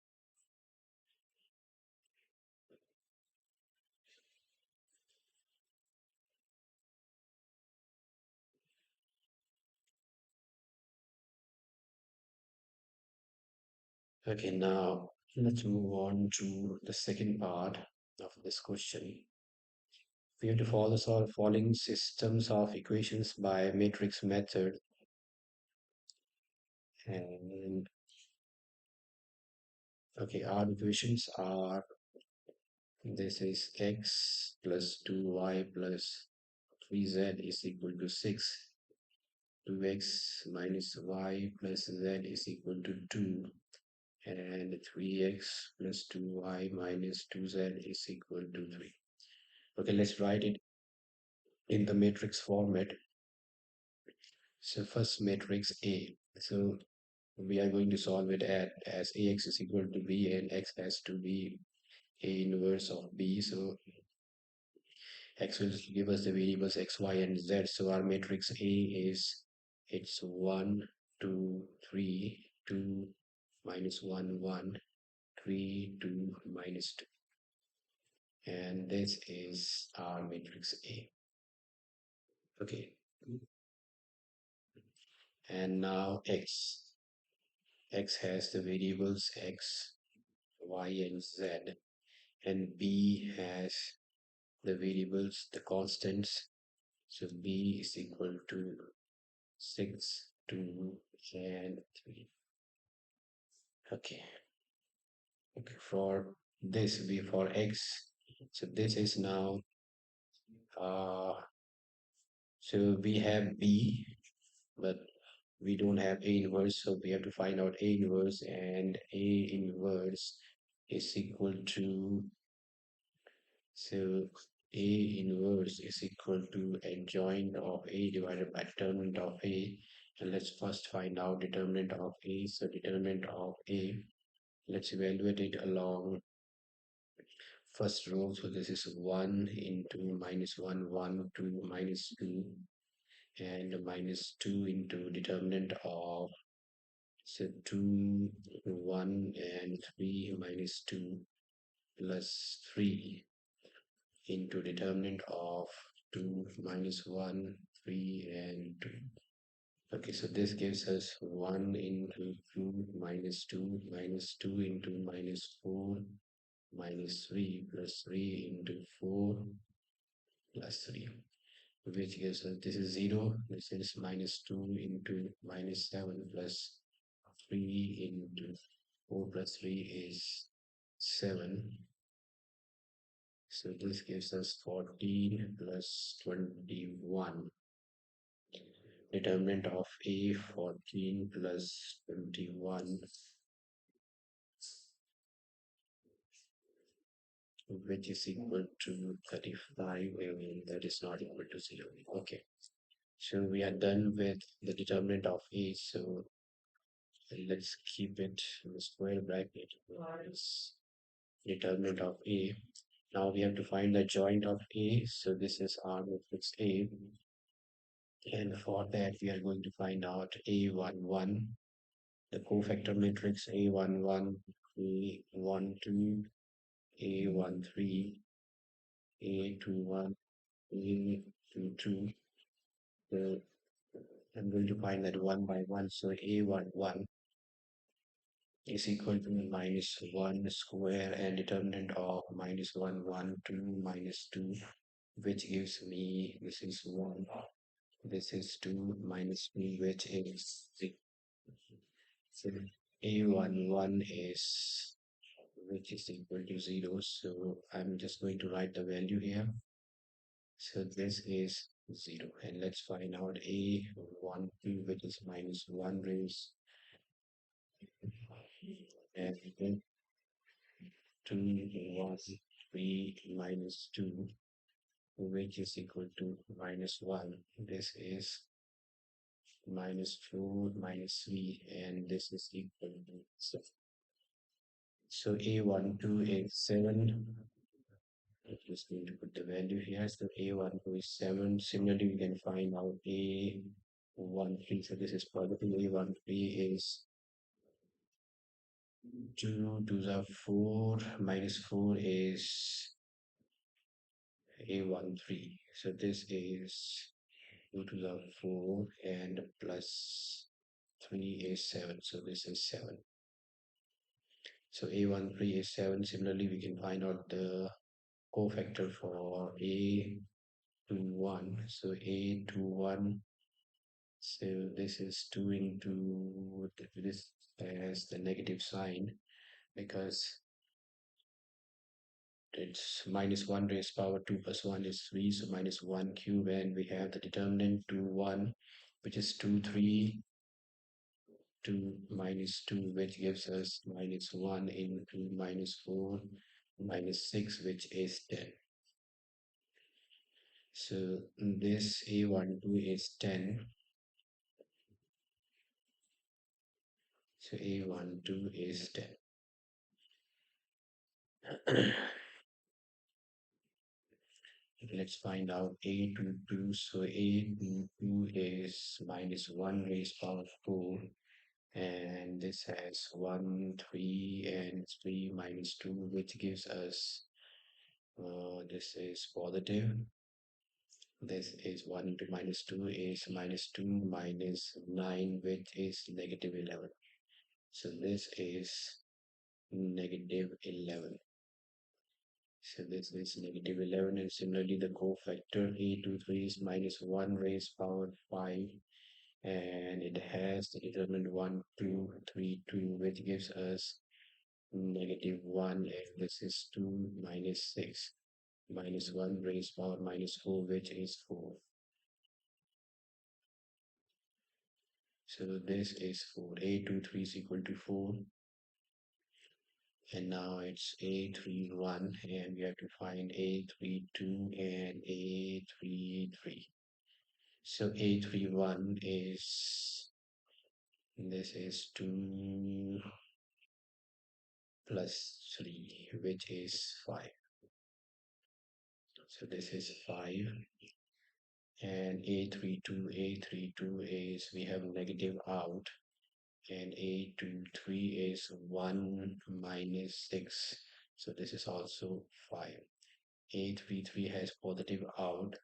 S1: Okay, now let's move on to the second part of this question. We have to follow solve following systems of equations by matrix method. And okay, our equations are, this is x plus 2y plus 3z is equal to 6. 2x minus y plus z is equal to 2. And 3x plus 2y minus 2z is equal to 3. Okay, let's write it in the matrix format. So first matrix A. So we are going to solve it as ax is equal to b and x has to be a inverse of b. So x will give us the variables x, y, and z. So our matrix A is, it's 1, 2, 3, 2, minus 1, 1, 3, 2, minus 2. and this is our matrix A. Okay, and now x has the variables x, y, and z, and b has the variables, the constants. So b is equal to 6, 2, and 3. Okay, okay, for this b for x, so this is now uh so we have b, but we don't have A inverse, so we have to find out A inverse, and A inverse is equal to, so A inverse is equal to adjoint of A divided by determinant of A. And let's first find out determinant of A. So determinant of A, let's evaluate it along first row. So this is 1 into minus 1, 1, 2, minus 2, and minus 2 into determinant of, so 2, 1, and 3 minus 2 plus 3 into determinant of 2 minus 1, 3, and 2. Okay, so this gives us 1 into 2 minus 2 into minus 4 minus 3 plus 3 into 4 plus 3, which gives us, this is 0, this is minus 2 into minus 7 plus 3 into 4 plus 3 is 7. So this gives us 14 plus 21. Determinant of A, 14 plus 21, which is equal to 35, and that is not equal to 0. Okay, so we are done with the determinant of A. So let's keep it in the square bracket as determinant of A. Now we have to find the joint of A. So this is our matrix A. And for that, we are going to find out A11, the cofactor matrix A11, A12, A13, A21, A22. So I'm going to find that one by one. So A11 is equal to minus 1 square and determinant of minus 1, 1, 2, minus 2, which gives me, this is 1, this is 2 minus 2, which is 3. So A11 is, which is equal to 0. So I'm just going to write the value here. So this is 0. And let's find out A12, which is minus 1 raised, and then 2, 1, 3 minus 2, which is equal to minus 1. This is minus 4 minus 3, and this is equal to 7. So A12 is 7. I just need to put the value here. So A12 is 7. Similarly, we can find out A13. So this is positive. A13 is 2 to the 4 minus 4 is A13. So this is 2 to the 4 and plus 3 is 7. So this is 7. So A13 is 7. Similarly, we can find out the cofactor for A21. So A21, so this is 2 into, this has the negative sign because it's minus 1 raised power 2 plus 1 is 3. So minus 1 cube, and we have the determinant 2, 1, which is 2, 3, 2 minus 2, which gives us minus 1 into minus 4 minus 6, which is 10. So this A12 is 10. So A12 is 10. Let's find out A22. So A22 is minus 1 raised power 4. And this has 1, 3, and 3 minus 2, which gives us This is positive. This is 1 into minus 2 is minus 2 minus 9, which is negative 11. So this is negative 11. So this is negative 11, and similarly the cofactor a23 is minus 1 raised power 5, and it has the determinant 1, 2, 3, 2, which gives us negative 1, and this is 2 minus 6 minus 1 raised power minus 4, which is 4. So this is 4. A23 is equal to 4. And now it's A31, and we have to find A32 and A33. So A31 is, this is 2 plus 3, which is 5. So this is 5. And A32 is, we have negative out. And A23 is 1 minus 6. So this is also 5. A33 has positive out.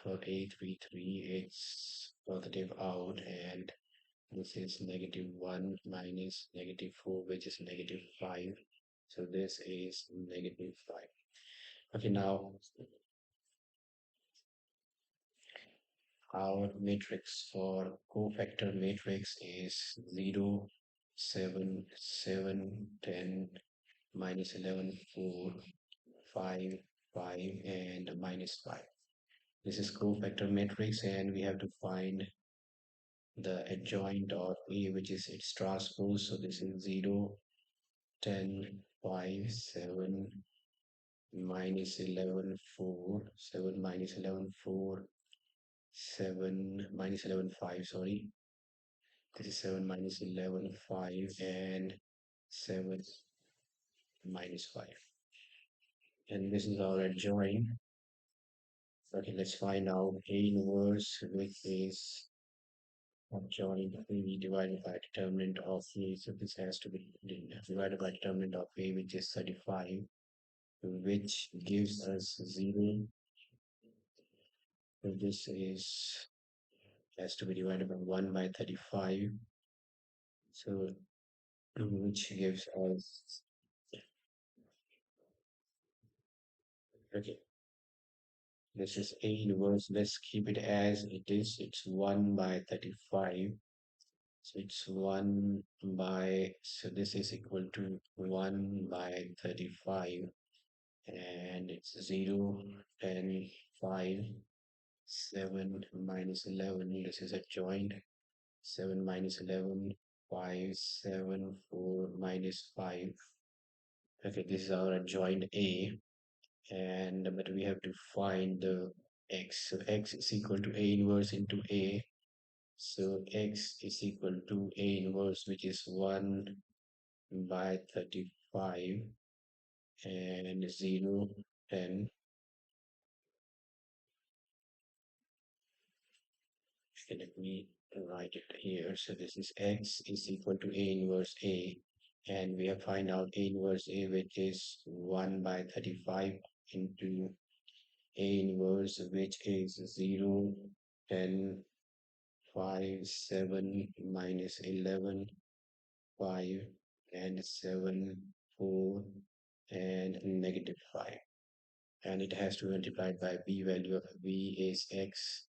S1: For A33, it's positive out, and this is negative 1 minus negative 4, which is negative 5. So this is negative 5. Okay, now our matrix for cofactor matrix is 0, 7, 7, 10, minus 11, 4, 5, 5, and minus 5. This is cofactor matrix, and we have to find the adjoint of A, which is its transpose. So this is 0, 10, 5, 7, minus 11, 4, 7 minus 11, 4, 7 minus 11, 5, sorry. This is 7 minus 11, 5, and 7 minus 5. And this is our adjoint. Okay, let's find out A inverse, which is adjoint A divided by determinant of A. So this has to be divided by determinant of A, which is 35, which gives us 0. So this is has to be divided by 1 by 35. So which gives us, okay, this is A inverse. Let's keep it as it is. It's 1 by 35. So it's 1 by, so this is equal to 1 by 35, and it's 0, 10, 5, 7 minus 11. This is a joint. 7 minus 11, 5, 7, 4 minus 5. Okay, this is our adjoint A, and but we have to find the x. So x is equal to A inverse into A. So x is equal to A inverse, which is 1 by 35, and 0, 10. Okay, let me write it here. So this is x is equal to A inverse A, and we have find out A inverse A, which is 1 by 35 into A inverse, which is 0, 10, 5, 7 minus 11, 5, and 7, 4, and negative 5. And it has to be multiplied by b value of b is x,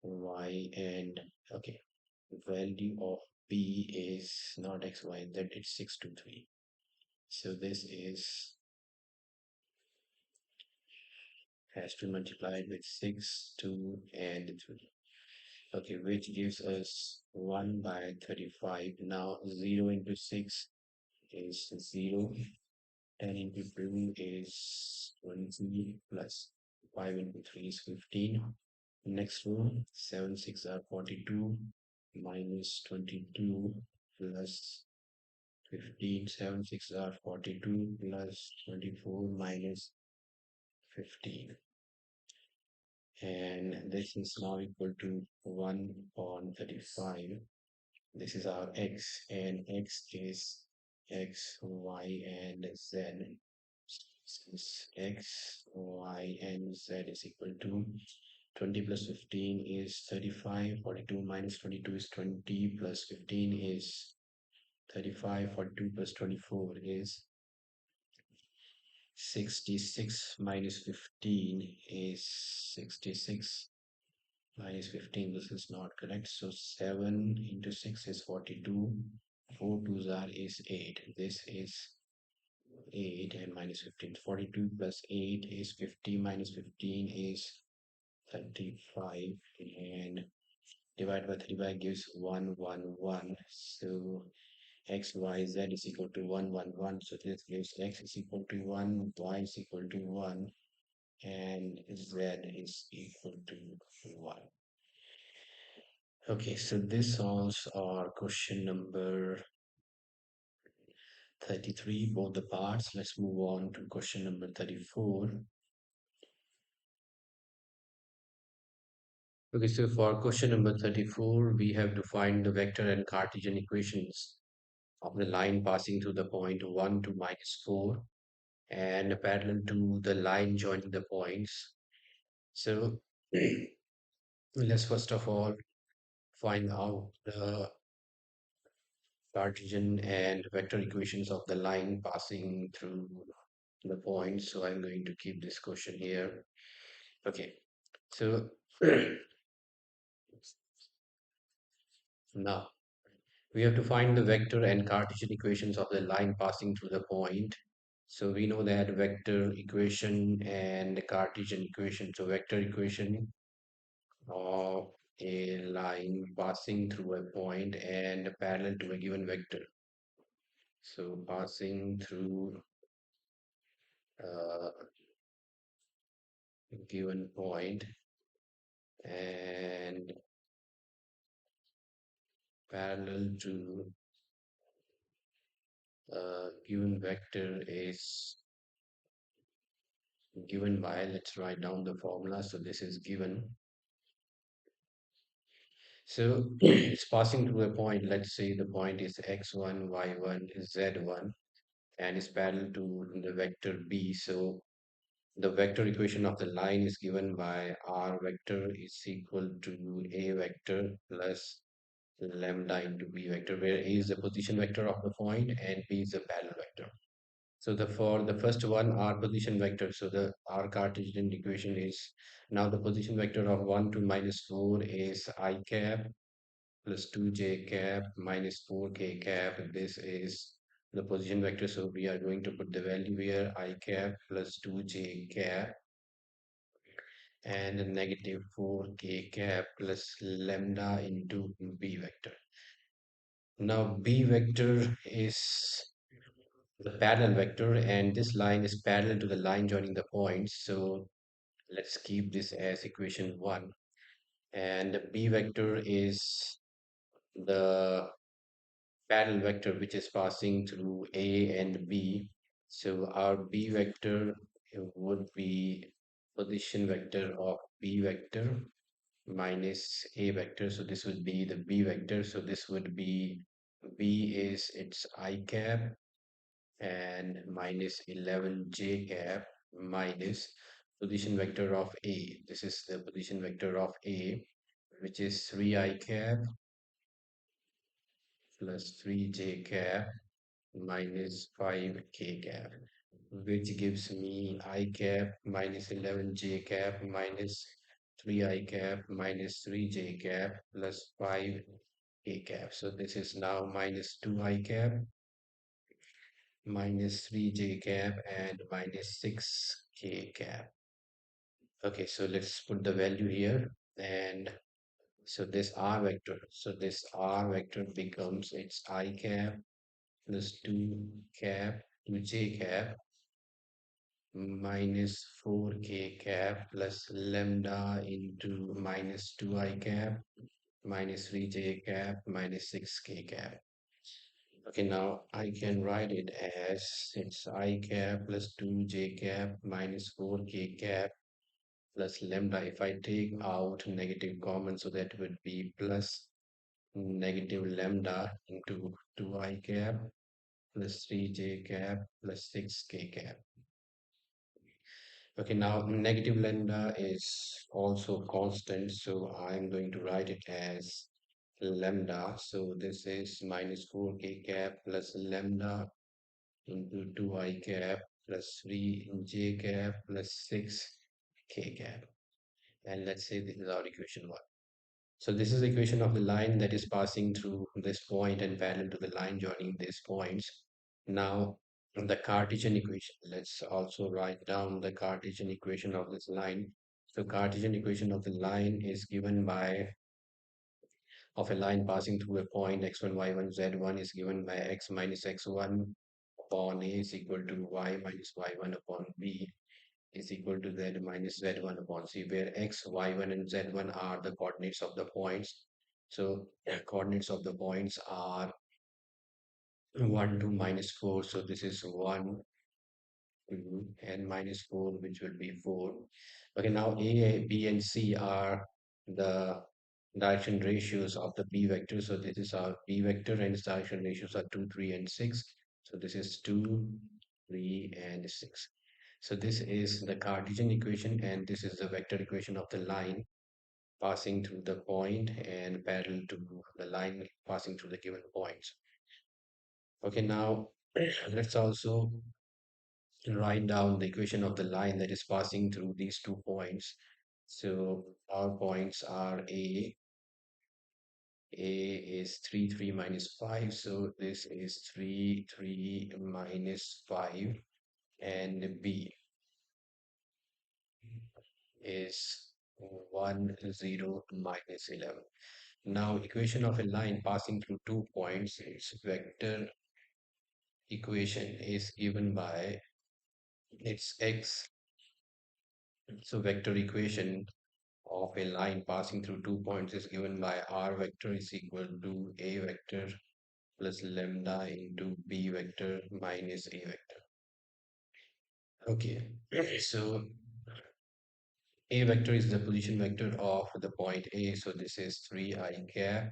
S1: y, and okay, value of b is not x, y, z, it's 6 to 3. So this is has to be multiplied with 6, 2, and 3. Okay, which gives us 1 by 35. Now 0 into 6 is 0. 10 into 2 is 20, plus 5 into 3 is 15. Next row, 7 6 are 42, minus 22 plus 15. 7 6 are 42 plus 24 minus 15. And this is now equal to 1 upon 35. This is our x, and x is x, y, and z. Since x, y, and z is equal to 20 plus 15 is 35, 42 minus 22 is 20, plus 15 is 35, 42 plus 24 is 66, minus 15 is 66, minus 15, this is not correct. So 7 into 6 is 42, 4 twos are is 8. This is 8 and minus 15. 42 plus 8 is 50, minus 15 is 35, and divide by 35 gives 111. So x, y, z is equal to 111. So this gives x is equal to 1, y is equal to 1, and z is equal to 1. Okay, so this solves our question number 33, both the parts. Let's move on to question number 34. Okay, so for question number 34, we have to find the vector and Cartesian equations of the line passing through the point 1 to minus 4 and parallel to the line joining the points. So let's first of all find out the Cartesian and vector equations of the line passing through the points. So I'm going to keep this question here. Okay, so now we have to find the vector and Cartesian equations of the line passing through the point. So we know that vector equation and the Cartesian equation. So vector equation of a line passing through a point and parallel to a given vector. So passing through a given point and parallel to a given vector is given by, let's write down the formula. So this is given. So it's passing through a point. Let's say the point is x1, y1, z1, and is parallel to the vector b. So the vector equation of the line is given by r vector is equal to a vector plus lambda into b vector, where a is the position vector of the point and b is the parallel vector. So the for the first one, r position vector. So the r Cartesian equation is now the position vector of 1 to minus 4 is I cap plus 2j cap minus 4k cap. This is the position vector. So we are going to put the value here I cap plus 2j cap and a negative 4k cap plus lambda into b vector. Now b vector is the parallel vector and this line is parallel to the line joining the points. So let's keep this as equation 1. And b vector is the parallel vector which is passing through A and B. So our B vector would be position vector of B vector minus A vector. So this would be the B vector. So this would be B is its I cap and minus 11j cap minus position vector of A. This is the position vector of A, which is 3I cap plus 3j cap minus 5k cap, which gives me I cap minus 11j cap minus 3I cap minus 3j cap plus 5k cap. So this is now minus 2I cap minus 3j cap and minus 6k cap. Okay, so let's put the value here. And so this r vector, so this r vector becomes its I cap plus 2 cap 2j cap minus 4k cap plus lambda into minus 2I cap minus 3j cap minus 6k cap. Okay, now I can write it as it's I cap plus 2j cap minus 4k cap plus lambda. If I take out negative common, so that would be plus negative lambda into 2I cap plus 3j cap plus 6k cap. Okay, now negative lambda is also constant, so I'm going to write it as lambda. So this is minus 4k cap plus lambda into 2I cap plus 3j cap plus 6k cap. And let's say this is our equation 1. So this is the equation of the line that is passing through this point and parallel to the line joining these points. Now, the Cartesian equation, let's also write down the Cartesian equation of this line. So Cartesian equation of the line is given by of a line passing through a point x1, y1, z1 is given by x minus x1 upon a is equal to y minus y1 upon b is equal to z minus z1 upon c, where x, y1, and z1 are the coordinates of the points. So coordinates of the points are 1, 2, minus 4. So this is 1, 2, and minus 4, which will be 4. Okay, now A, B, and C are the direction ratios of the B vector. So this is our B vector, and its direction ratios are 2, 3, and 6. So this is 2, 3, and 6. So this is the Cartesian equation, and this is the vector equation of the line passing through the point and parallel to the line passing through the given points. Okay, now let's also write down the equation of the line that is passing through these 2 points. So our points are A is 3, 3 minus 5. So this is 3, 3 minus 5. And B is 1, 0 minus 11. Now, equation of a line passing through 2 points, its vector equation is given by its x. So vector equation of a line passing through 2 points is given by r vector is equal to a vector plus lambda into b vector minus a vector. Okay, so a vector is the position vector of the point A. So this is 3i cap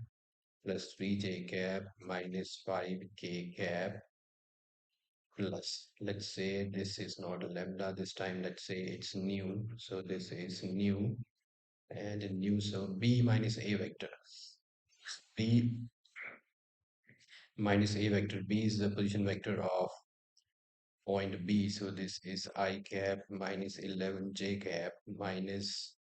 S1: plus 3j cap minus 5k cap plus, let's say this is not a lambda this time, let's say it's new. So this is new and new. So b minus a vector. B minus a vector. B is the position vector of point B. So this is I cap minus 11j cap minus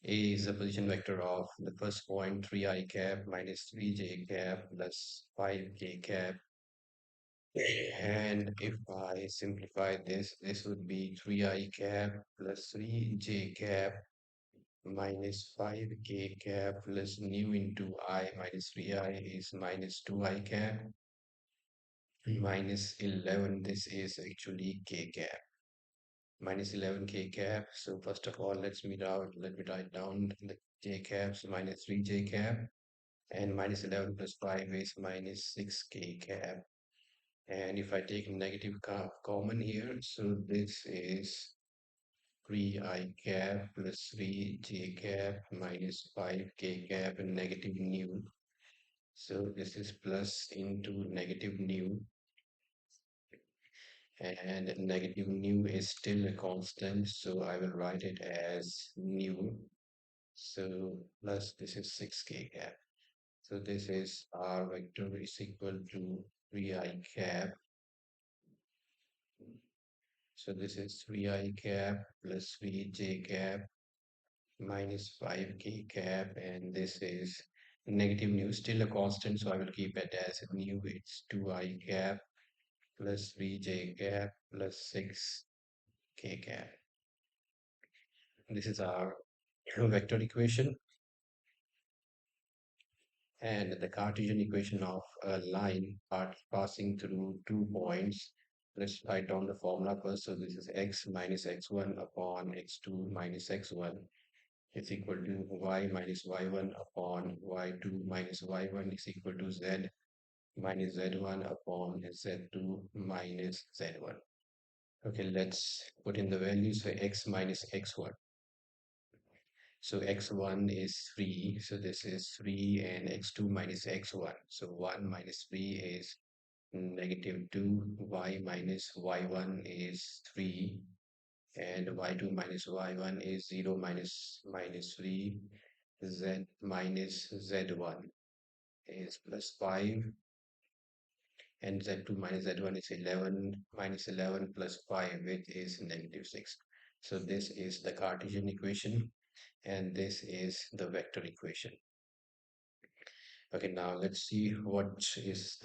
S1: A is the position vector of the first point 3I cap minus 3j cap plus 5k cap. And if I simplify this, this would be 3I cap plus 3j cap minus 5k cap plus nu into I minus 3I is minus 2I cap minus 11. This is actually k cap minus 11k cap. So first of all, let me write down the j caps minus 3j cap and minus 11 plus 5 is minus 6k cap. And if I take negative common here, so this is 3I cap plus 3j cap minus 5k cap and negative nu. So this is plus into negative nu, and negative nu is still a constant, so I will write it as nu. So plus this is 6k cap. So this is r vector is equal to 3I cap. So this is 3I cap plus 3j cap minus 5k cap, and this is negative nu, still a constant, so I will keep it as nu. It's 2I cap plus 3j cap plus 6k cap. This is our vector equation, and the Cartesian equation of a line passing through 2 points. Let's write down the formula first. So this is x minus x1 upon x2 minus x1 is equal to y minus y1 upon y2 minus y1 is equal to z minus z1 upon z2 minus z1. Okay, let's put in the values for x minus x1. So x1 is 3, so this is 3, and x2 minus x1. So 1 minus 3 is negative 2, y minus y1 is 3, and y2 minus y1 is 0 minus 3, z minus z1 is plus 5, and z2 minus z1 is 11 minus 11 plus 5, which is negative 6. So this is the Cartesian equation, and this is the vector equation. Okay, now let's see what is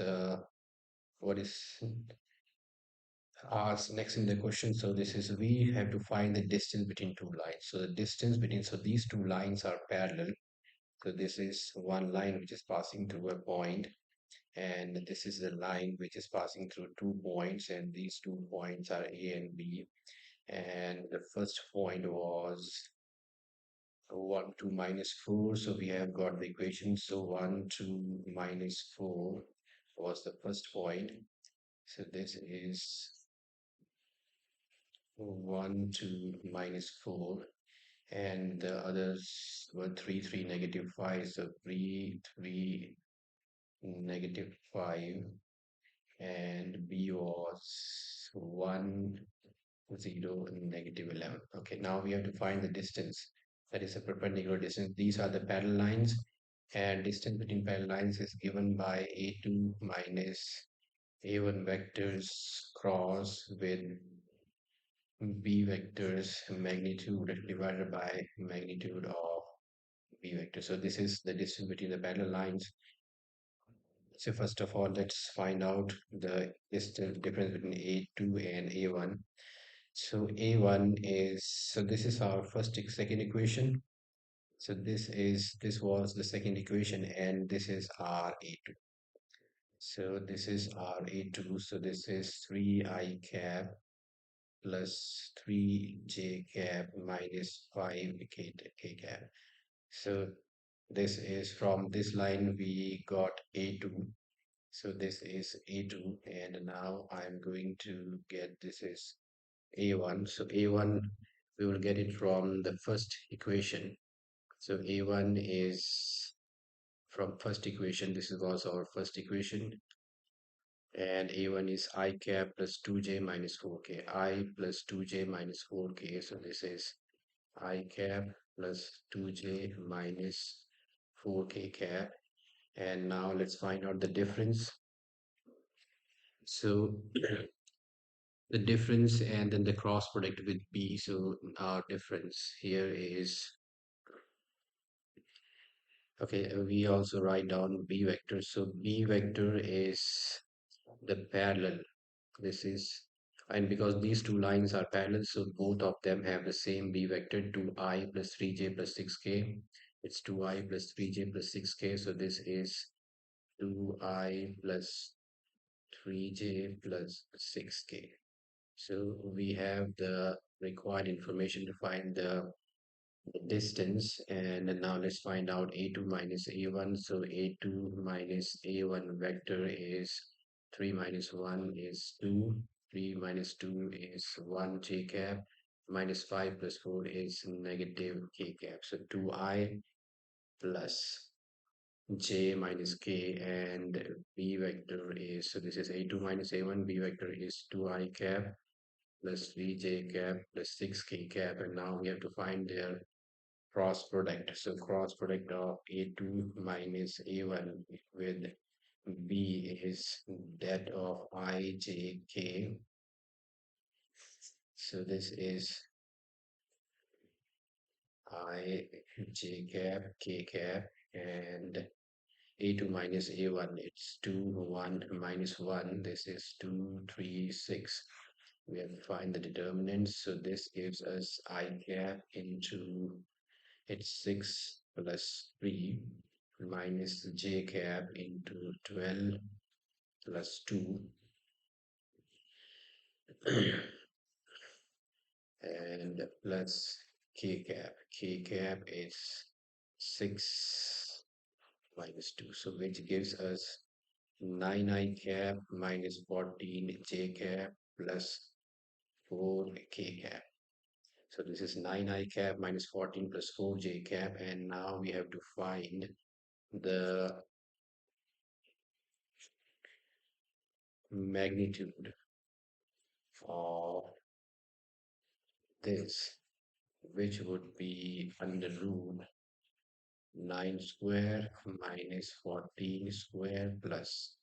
S1: asked next in the question. So this is, we have to find the distance between two lines. So the distance between, so these two lines are parallel. So this is one line which is passing through a point, and this is the line which is passing through 2 points, and these 2 points are A and B. And the first point was 1, 2, minus 4. So we have got the equation. So 1, 2, minus 4 was the first point. So this is 1, 2, minus 4. And the others were 3, 3, negative 5. So 3, 3, negative 5. And B was 1, 0, and negative 11. Okay, now we have to find the distance. That is a perpendicular distance. These are the parallel lines, and distance between parallel lines is given by A2 minus A1 vectors cross with B vectors magnitude divided by magnitude of B vector. So this is the distance between the parallel lines. So first of all, let's find out the distance difference between A2 and A1. So A1 is, so this is our second equation. So this was the second equation, and this is our A2. So this is our A2. So this is 3i cap plus 3j cap minus 5k cap. So this is, from this line we got A2. So this is A2, and now I'm going to get, this is A1. So A1, we will get it from the first equation. So A1 is from first equation. This was our first equation. And A1 is I cap plus 2j minus 4k. I plus 2j minus 4k. So this is I cap plus 2j minus 4k cap. And now let's find out the difference. So the difference and then the cross product with B. So our difference here is, okay, we also write down B vector. So B vector is the parallel. This is, and because these two lines are parallel, so both of them have the same B vector, 2i plus 3j plus 6k. It's 2i plus 3j plus 6k. So this is 2i plus 3j plus 6k. So we have the required information to find the distance, and now let's find out A2 minus A1. So A2 minus A1 vector is 3 minus 1 is 2, 3 minus 2 is 1 j cap, minus 5 plus 4 is negative k cap. So 2i plus j minus k, and b vector is, so this is A2 minus A1, b vector is 2i cap plus 3j cap plus 6k cap, and now we have to find their cross product. So cross product of A2 minus A1 with B is that of IJK. So this is IJ cap, K cap, and A2 minus A1, it's 2, 1, minus 1. This is 2, 3, 6. We have to find the determinants. So this gives us I cap into, it's 6 plus 3 minus j cap into 12 plus 2 and plus k cap. K cap is 6 minus 2. So which gives us 9i cap minus 14 j cap plus 4 k cap. So this is 9i cap minus 14 plus 4 j cap, and now we have to find the magnitude of this, which would be under root 9 square minus 14 square plus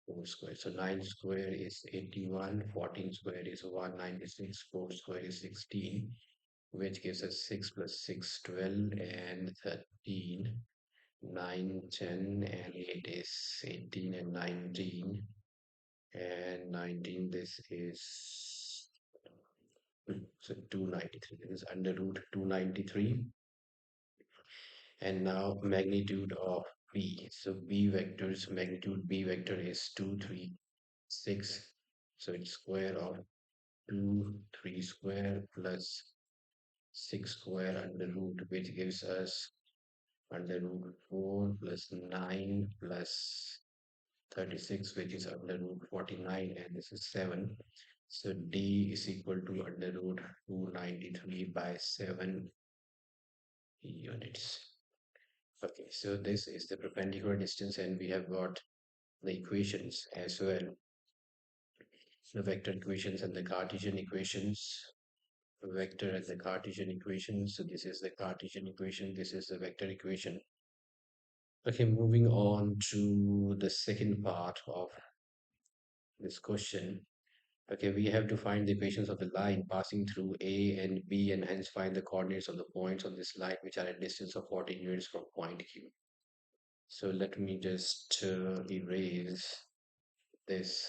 S1: 4 square. So 9 square is 81, 14 square is 196, 4 square is 16, which gives us 6 plus 6, 12, and 13, 9, 10, and 8 is 18, and 19, and 19, this is so 293. This is under root 293. And now magnitude of B. So B vector's magnitude, B vector is 2, 3, 6. So it's square of 2, 3 square plus 6 square under root, which gives us under root 4 plus 9 plus 36, which is under root 49, and this is 7. So D is equal to under root 293 by 7 units. Okay, so this is the perpendicular distance, and we have got the equations as well, the vector equations and the Cartesian equations, vector and the Cartesian equation. So this is the Cartesian equation, this is the vector equation. Okay, moving on to the second part of this question. Okay, we have to find the equations of the line passing through A and B, and hence find the coordinates of the points on this line which are at distance of 14 units from point Q. So let me just erase this.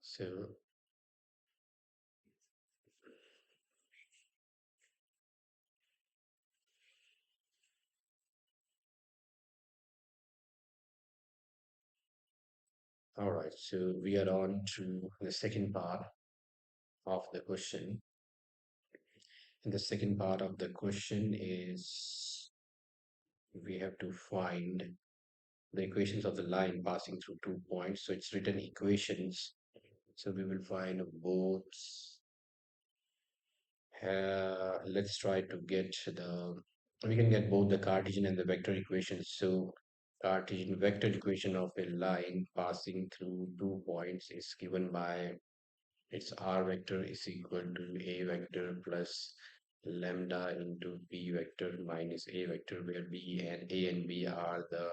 S1: So all right, so we are on to the second part of the question. And the second part of the question is we have to find the equations of the line passing through 2 points. So it's written equations. So we will find both. Let's try to get we can get both the Cartesian and the vector equations. So Cartesian vector equation of a line passing through 2 points is given by its r vector is equal to a vector plus lambda into b vector minus a vector, where b and a and b are the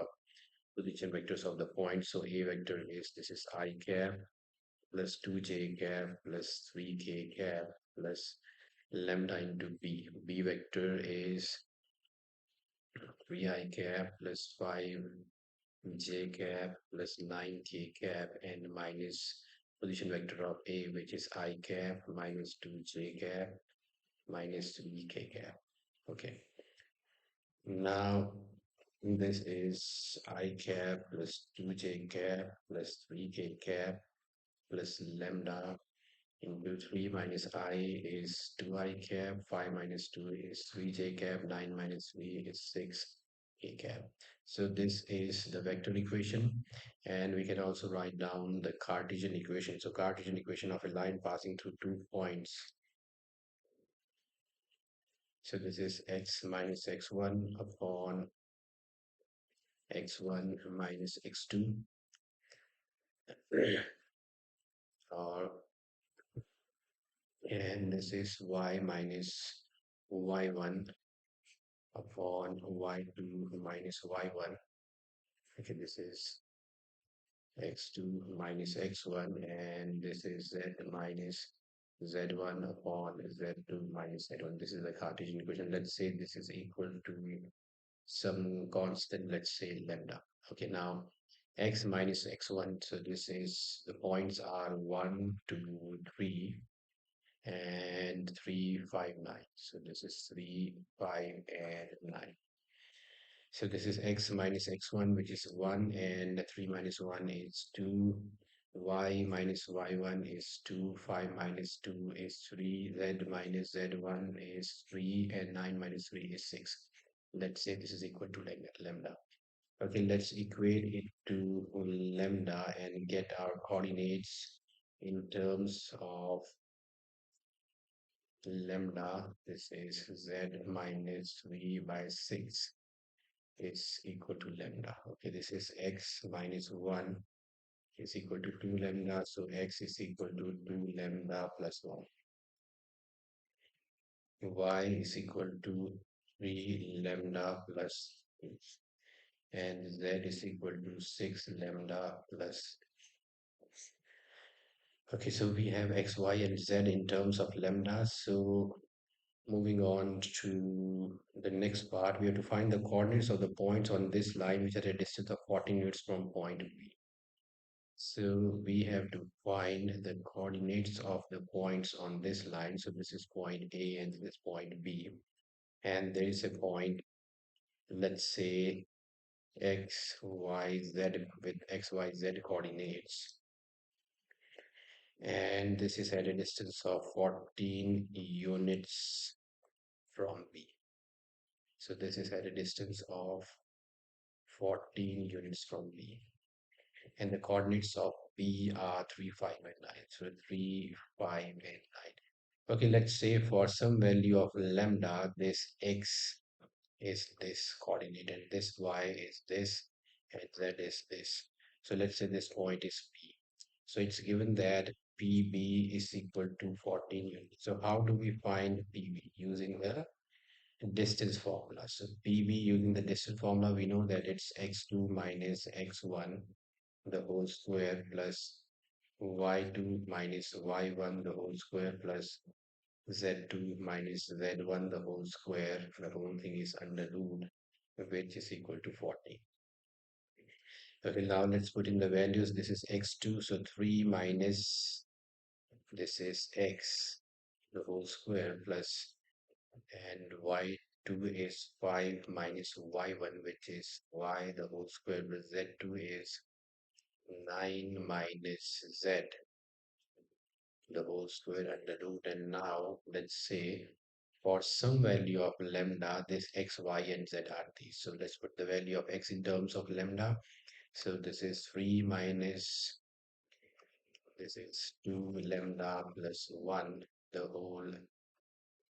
S1: position vectors of the point. So a vector is, this is I cap plus 2j cap plus 3k cap plus lambda into b. B vector is 3i cap plus 5j cap plus 9k cap and minus position vector of A, which is I cap minus 2j cap minus 3k cap. Okay. Now this is I cap plus 2j cap plus 3k cap plus lambda into 3 minus I is 2i cap, 5 minus 2 is 3j cap, 9 minus 3 is 6k cap. So this is the vector equation, and we can also write down the Cartesian equation. So Cartesian equation of a line passing through 2 points. So this is x minus x1 upon x1 minus x2, or and this is y minus y1 upon y2 minus y1. Okay, this is x2 minus x1, and this is z minus z1 upon z2 minus z1. This is the Cartesian equation. Let's say this is equal to some constant, let's say lambda. Okay, now x minus x1, so this is, the points are 1, 2, 3, and 3, 5, 9. So this is 3, 5, and 9. So this is x minus x1, which is 1, and 3 minus 1 is 2, y minus y1 is 2, 5 minus 2 is 3, z minus z1 is 3, and 9 minus 3 is 6. Let's say this is equal to lambda. Okay, let's equate it to lambda and get our coordinates in terms of lambda. This is z minus 3 by 6 is equal to lambda. Okay, this is x minus 1 is equal to 2 lambda. So x is equal to 2 lambda plus 1. Y is equal to 3 lambda plus 2. And z is equal to 6 lambda plus. Okay, so we have x, y, and z in terms of lambda. So moving on to the next part, we have to find the coordinates of the points on this line, which are at a distance of 14 units from point B. So we have to find the coordinates of the points on this line. So this is point A and this is point B. And there is a point, let's say x, y, z with x, y, z coordinates. And this is at a distance of 14 units from B. So this is at a distance of 14 units from B. And the coordinates of B are 3, 5, and 9. So 3, 5, and 9. Okay, let's say for some value of lambda, this x is this coordinate, and this y is this, and z is this. So let's say this point is P. So it's given that PB is equal to 14 units. So how do we find PB? Using the distance formula. So PB using the distance formula, we know that it's x2 minus x1 the whole square plus y2 minus y1 the whole square plus z2 minus z1 the whole square. The whole thing is under root, which is equal to 40. Okay, now let's put in the values. This is x2, so 3 minus this is x the whole square plus, and y2 is 5 minus y1, which is y the whole square plus z2 is 9 minus z the whole square under root. And now let's say for some value of lambda, this x, y, and z are these. So let's put the value of x in terms of lambda. So this is 3 minus, this is 2 lambda plus 1, the whole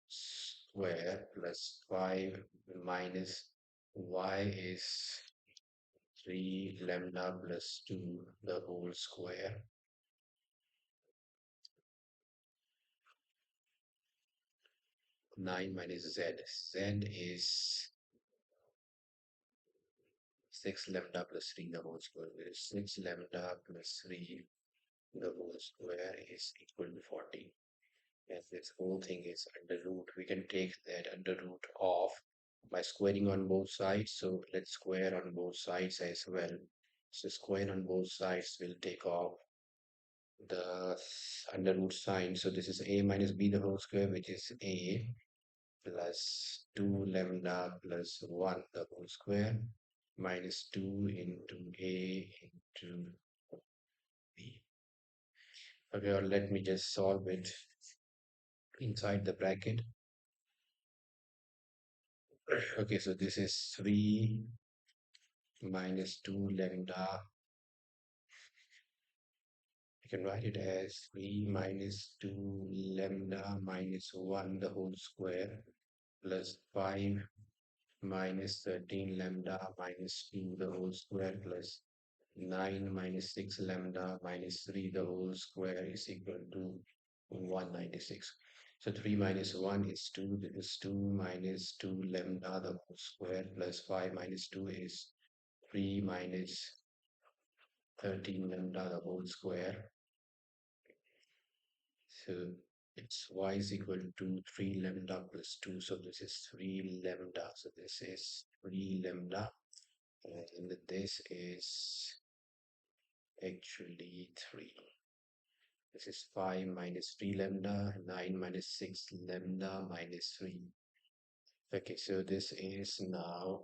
S1: square plus 5 minus y is 3 lambda plus 2, the whole square. 9 minus z. Z is 6 lambda plus 3 the whole square, where 6 lambda plus 3 the whole square is equal to 40. And this whole thing is under root. We can take that under root of by squaring on both sides. So let's square on both sides as well. So square on both sides will take off the under root sign. So this is a minus b the whole square, which is a plus 2 lambda plus 1 the whole square minus 2 into a into b. Okay, or let me just solve it inside the bracket. Okay, so this is 3 minus 2 lambda. I can write it as 3 minus 2 lambda minus 1 the whole square plus 5 minus 13 lambda minus 2 the whole square plus 9 minus 6 lambda minus 3 the whole square is equal to 196. So 3 minus 1 is 2. This is 2 minus 2 lambda the whole square plus 5 minus 2 is 3 minus 13 lambda the whole square. So it's y is equal to 3 lambda plus 2. So this is 3 lambda. So this is 3 lambda. And this is actually 3. This is 5 minus 3 lambda, 9 minus 6 lambda minus 3. Okay, so this is now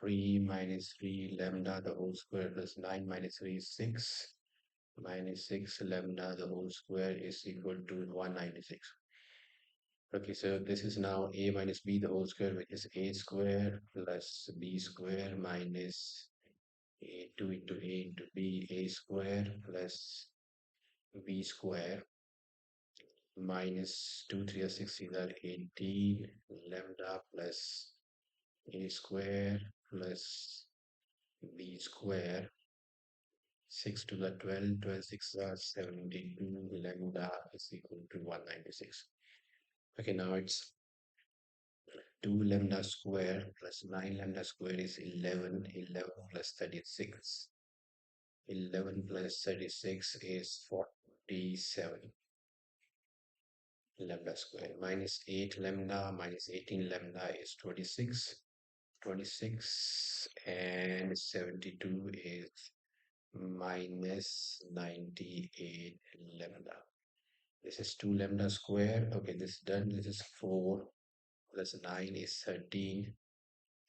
S1: 3 minus 3 lambda the whole square plus 9 minus 3 is 6 minus 6 lambda the whole square is equal to 196. Okay, so this is now a minus b the whole square, which is a square plus b square minus a2 into a into b, a square plus b square minus 2 3 6 is 18 lambda plus a square plus b square 6 to the 12, 12 6 are 72 lambda is equal to 196. Okay, now it's 2 lambda square plus 9 lambda square is 11, 11 plus 36. 11 plus 36 is 47 lambda square minus 8 lambda minus 18 lambda is 26. 26 and 72 is minus 98 lambda. This is 2 lambda square. Okay, this is done. This is 4 plus 9 is 13.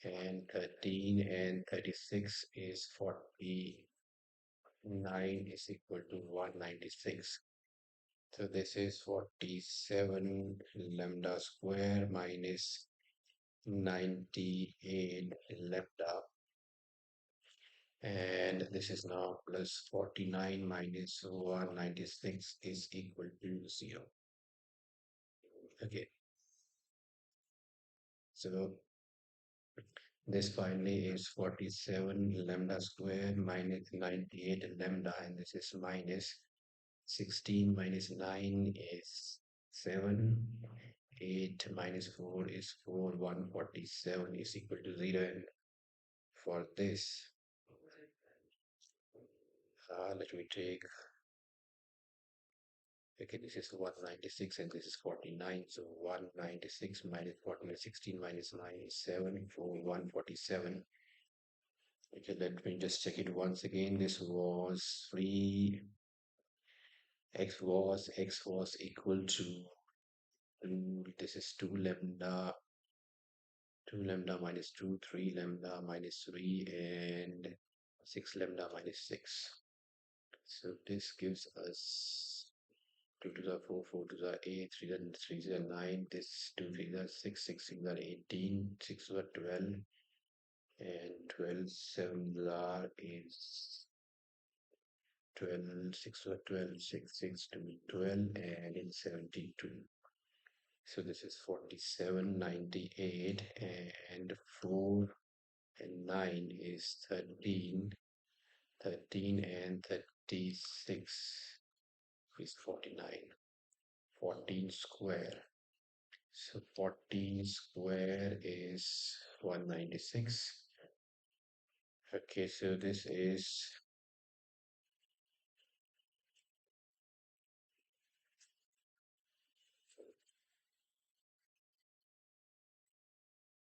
S1: And 13 and 36 is 49 is equal to 196. So this is 47 lambda square minus 98 lambda. And this is now plus 49 minus 196 is equal to 0. Okay, so this finally is 47 lambda square minus 98 lambda, and this is minus 16 minus 9 is 7. 8 minus 4 is 4. 147 is equal to 0. And for this, let me take, okay, this is 196 and this is 49. So 196 minus 49, 16 minus 9 is 7. 4, 147. Okay, let me just check it once again. This was 3. X was equal to, this is 2 lambda 2 lambda minus 2, 3 lambda minus 3, and 6 lambda minus 6. So this gives us 2 to the 4, 4 to the 8, 3 to the 3 to the 9, this 2 to the 6, 6 to the 18, 6 to the 12, and 12 7 is 12, 6 to the 12, 6, 6 to 12, and in 72. So this is 47, 98, and 4 and 9 is 13. 13 and 36 is 49. 14 square. So 14 square is 196. Okay, so this is,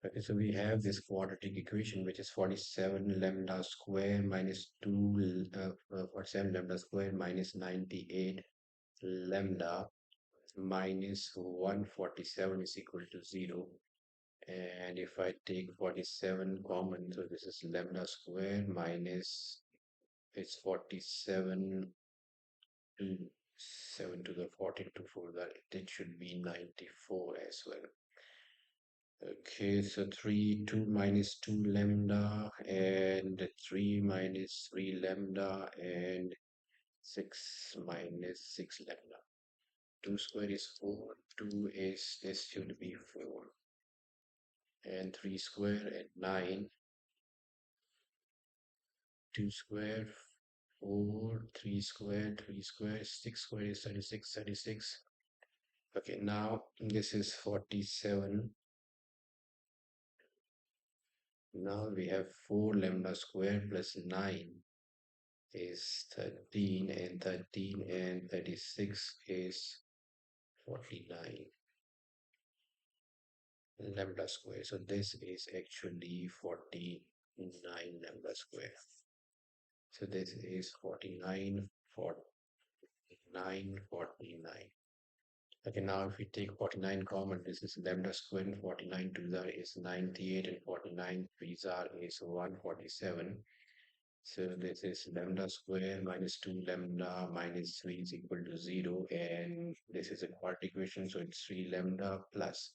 S1: okay, so we have this quadratic equation which is 47 lambda square minus 2, 47 lambda square minus 98 lambda minus 147 is equal to 0. And if I take 47 common, so this is lambda square minus, it's 47 to 7 to the 14 to 4, that it should be 94 as well. Okay, so 3, 2 minus 2 lambda, and 3 minus 3 lambda, and 6 minus 6 lambda. 2 square is 4, 2 is, this should be 4, and 3 square and 9, 2 square, 4, 3 square, 3 square, 6 square is 36, 36. Okay, now this is 47. Now we have 4 lambda square plus 9 is 13, and 13 and 36 is 49 lambda square. So this is actually 49 lambda square. So this is 49, 49, 49. Okay, now if we take 49 common, this is lambda square, and 49 to the is 98, and 49 3s are is 147. So this is lambda square minus 2 lambda minus 3 is equal to 0, and this is a quadratic equation, so it's 3 lambda plus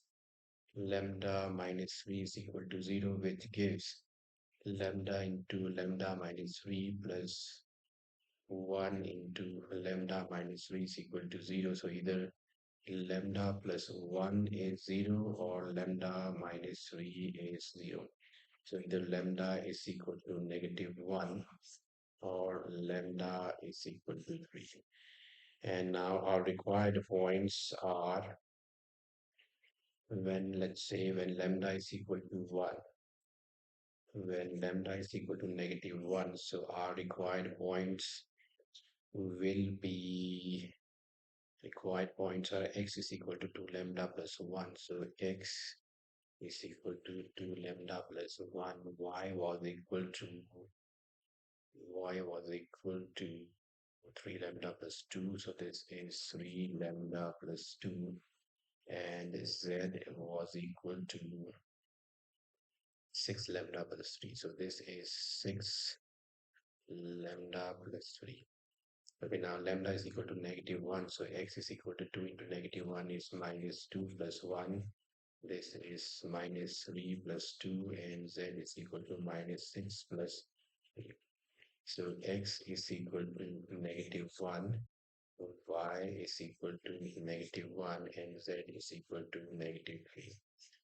S1: lambda minus 3 is equal to 0, which gives lambda into lambda minus 3 plus 1 into lambda minus 3 is equal to 0. So either lambda plus 1 is 0 or lambda minus 3 is 0. So either lambda is equal to -1 or lambda is equal to 3. And now our required points are when, let's say, when lambda is equal to 1, when lambda is equal to -1. So our required points are x is equal to 2 lambda plus 1. So x is equal to 2 lambda plus 1. Y was equal to 3 lambda plus 2. So this is 3 lambda plus 2. And z was equal to 6 lambda plus 3. So this is 6 lambda plus 3. Okay, now lambda is equal to -1. So x is equal to 2 into -1 is -2 plus 1. This is -3 plus 2, and z is equal to -6 plus 3. So x is equal to -1, y is equal to -1, and z is equal to -3.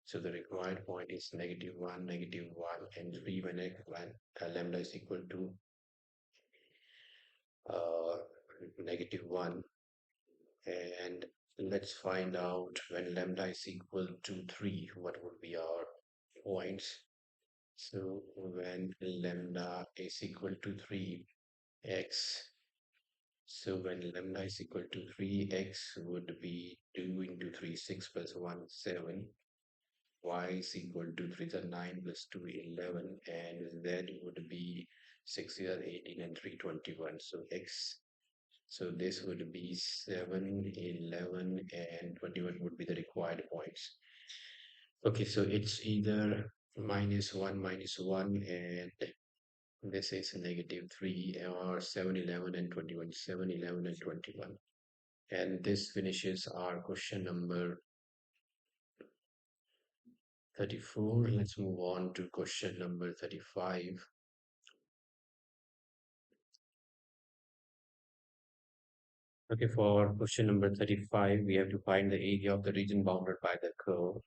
S1: So the required point is -1, -1, and 3 when lambda is equal to uh, -1. And let's find out when lambda is equal to 3, what would be our points. So when lambda is equal to 3, x. So when lambda is equal to 3, x would be 2 into 3, 6 plus 1, 7. Y is equal to 3 is 9 plus 2, 11. And z would be 6 here, 18 and 3, 21. So x. So this would be 7, 11, and 21 would be the required points. Okay, so it's either -1, and this is -3, or 7, 11, and 21. 7, 11, and 21. And this finishes our question number 34. Let's move on to question number 35. Okay, for question number 35, we have to find the area of the region bounded by the curve.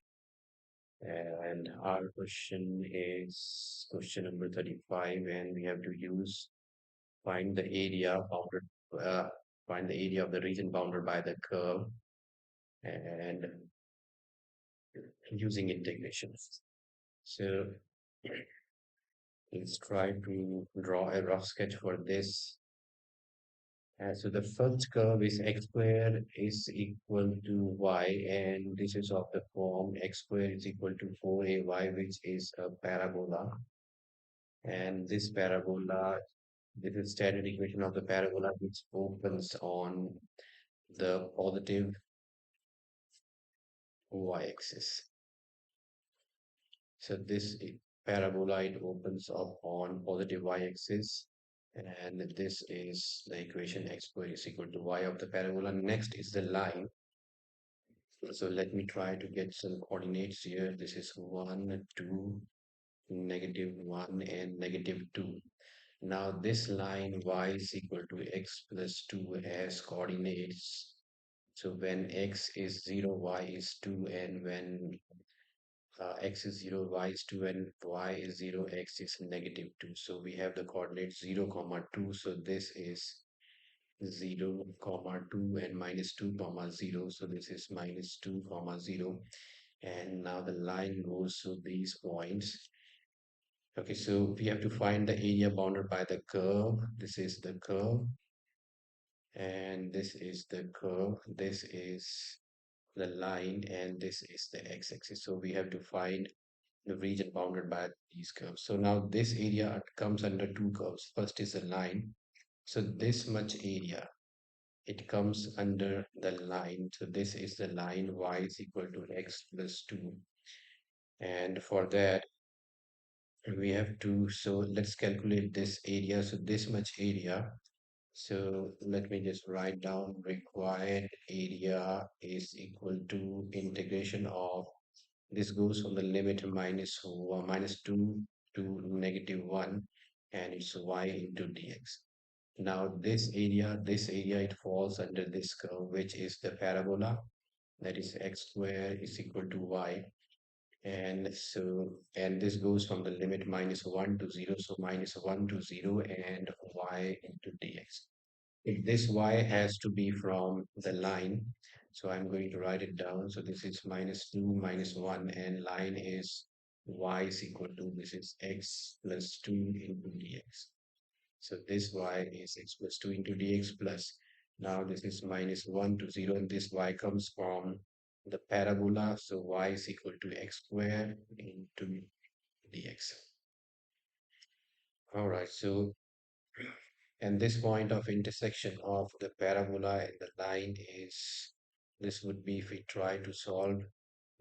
S1: And our question is question number 35, and we have to use find the area bounded, uh, find the area of the region bounded by the curve, and using integrations. So let's try to draw a rough sketch for this. So the first curve is x squared is equal to y, and this is of the form x squared is equal to 4ay, which is a parabola. And this parabola, this is standard equation of the parabola, which opens on the positive y-axis. So this parabola, it opens up on positive y-axis, and this is the equation x squared is equal to y of the parabola. Next is the line. So let me try to get some coordinates here. This is 1, 2, -1, and -2. Now this line y is equal to x plus 2 as coordinates. So when x is 0, y is 2, and when x is 0, y is 2, and y is 0, x is -2. So we have the coordinates 0, comma 2. So this is 0, comma 2, and -2, comma 0. So this is -2, comma 0. And now the line goes to these points. Okay, so we have to find the area bounded by the curve. This is the curve, and this is the curve. This is the line, and this is the x-axis. So we have to find the region bounded by these curves. So now this area comes under two curves. First is a line. So this much area, it comes under the line. So this is the line y is equal to x plus 2. And for that, we have to, so let's calculate this area. So this much area. So let me just write down required area is equal to integration of, this goes from the limit -2 to -1, and it's y into dx. Now this area, it falls under this curve, which is the parabola, that is x square is equal to y. And this goes from the limit -1 to 0, so -1 to 0 and y into dx. If this y has to be from the line, so I'm going to write it down. So this is -2 -1, and line is y is equal to, this is x plus 2 into dx. So this y is x plus 2 into dx plus, now this is -1 to 0, and this y comes from the parabola. So y is equal to x squared into dx. All right, so and this point of intersection of the parabola and the line is, this would be if we try to solve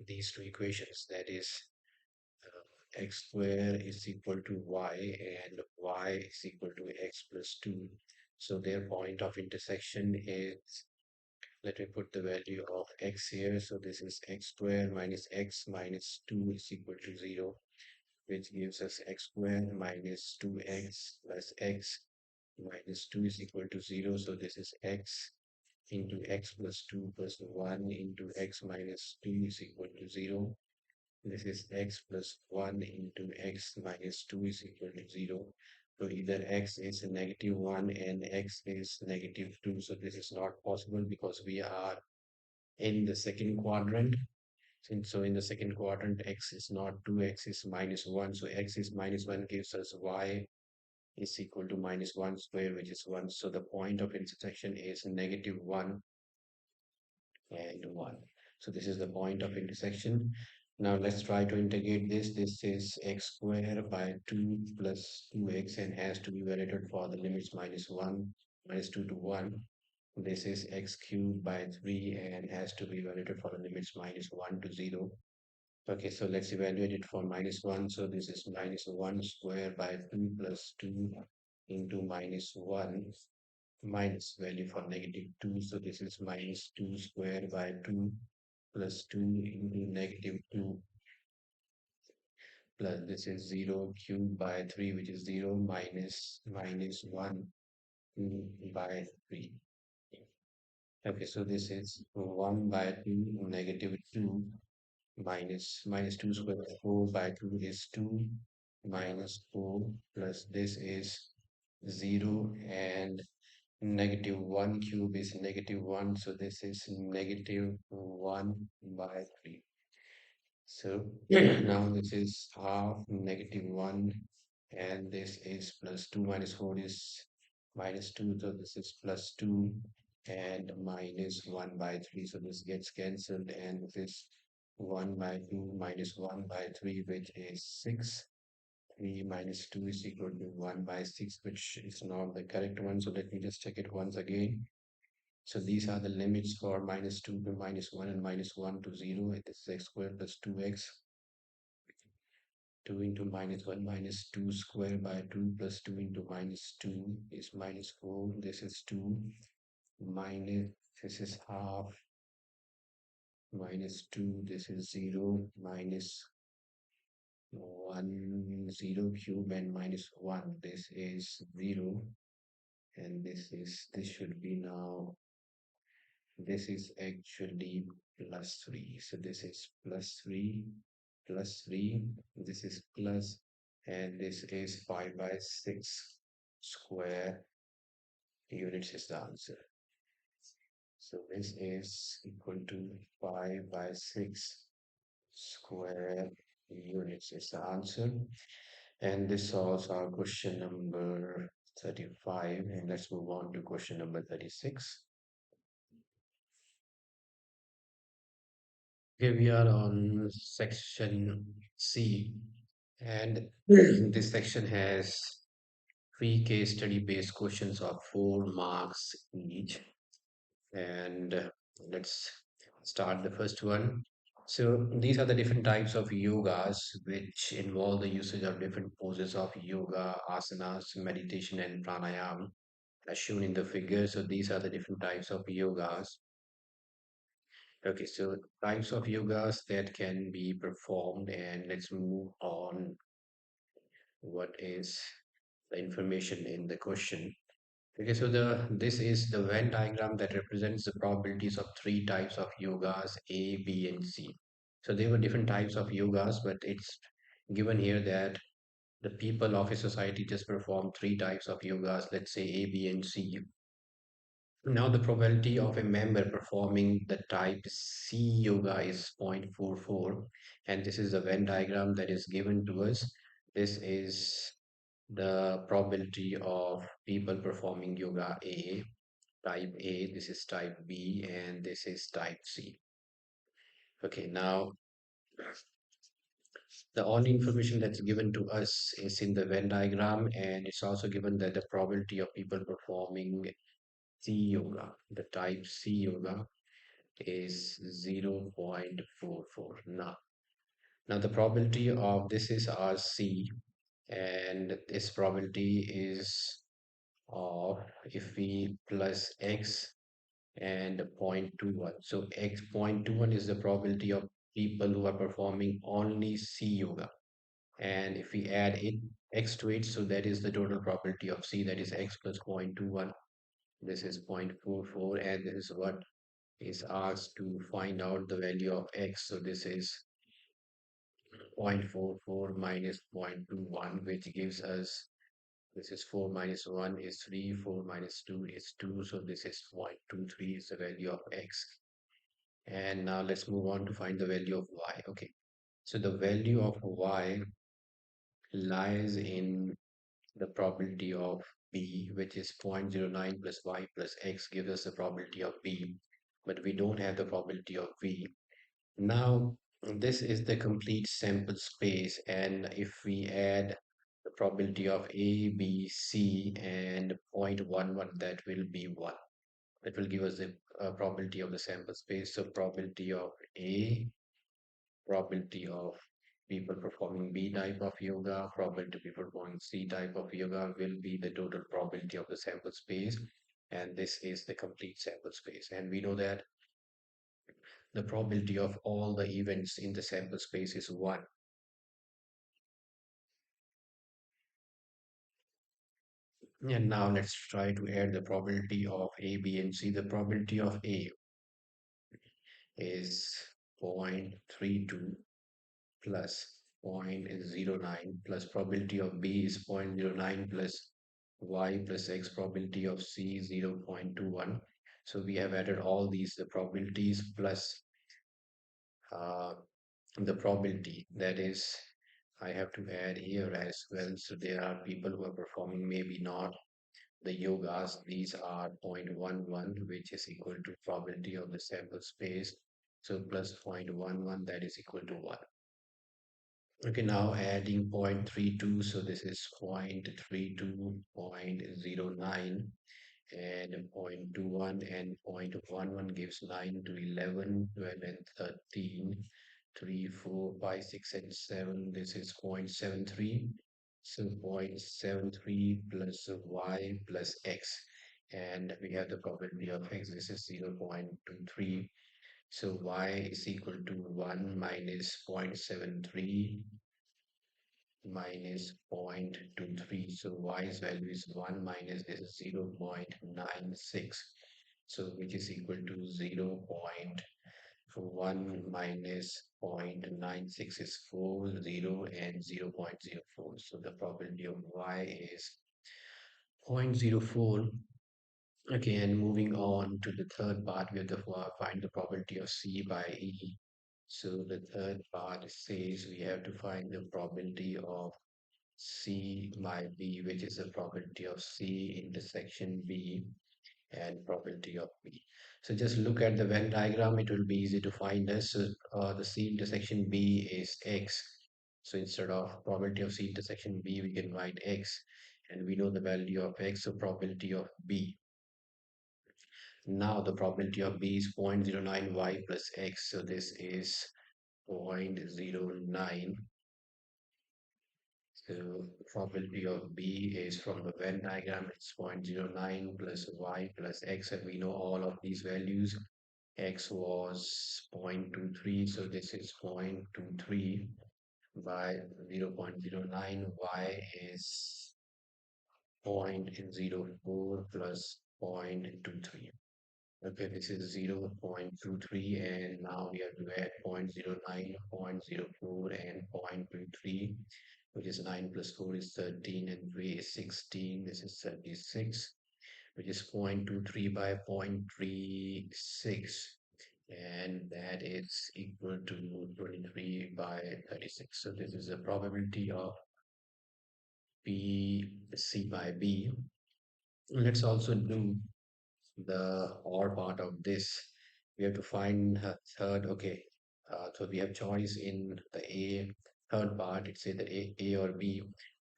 S1: these two equations, that is x square is equal to y and y is equal to x plus 2. So their point of intersection is, let me put the value of x here. So this is x square minus x minus 2 is equal to 0, which gives us x square minus 2x plus x minus 2 is equal to 0. So this is x into x plus 2 plus 1 into x minus 2 is equal to 0. This is x plus 1 into x minus 2 is equal to 0. So either x is a -1 and x is -2. So this is not possible because we are in the second quadrant. So in the second quadrant, x is not 2, x is -1. So x is -1 gives us y is equal to -1 square, which is 1. So the point of intersection is -1 and 1. So this is the point of intersection. Now let's try to integrate this. This is x squared by 2 plus 2x and has to be evaluated for the limits -1, -2 to 1. This is x cubed by 3 and has to be evaluated for the limits -1 to 0. Okay, so let's evaluate it for -1. So this is -1 squared by 2 plus 2 into -1 minus value for -2. So this is -2 squared by 2 plus 2 into -2 plus this is 0 cubed by 3, which is 0 minus 1 by 3. Okay, so this is 1 by 2 -2 minus 2 squared, 4 by 2 is 2 minus 4 plus this is 0, and -1 cube is -1, so this is -1 by 3. So now this is half -1, and this is plus 2 minus 4 is -2, so this is plus 2 and minus 1 by 3. So this gets cancelled, and this is 1 by 2 minus 1 by 3, which is 6. 3 minus 2 is equal to 1 by 6, which is not the correct one. So let me just check it once again. So these are the limits for -2 to -1 and -1 to 0. It is x squared plus 2x. 2 into -1 minus 2 square by 2 plus 2 into -2 is -4. This is 2 minus, this is half minus 2. This is 0 minus 1, 0 cube and -1. This is 0. And this should be now, this is actually plus 3. So this is plus 3, plus 3. This is plus, and this is 5 by 6 square units is the answer. So this is equal to 5 by 6 square units is the answer. And this solves our question number 35. And let's move on to question number 36. Here we are on section C, and this section has three case study based questions of 4 marks each. And let's start the first one. So these are the different types of yogas which involve the usage of different poses of yoga, asanas, meditation, and pranayama, as shown in the figure. So these are the different types of yogas. Okay, so types of yogas that can be performed, and let's move on. What is the information in the question? Okay, so this is the Venn diagram that represents the probabilities of three types of yogas, A, B, and C. So there were different types of yogas, but it's given here that the people of a society just perform three types of yogas, let's say A, B, and C. Now the probability of a member performing the type C yoga is 0.44, and this is a Venn diagram that is given to us. This is the probability of people performing yoga A, type A, this is type B, and this is type C. Okay, now the only information that's given to us is in the Venn diagram, and it's also given that the probability of people performing C yoga, the type C yoga, is 0.44. Now the probability of this is RC, and this probability is of if we plus X and 0.21. So X 0.21 is the probability of people who are performing only C yoga. And if we add it X to it, so that is the total probability of C, that is X plus 0.21. This is 0.44, and this is what is asked to find out the value of X. So this is 0.44 minus 0.21, which gives us, this is 4 minus 1 is 3, 4 minus 2 is 2, so this is 0.23 is the value of X. And now let's move on to find the value of Y. Okay, so the value of Y lies in the probability of B, which is 0.09 plus Y plus X gives us the probability of B, but we don't have the probability of V. Now, this is the complete sample space, and if we add the probability of A, B, C, and 0.11, that will be 1. That will give us the probability of the sample space. So, probability of A, probability of people performing B type of yoga, probability of people performing C type of yoga will be the total probability of the sample space. And this is the complete sample space. And we know that the probability of all the events in the sample space is 1. And now let's try to add the probability of A, B, and C. The probability of A is 0.32 plus 0.09 plus probability of B is 0.09 plus Y plus X, probability of C 0.21. So we have added all these, the probabilities plus uh, the probability, that is I have to add here as well. So there are people who are performing maybe not the yogas. These are 0.11, which is equal to probability of the sample space. So plus 0.11, that is equal to 1. Okay, now adding 0.32, so this is 0.32, 0.09, and 0.21 and 0.11 gives 9 to 11, 12 and 13, 3, 4, 5, 6, and 7. This is 0.73. So 0.73 plus y plus x. And we have the probability of x. This is 0.23. So y is equal to 1 minus 0.73 minus 0.23. So y's value is 1 minus this is 0.96. So which is equal to 0.1 minus 0.96 is 40 and 0.04. So the probability of y is 0.04. Okay, and moving on to the third part, we have to find the probability of C by E. So the third part says we have to find the probability of C by B, which is the probability of C intersection B and probability of B. So just look at the Venn diagram, it will be easy to find this. So, the C intersection B is X. So instead of probability of C intersection B, we can write X. And we know the value of X, so probability of B. Now the probability of B is 0.09 Y plus X. So this is 0.09. So probability of B is from the Venn diagram, it's 0.09 plus Y plus X, and we know all of these values. X was 0.23, so this is 0.23 by 0.09. Y is 0.04 plus 0.23. Okay, this is 0.23, and now we have to add 0.09, 0.04, and 0.23, which is 9 plus 4 is 13, and 3 is 16. This is 36, which is 0.23 by 0.36, and that is equal to 23 by 36. So this is the probability of P C by B. Let's also do the or part of this. We have to find a third. Okay, so we have choice in the A third part. It's either A or B.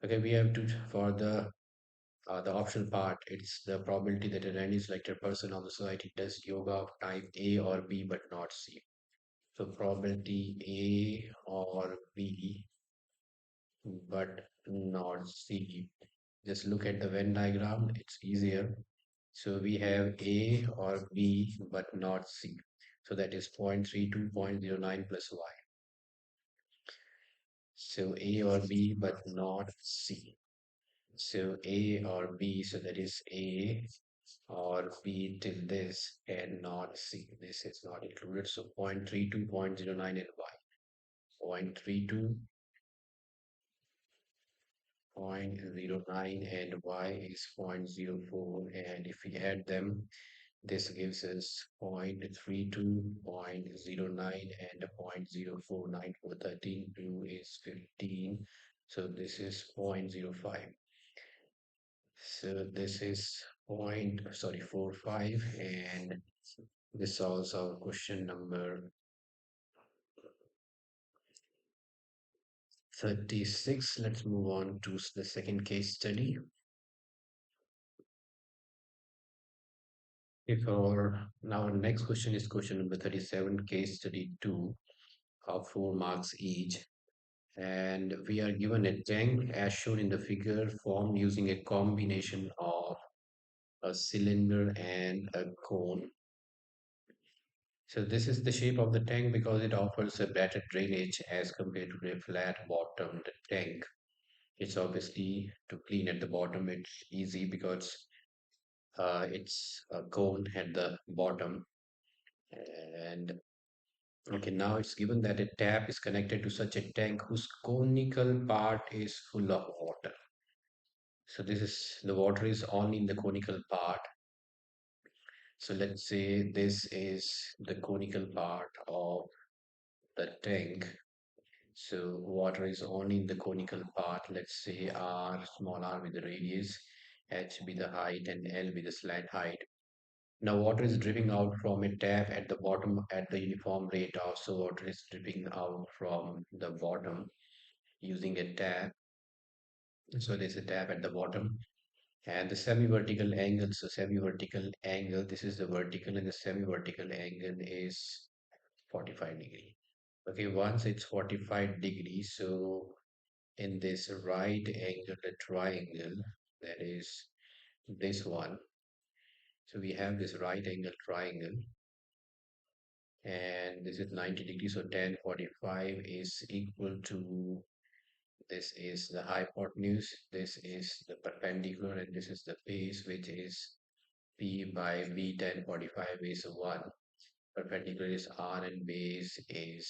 S1: Okay, we have to for the optional part. It's the probability that a randomly selected person of the society does yoga of type A or B, but not C. So probability A or B, but not C. Just look at the Venn diagram. It's easier. So we have A or B, but not C. So that is 0.32, 0.09 plus Y. So A or B, but not C. So A or B, so that is A or B till this and not C. This is not included. So 0.32, 0.09 and Y. 0.32, 0.09 and Y is 0.04. And if we add them, this gives us 0.32, 0.09, and 0.04. For 13, 2 is 15. So this is zero point zero 0.05. So this is point, sorry, 45. And this solves our question number 36. Let's move on to the second case study. If our now next question is question number 37, case study 2 of 4 marks each. And we are given a tank as shown in the figure formed using a combination of a cylinder and a cone. So this is the shape of the tank because it offers a better drainage as compared to a flat bottomed tank. It's obviously to clean at the bottom, it's easy because it's a cone at the bottom. And okay, now it's given that a tap is connected to such a tank whose conical part is full of water. So this is the water is only in the conical part. So let's say this is the conical part of the tank. So water is only in the conical part. Let's say R, small r with the radius, H be the height, and L be the slant height. Now water is dripping out from a tap at the bottom at the uniform rate of, so water is dripping out from the bottom using a tap. So there's a tap at the bottom. And the semi-vertical angle, so semi-vertical angle, this is the vertical and the semi-vertical angle is 45 degree. Okay, once it's 45 degrees, so in this right angle triangle, that is this one. So we have this right angle triangle and this is 90 degrees, so tan 45 is equal to, this is the hypotenuse, this is the perpendicular, and this is the base, which is P by B tan 45 is 1. Perpendicular is R and base is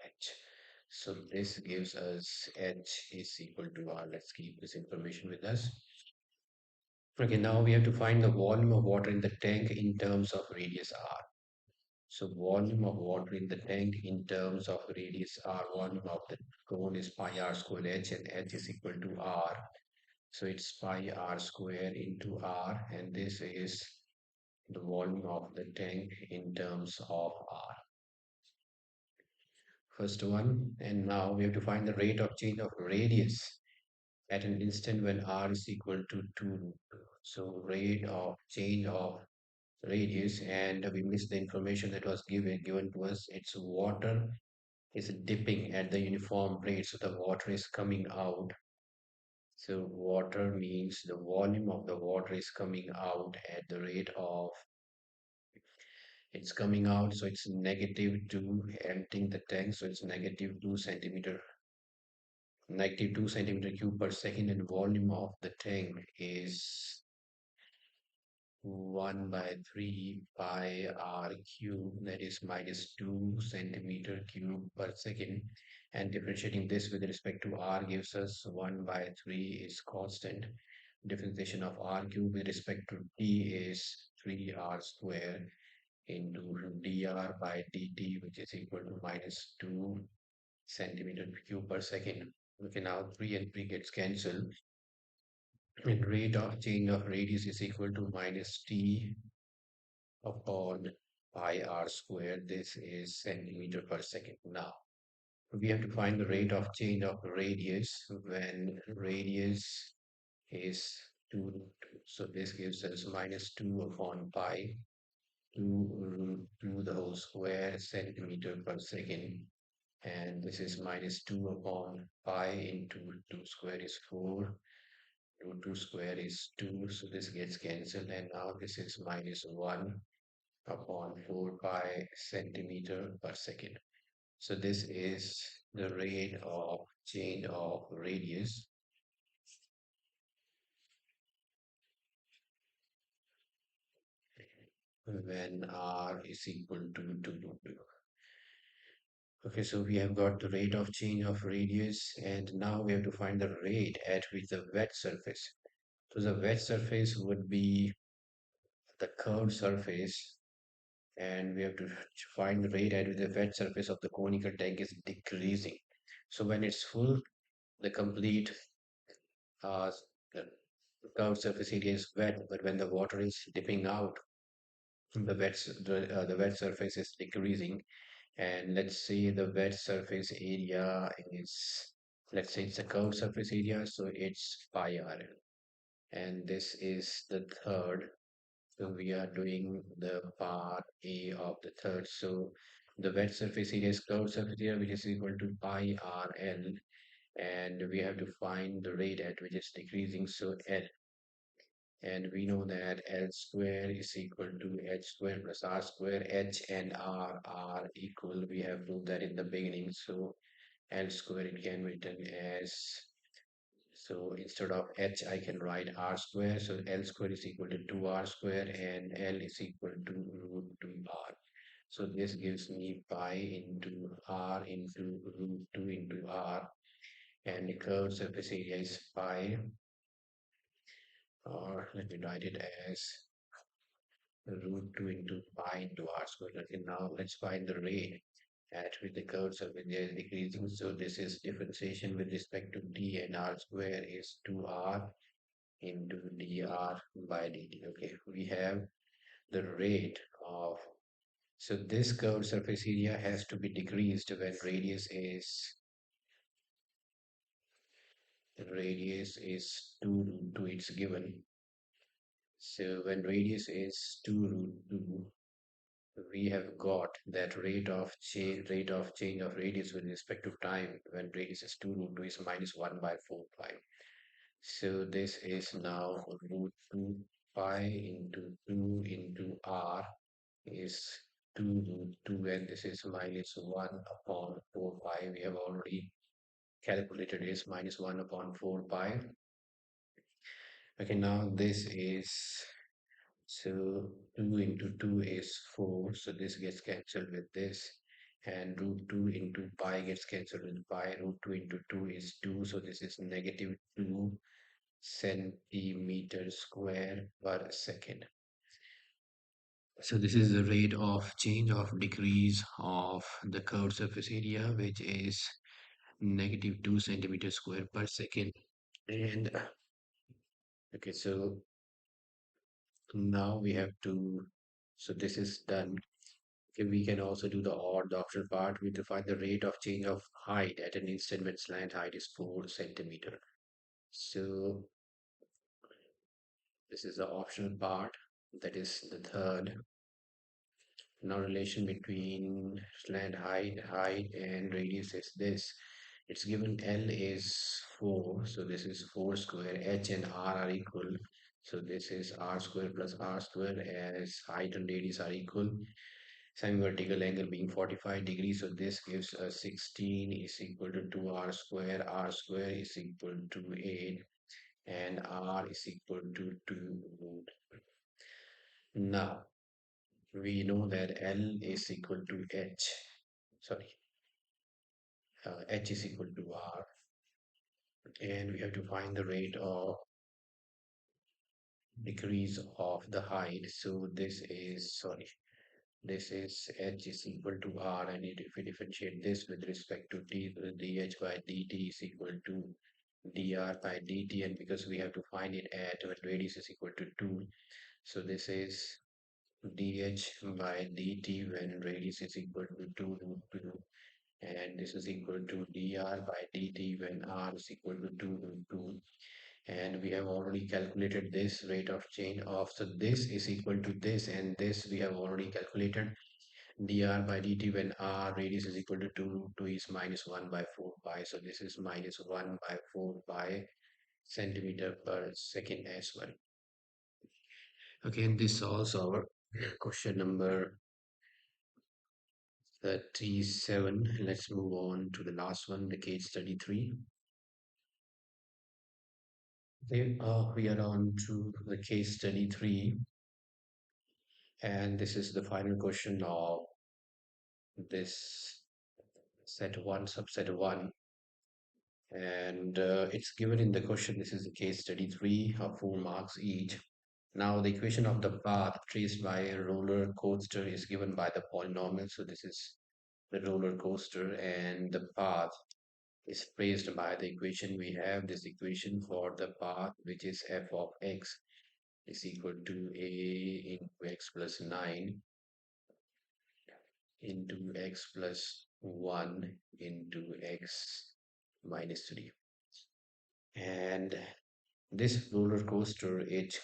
S1: H. So this gives us H is equal to R. Let's keep this information with us. Okay, now we have to find the volume of water in the tank in terms of radius R. So volume of water in the tank in terms of radius R, volume of the cone is pi R squared H, and H is equal to R. So it's pi R square into R, and this is the volume of the tank in terms of R. First one, and now we have to find the rate of change of radius at an instant when R is equal to 2 root 2. So rate of change of radius, and we missed the information that was given to us. It's water is dipping at the uniform rate, so the water is coming out. So water means the volume of the water is coming out at the rate of, it's coming out, so it's negative 2, emptying the tank, so it's negative 2 centimeter, negative 2 centimeter cube per second, and volume of the tank is 1 by 3 pi r cube, that is minus 2 centimeter cube per second. And differentiating this with respect to r gives us 1 by 3 is constant. Differentiation of r cube with respect to t is 3r square into dr by dt, which is equal to minus 2 centimeter cube per second. Okay, now 3 and 3 gets cancelled. And rate of change of radius is equal to minus t upon pi r squared. This is centimeter per second. Now, we have to find the rate of change of radius when radius is 2 root 2. So this gives us minus 2 upon pi 2 root 2 the whole square centimeter per second. And this is minus 2 upon pi into 2 square is 4. Root 2 square is 2. So this gets cancelled. And now this is minus 1 upon 4 pi centimeter per second. So this is the rate of change of radius when r is equal to 2. Okay, so we have got the rate of change of radius, and now we have to find the rate at which the wet surface. So the wet surface would be the curved surface, and we have to find the rate at which the wet surface of the conical tank is decreasing. So when it's full, the complete uh, the curved surface area is wet, but when the water is dipping out, the wet surface is decreasing. And let's say the wet surface area is, let's say it's a curved surface area, so it's pi r. And this is the third. So we are doing the part A of the third. So the wet surface area is curved surface area, which is equal to pi r l, and we have to find the rate at which it's decreasing. So L, and we know that L square is equal to H square plus R square. H and R are equal. We have proved that in the beginning. So L square it can be written as, so instead of H I can write R square. So L square is equal to 2R square and L is equal to root 2R. So this gives me pi into R into root 2 into R, and the curved surface area is pi, or let me write it as root 2 into pi into r squared. Okay, now let's find the rate at which the curves are when they are decreasing. So this is differentiation with respect to d, and r square is 2r into dr by dt. Okay, we have the rate of, so this curved surface area has to be decreased when radius is 2 root 2, it's given. So when radius is 2 root 2, we have got that rate of change of radius with respect to time when radius is 2 root 2 is minus 1 by 4 pi. So this is now root 2 pi into 2 into r is 2 root 2, and this is minus 1 upon 4 pi. We have already calculated is minus 1 upon 4 pi. Okay, now this is, so 2 into 2 is 4, so this gets cancelled with this. And root 2 into pi gets cancelled with pi. Root 2 into 2 is 2, so this is negative 2 centimeter square per second. So this is the rate of change of decrease of the curved surface area, which is negative 2 centimeter square per second. And okay, so now we have to, so this is done. Okay, we can also do the odd option part. We define the rate of change of height at an instant when slant height is 4 centimeter. So this is the optional part. That is the third. Now relation between slant height and radius is this. It's given L is 4. So this is 4 square. H and R are equal. So this is R square plus R square, as height and radius are equal. Sine vertical angle being 45 degrees. So this gives us 16 is equal to 2r square. R square is equal to 8, and R is equal to 2 root. Now, we know that L is equal to H. Sorry, H is equal to R, and we have to find the rate of decrease of the height. So this is, sorry, this is H is equal to R, and if we differentiate this with respect to dH by dt is equal to dr by dt, and because we have to find it at when radius is equal to 2, so this is dH by dt when radius is equal to 2 root 2, and this is equal to dr by dt when r is equal to 2 root 2. And we have already calculated this rate of change of, so this is equal to this, and this we have already calculated dr by dt when r radius is equal to 2 root 2 is minus 1 by 4 pi, so this is minus 1 by 4 pi centimeter per second as well. Okay, and this solves our question number 37. Let's move on to the last one, the case study 3. Okay, we are on to the case study 3, and this is the final question of this set 1, subset 1. And it's given in the question. This is the case study 3 of 4 marks each. Now, the equation of the path traced by a roller coaster is given by the polynomial. So, this is the roller coaster, and the path is traced by the equation. We have this equation for the path, which is f of x is equal to a into x plus 9 into x plus 1 into x minus 3. And this roller coaster, it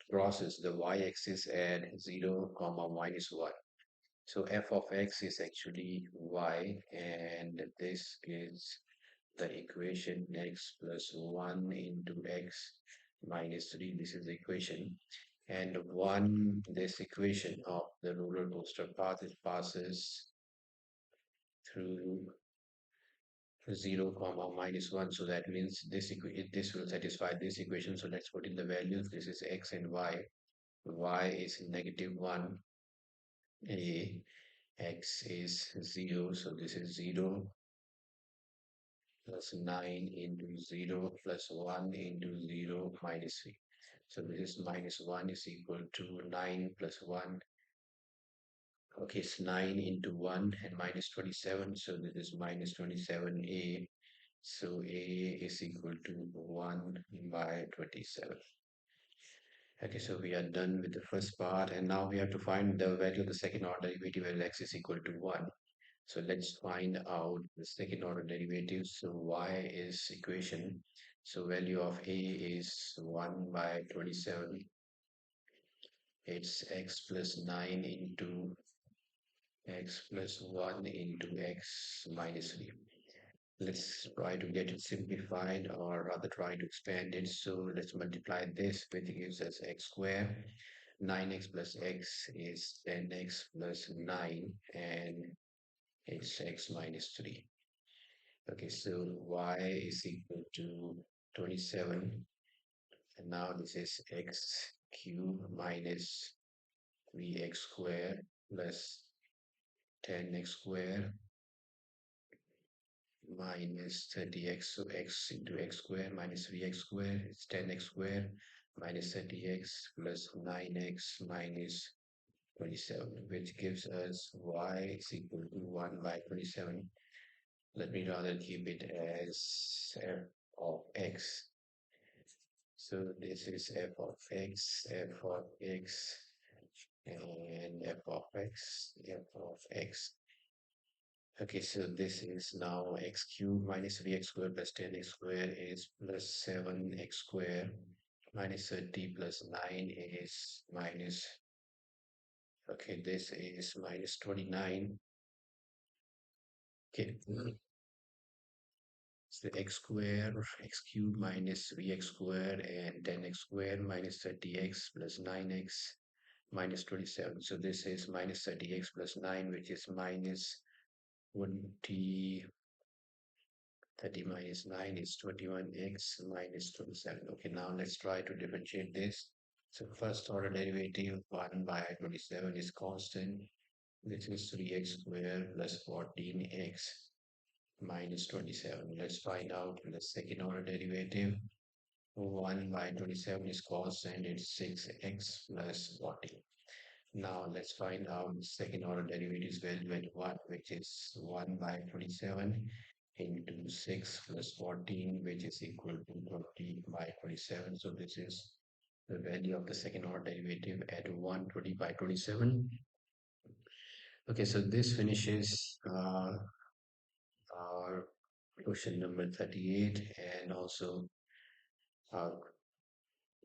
S1: crosses the y-axis at 0 comma minus 1. So f of x is actually y, and this is the equation x plus 1 into x minus 3. This is the equation. And 1, this equation of the roller coaster path, it passes through 0 comma minus 1, so that means this will satisfy this equation. So let's put in the values. This is x and y is negative 1, a, x is 0, so this is 0 plus 9 into 0 plus 1 into 0 minus 3. So this is minus 1 is equal to 9 plus 1. Okay, it's 9 into 1 and minus 27, so this is minus 27a. So A is equal to 1 by 27. Okay, so we are done with the first part, and now we have to find the value of the second order derivative when x is equal to 1. So let's find out the second order derivative. So y is equation. So value of A is 1 by 27. It's x plus 9 into x plus 1 into x minus 3. Let's try to get it simplified, or rather try to expand it. So let's multiply this, which gives us x square. 9x plus x is 10x plus 9, and it's x minus 3. Okay, so y is equal to 27, and now this is x cubed minus 3x squared plus 10x squared minus 30x. So x into x squared minus 3x squared is 10x squared minus 30x plus 9x minus 27, which gives us y is equal to 1 by 27. Let me rather keep it as f of x. So this is f of x, and f of x, f of x. Okay, so this is now x cubed minus 3x squared plus 10x squared is plus 7x squared minus 30 plus 9 is minus, okay, this is minus 29. Okay, so x squared, x cubed minus 3x squared and 10x squared minus 30x plus 9x minus 27. So this is minus 30x plus 9, which is minus 20. 30 minus 9 is 21x minus 27. Okay, now let's try to differentiate this. So first order derivative 1 by 27 is constant, which is 3x squared plus 14x minus 27. Let's find out the second order derivative. 1 by 27 is constant, it's 6x plus 14. Now let's find out the second order derivatives value at 1, which is 1 by 27 into 6 plus 14, which is equal to 20 by 27. So this is the value of the second order derivative at 120 by 27. Okay, so this finishes our question number 38 and also uh,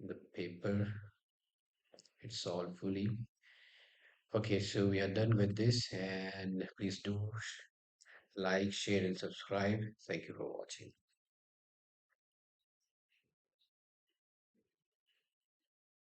S1: the paper. It's solved fully. Okay, so we are done with this, and please do like, share, and subscribe. Thank you for watching.